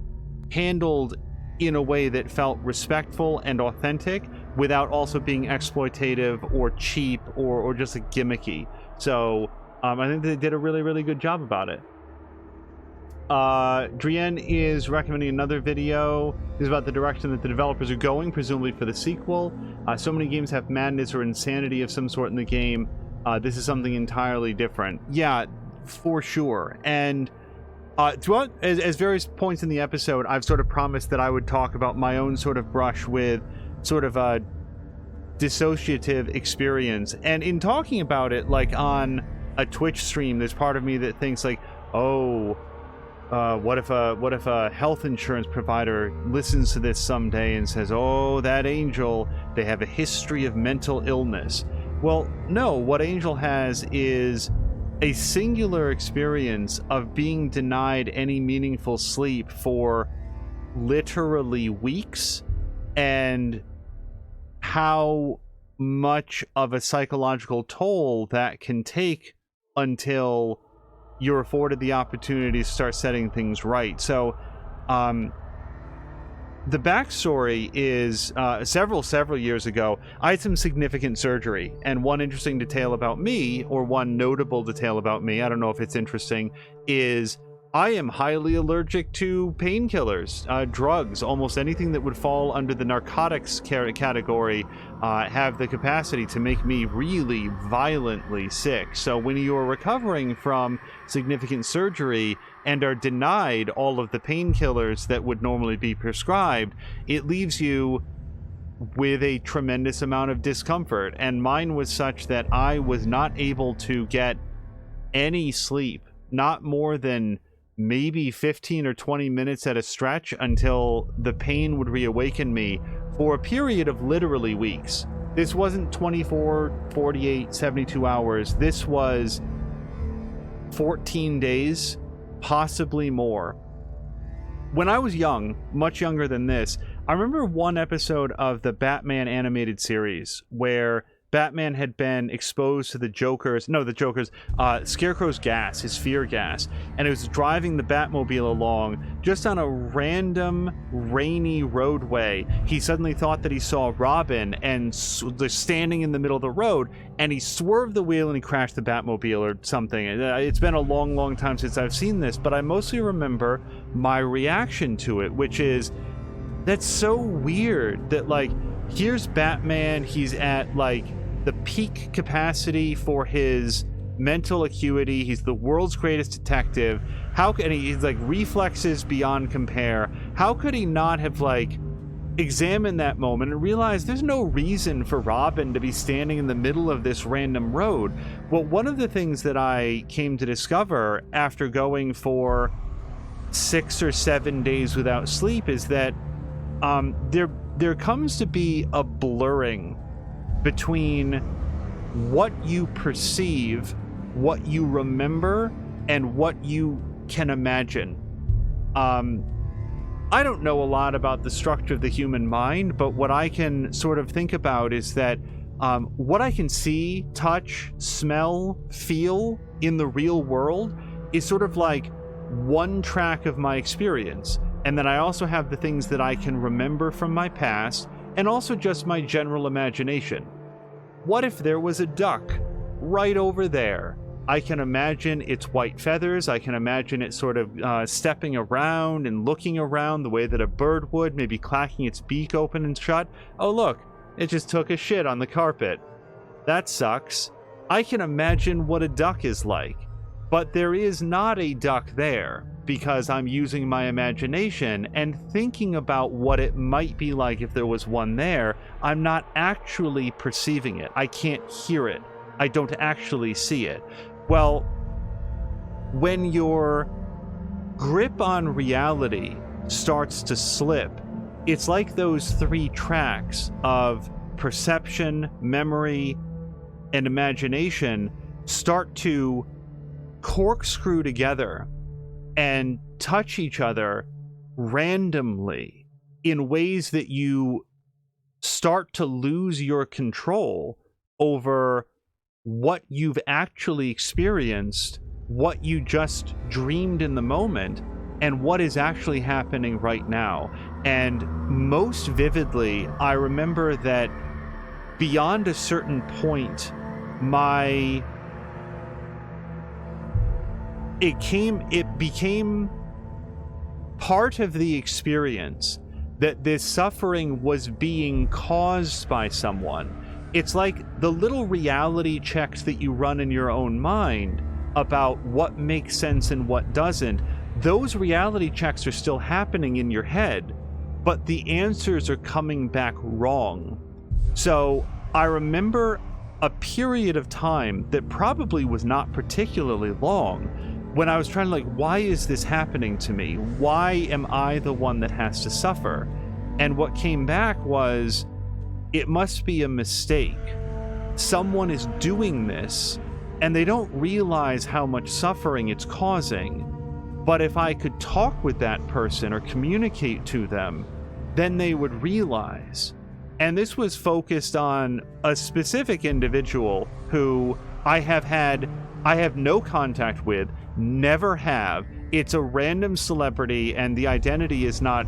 handled in a way that felt respectful and authentic without also being exploitative or cheap or just like gimmicky. So I think they did a really good job about it. Drienne is recommending another video. This is about the direction that the developers are going, presumably for the sequel. So many games have madness or insanity of some sort in the game. This is something entirely different. Yeah, for sure. And throughout, as various points in the episode, I've sort of promised that I would talk about my own sort of brush with sort of a dissociative experience. And in talking about it, like on a Twitch stream, there's part of me that thinks like, oh, what if a health insurance provider listens to this someday and says, oh, that Angel, they have a history of mental illness. Well, no, what Angel has is a singular experience of being denied any meaningful sleep for literally weeks, and how much of a psychological toll that can take until you're afforded the opportunity to start setting things right. So, the backstory is several years ago, I had some significant surgery, and one interesting detail about me, or one notable detail about me, I don't know if it's interesting, is I am highly allergic to painkillers, drugs, almost anything that would fall under the narcotics category have the capacity to make me really violently sick. So when you are recovering from significant surgery and are denied all of the painkillers that would normally be prescribed, it leaves you with a tremendous amount of discomfort. And mine was such that I was not able to get any sleep, not more than maybe 15 or 20 minutes at a stretch, until the pain would reawaken me for a period of literally weeks. This wasn't 24, 48, 72 hours. This was 14 days, possibly more. When I was young, much younger than this, I remember one episode of the Batman animated series where Batman had been exposed to Scarecrow's gas, his fear gas, and it was driving the Batmobile along just on a random rainy roadway. He suddenly thought that he saw Robin and standing in the middle of the road, and he swerved the wheel and he crashed the Batmobile or something. It's been a long, long time since I've seen this, but I mostly remember my reaction to it, which is, that's so weird that, like, here's Batman, he's at, like, the peak capacity for his mental acuity. He's the world's greatest detective. He's like reflexes beyond compare. How could he not have like examined that moment and realized there's no reason for Robin to be standing in the middle of this random road? Well, one of the things that I came to discover after going for 6 or 7 days without sleep is that there comes to be a blurring between what you perceive, what you remember, and what you can imagine. I don't know a lot about the structure of the human mind, but what I can sort of think about is that what I can see, touch, smell, feel in the real world is sort of like one track of my experience. And then I also have the things that I can remember from my past, and also just my general imagination. What if there was a duck right over there? I can imagine its white feathers. I can imagine it sort of stepping around and looking around the way that a bird would, maybe clacking its beak open and shut. Oh, look, it just took a shit on the carpet. That sucks. I can imagine what a duck is like, but there is not a duck there, because I'm using my imagination and thinking about what it might be like if there was one there. I'm not actually perceiving it. I can't hear it. I don't actually see it. Well, when your grip on reality starts to slip, it's like those 3 tracks of perception, memory, and imagination start to corkscrew together and touch each other randomly in ways that you start to lose your control over what you've actually experienced, what you just dreamed in the moment, and what is actually happening right now. And most vividly, I remember that beyond a certain point, it became part of the experience that this suffering was being caused by someone. It's like the little reality checks that you run in your own mind about what makes sense and what doesn't. Those reality checks are still happening in your head, but the answers are coming back wrong. So I remember a period of time that probably was not particularly long when I was trying to, like, why is this happening to me? Why am I the one that has to suffer? And what came back was, it must be a mistake. Someone is doing this, and they don't realize how much suffering it's causing. But if I could talk with that person or communicate to them, then they would realize. And this was focused on a specific individual who I have no contact with, never have. It's a random celebrity, and the identity is not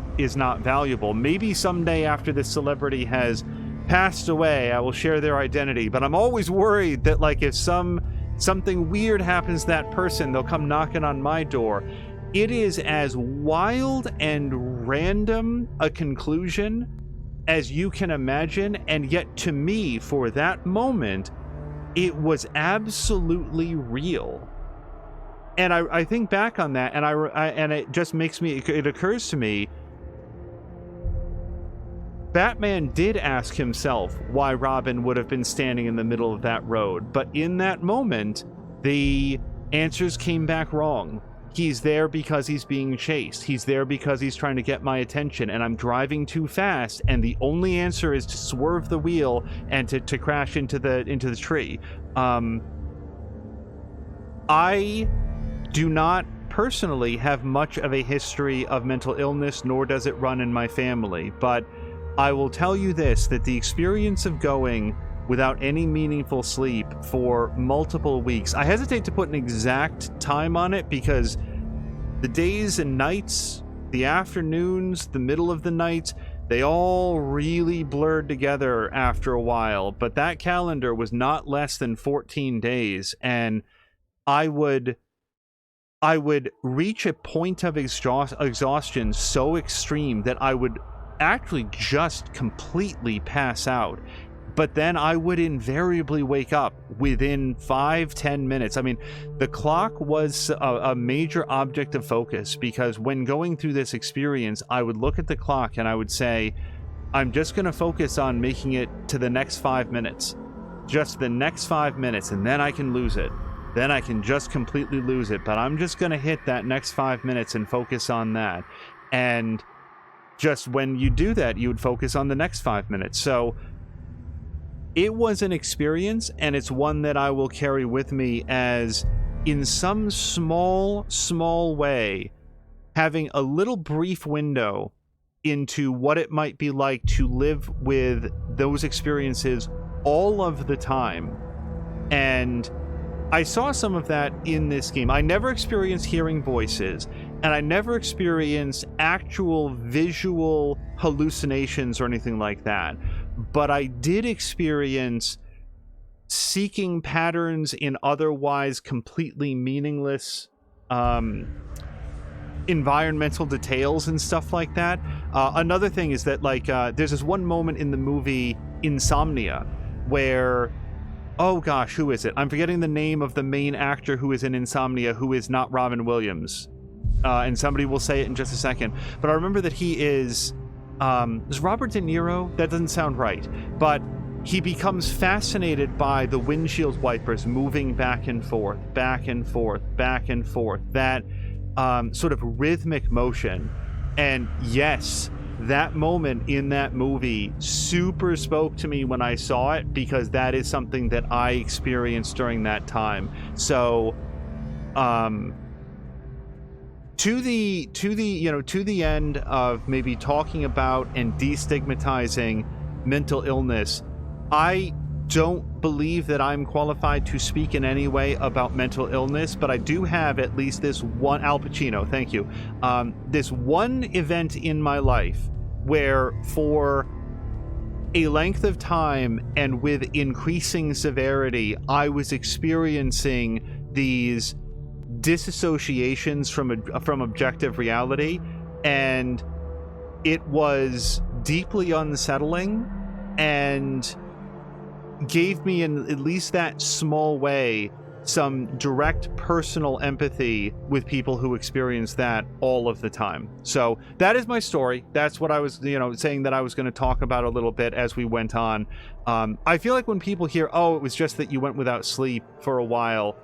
valuable. Maybe someday after this celebrity has passed away, I will share their identity, but I'm always worried that, like, if something weird happens to that person, they'll come knocking on my door. It is as wild and random a conclusion as you can imagine, and yet to me, for that moment, it was absolutely real. And I think back on that, and and it just makes me, it occurs to me, Batman did ask himself why Robin would have been standing in the middle of that road, but in that moment, the answers came back wrong. He's there because he's being chased. He's there because he's trying to get my attention, and I'm driving too fast, and the only answer is to swerve the wheel and to crash into the tree. I do not personally have much of a history of mental illness, nor does it run in my family, but I will tell you this, that the experience of going without any meaningful sleep for multiple weeks, I hesitate to put an exact time on it because the days and nights, the afternoons, the middle of the night, they all really blurred together after a while, but that calendar was not less than 14 days, and I would reach a point of exhaustion so extreme that I would actually just completely pass out. But then I would invariably wake up within 5-10 minutes. I mean, the clock was a major object of focus because when going through this experience, I would look at the clock and I would say, I'm just going to focus on making it to the next 5 minutes. Just the next 5 minutes, and then I can lose it. Then I can just completely lose it. But I'm just going to hit that next 5 minutes and focus on that. And just when you do that, you would focus on the next 5 minutes. So it was an experience, and it's one that I will carry with me as, in some small way, having a little brief window into what it might be like to live with those experiences all of the time. And I saw some of that in this game. I never experienced hearing voices, and I never experienced actual visual hallucinations or anything like that. But I did experience seeking patterns in otherwise completely meaningless environmental details and stuff like that. Another thing is that, like, there's this one moment in the movie Insomnia where, oh gosh, who is it? I'm forgetting the name of the main actor who is in Insomnia, who is not Robin Williams. And somebody will say it in just a second. But I remember that he is Robert De Niro? That doesn't sound right. But he becomes fascinated by the windshield wipers moving back and forth, back and forth, back and forth. That sort of rhythmic motion. And yes, that moment in that movie super spoke to me when I saw it, because that is something that I experienced during that time. So, to the end of maybe talking about and destigmatizing mental illness, I don't believe that I'm qualified to speak in any way about mental illness, but I do have at least this one, Al Pacino, thank you, this one event in my life where for a length of time and with increasing severity, I was experiencing these disassociations from objective reality, and it was deeply unsettling and gave me, in at least that small way, some direct personal empathy with people who experience that all of the time. So that is my story. That's what I was, saying that I was going to talk about a little bit as we went on. I feel like when people hear, oh, it was just that you went without sleep for a while,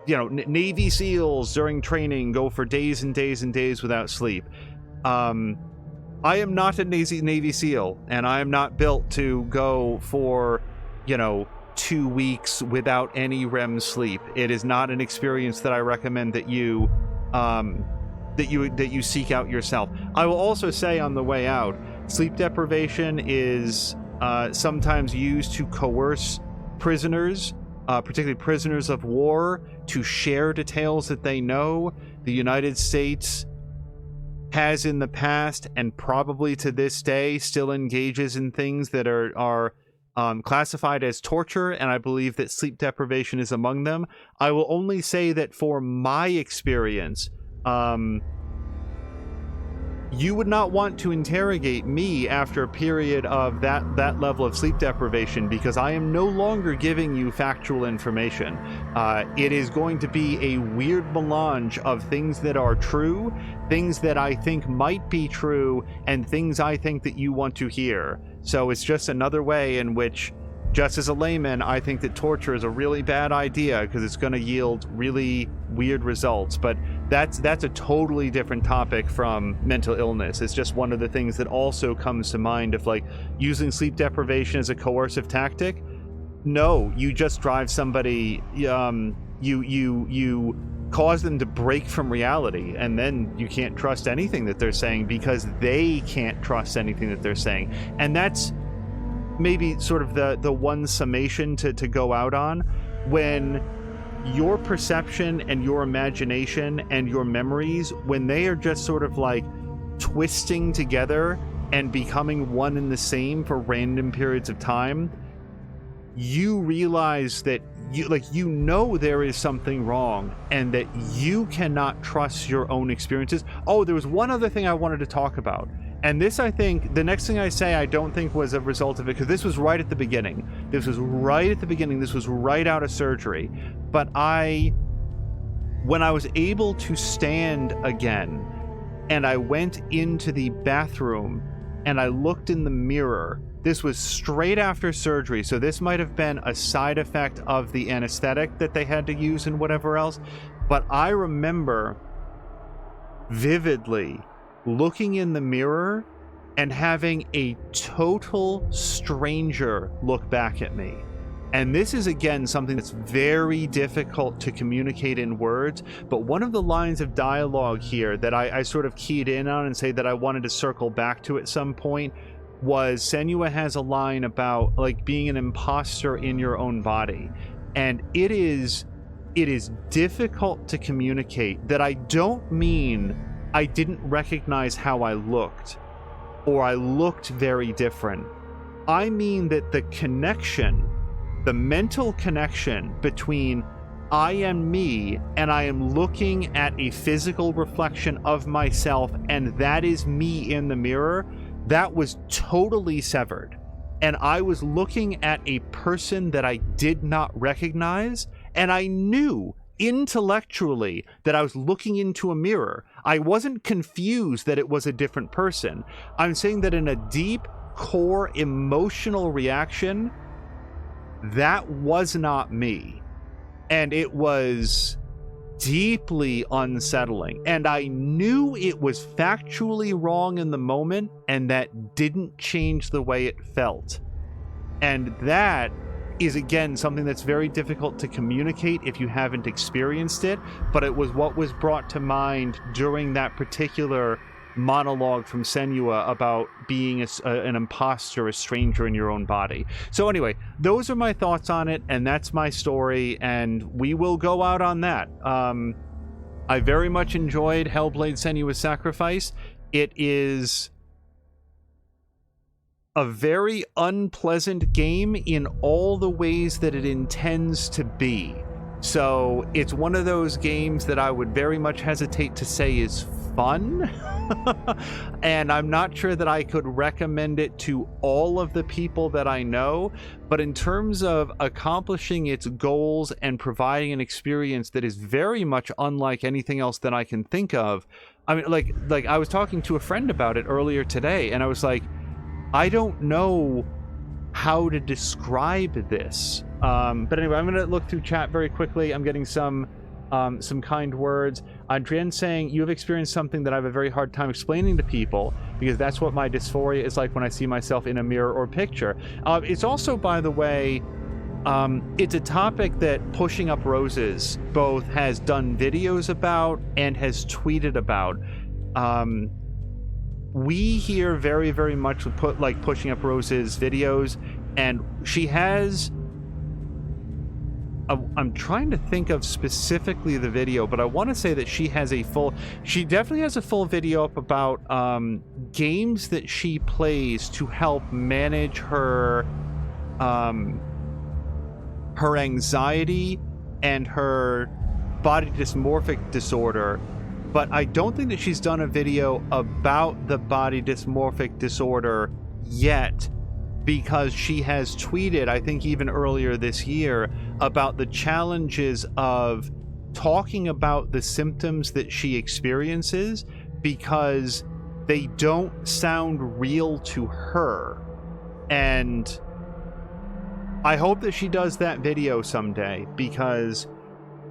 Navy SEALs during training go for days and days and days without sleep. I am not a Navy SEAL, and I am not built to go for, 2 weeks without any REM sleep. It is not an experience that I recommend that you seek out yourself. I will also say on the way out, sleep deprivation is sometimes used to coerce prisoners, particularly prisoners of war, to share details that they know. The United States has in the past, and probably to this day, still engages in things that are classified as torture, and I believe that sleep deprivation is among them. I will only say that for my experience, you would not want to interrogate me after a period of that level of sleep deprivation, because I am no longer giving you factual information. It is going to be a weird melange of things that are true, things that I think might be true, and things I think that you want to hear. So it's just another way in which, just as a layman, I think that torture is a really bad idea because it's going to yield really weird results. But that's a totally different topic from mental illness. It's just one of the things that also comes to mind of like using sleep deprivation as a coercive tactic. No, you just drive somebody, you cause them to break from reality, and then you can't trust anything that they're saying because they can't trust anything that they're saying. And that's maybe sort of the one summation to go out on. When your perception and your imagination and your memories, when they are just sort of like twisting together and becoming one and the same for random periods of time, you realize that you know there is something wrong and that you cannot trust your own experiences. Oh, there was one other thing I wanted to talk about. And this, I think, the next thing I say, I don't think was a result of it, because this was right at the beginning. This was right out of surgery. But when I was able to stand again, and I went into the bathroom, and I looked in the mirror, this was straight after surgery, so this might have been a side effect of the anesthetic that they had to use and whatever else. But I remember vividly looking in the mirror and having a total stranger look back at me. And this is, again, something that's very difficult to communicate in words, but one of the lines of dialogue here that I sort of keyed in on and say that I wanted to circle back to at some point was Senua has a line about like being an imposter in your own body. And it is difficult to communicate. That I don't mean I didn't recognize how I looked, or I looked very different. I mean that the connection, the mental connection between I am me and I am looking at a physical reflection of myself, and that is me in the mirror, that was totally severed. And I was looking at a person that I did not recognize, and I knew intellectually that I was looking into a mirror. I wasn't confused that it was a different person. I'm saying that in a deep, core, emotional reaction, that was not me. And it was deeply unsettling. And I knew it was factually wrong in the moment, and that didn't change the way it felt. And that is, again, something that's very difficult to communicate if you haven't experienced it, but it was what was brought to mind during that particular monologue from Senua about being an imposter, a stranger in your own body. So anyway, those are my thoughts on it, and that's my story, and we will go out on that. I very much enjoyed Hellblade: Senua's Sacrifice. It is a very unpleasant game in all the ways that it intends to be. So it's one of those games that I would very much hesitate to say is fun. And I'm not sure that I could recommend it to all of the people that I know, but in terms of accomplishing its goals and providing an experience that is very much unlike anything else that I can think of. I mean, like I was talking to a friend about it earlier today, and I was like, I don't know how to describe this. But anyway, I'm going to look through chat very quickly. I'm getting some kind words. Adrienne saying, you have experienced something that I have a very hard time explaining to people, because that's what my dysphoria is like when I see myself in a mirror or picture. It's also, by the way, it's a topic that Pushing Up Roses both has done videos about and has tweeted about. We hear very, very much with Pushing Up Roses videos, and she has... I'm trying to think of specifically the video, but I want to say that she definitely has a full video up about games that she plays to help manage her anxiety and her body dysmorphic disorder but I don't think that she's done a video about the body dysmorphic disorder yet, because she has tweeted, I think even earlier this year, about the challenges of talking about the symptoms that she experiences because they don't sound real to her. And I hope that she does that video someday, because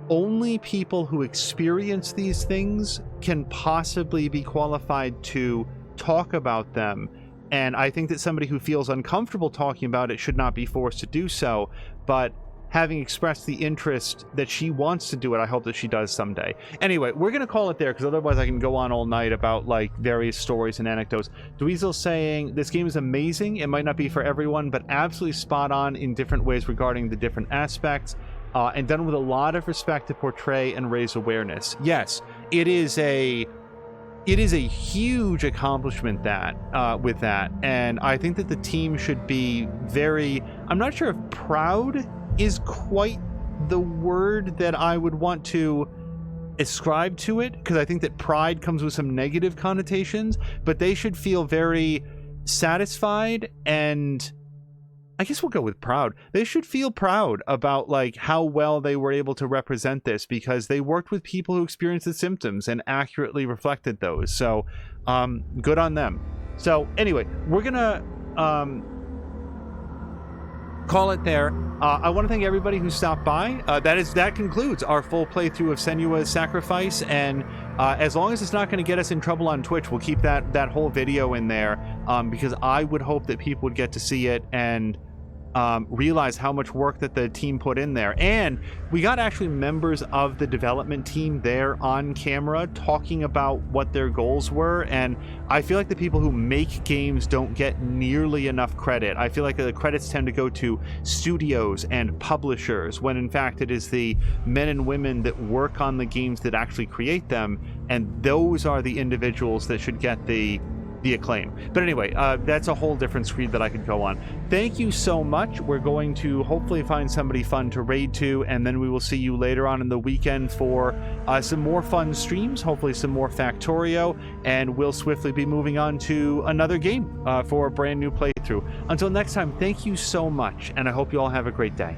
only people who experience these things can possibly be qualified to talk about them. And I think that somebody who feels uncomfortable talking about it should not be forced to do so. But having expressed the interest that she wants to do it, I hope that she does someday. Anyway, we're going to call it there, because otherwise I can go on all night about like various stories and anecdotes. Dweezil saying, this game is amazing. It might not be for everyone, but absolutely spot on in different ways regarding the different aspects. And done with a lot of respect to portray and raise awareness. Yes, it is a huge accomplishment with that, and I think that the team should be very, I'm not sure if proud is quite the word that I would want to ascribe to it, because I think that pride comes with some negative connotations, but they should feel very satisfied, and I guess we'll go with proud. They should feel proud about like how well they were able to represent this, because they worked with people who experienced the symptoms and accurately reflected those. So good on them. So anyway, we're gonna call it there. I want to thank everybody who stopped by. That concludes our full playthrough of Senua's Sacrifice, and as long as it's not going to get us in trouble on Twitch, we'll keep that whole video in there, because I would hope that people would get to see it and realize how much work that the team put in there. And we got actually members of the development team there on camera talking about what their goals were, and I feel like the people who make games don't get nearly enough credit. I feel like the credits tend to go to studios and publishers, when in fact it is the men and women that work on the games that actually create them, and those are the individuals that should get the acclaim. But anyway, that's a whole different screed that I could go on. Thank you so much. We're going to hopefully find somebody fun to raid to, and then we will see you later on in the weekend for some more fun streams, hopefully some more Factorio, and we'll swiftly be moving on to another game for a brand new playthrough. Until next time, thank you so much, and I hope you all have a great day.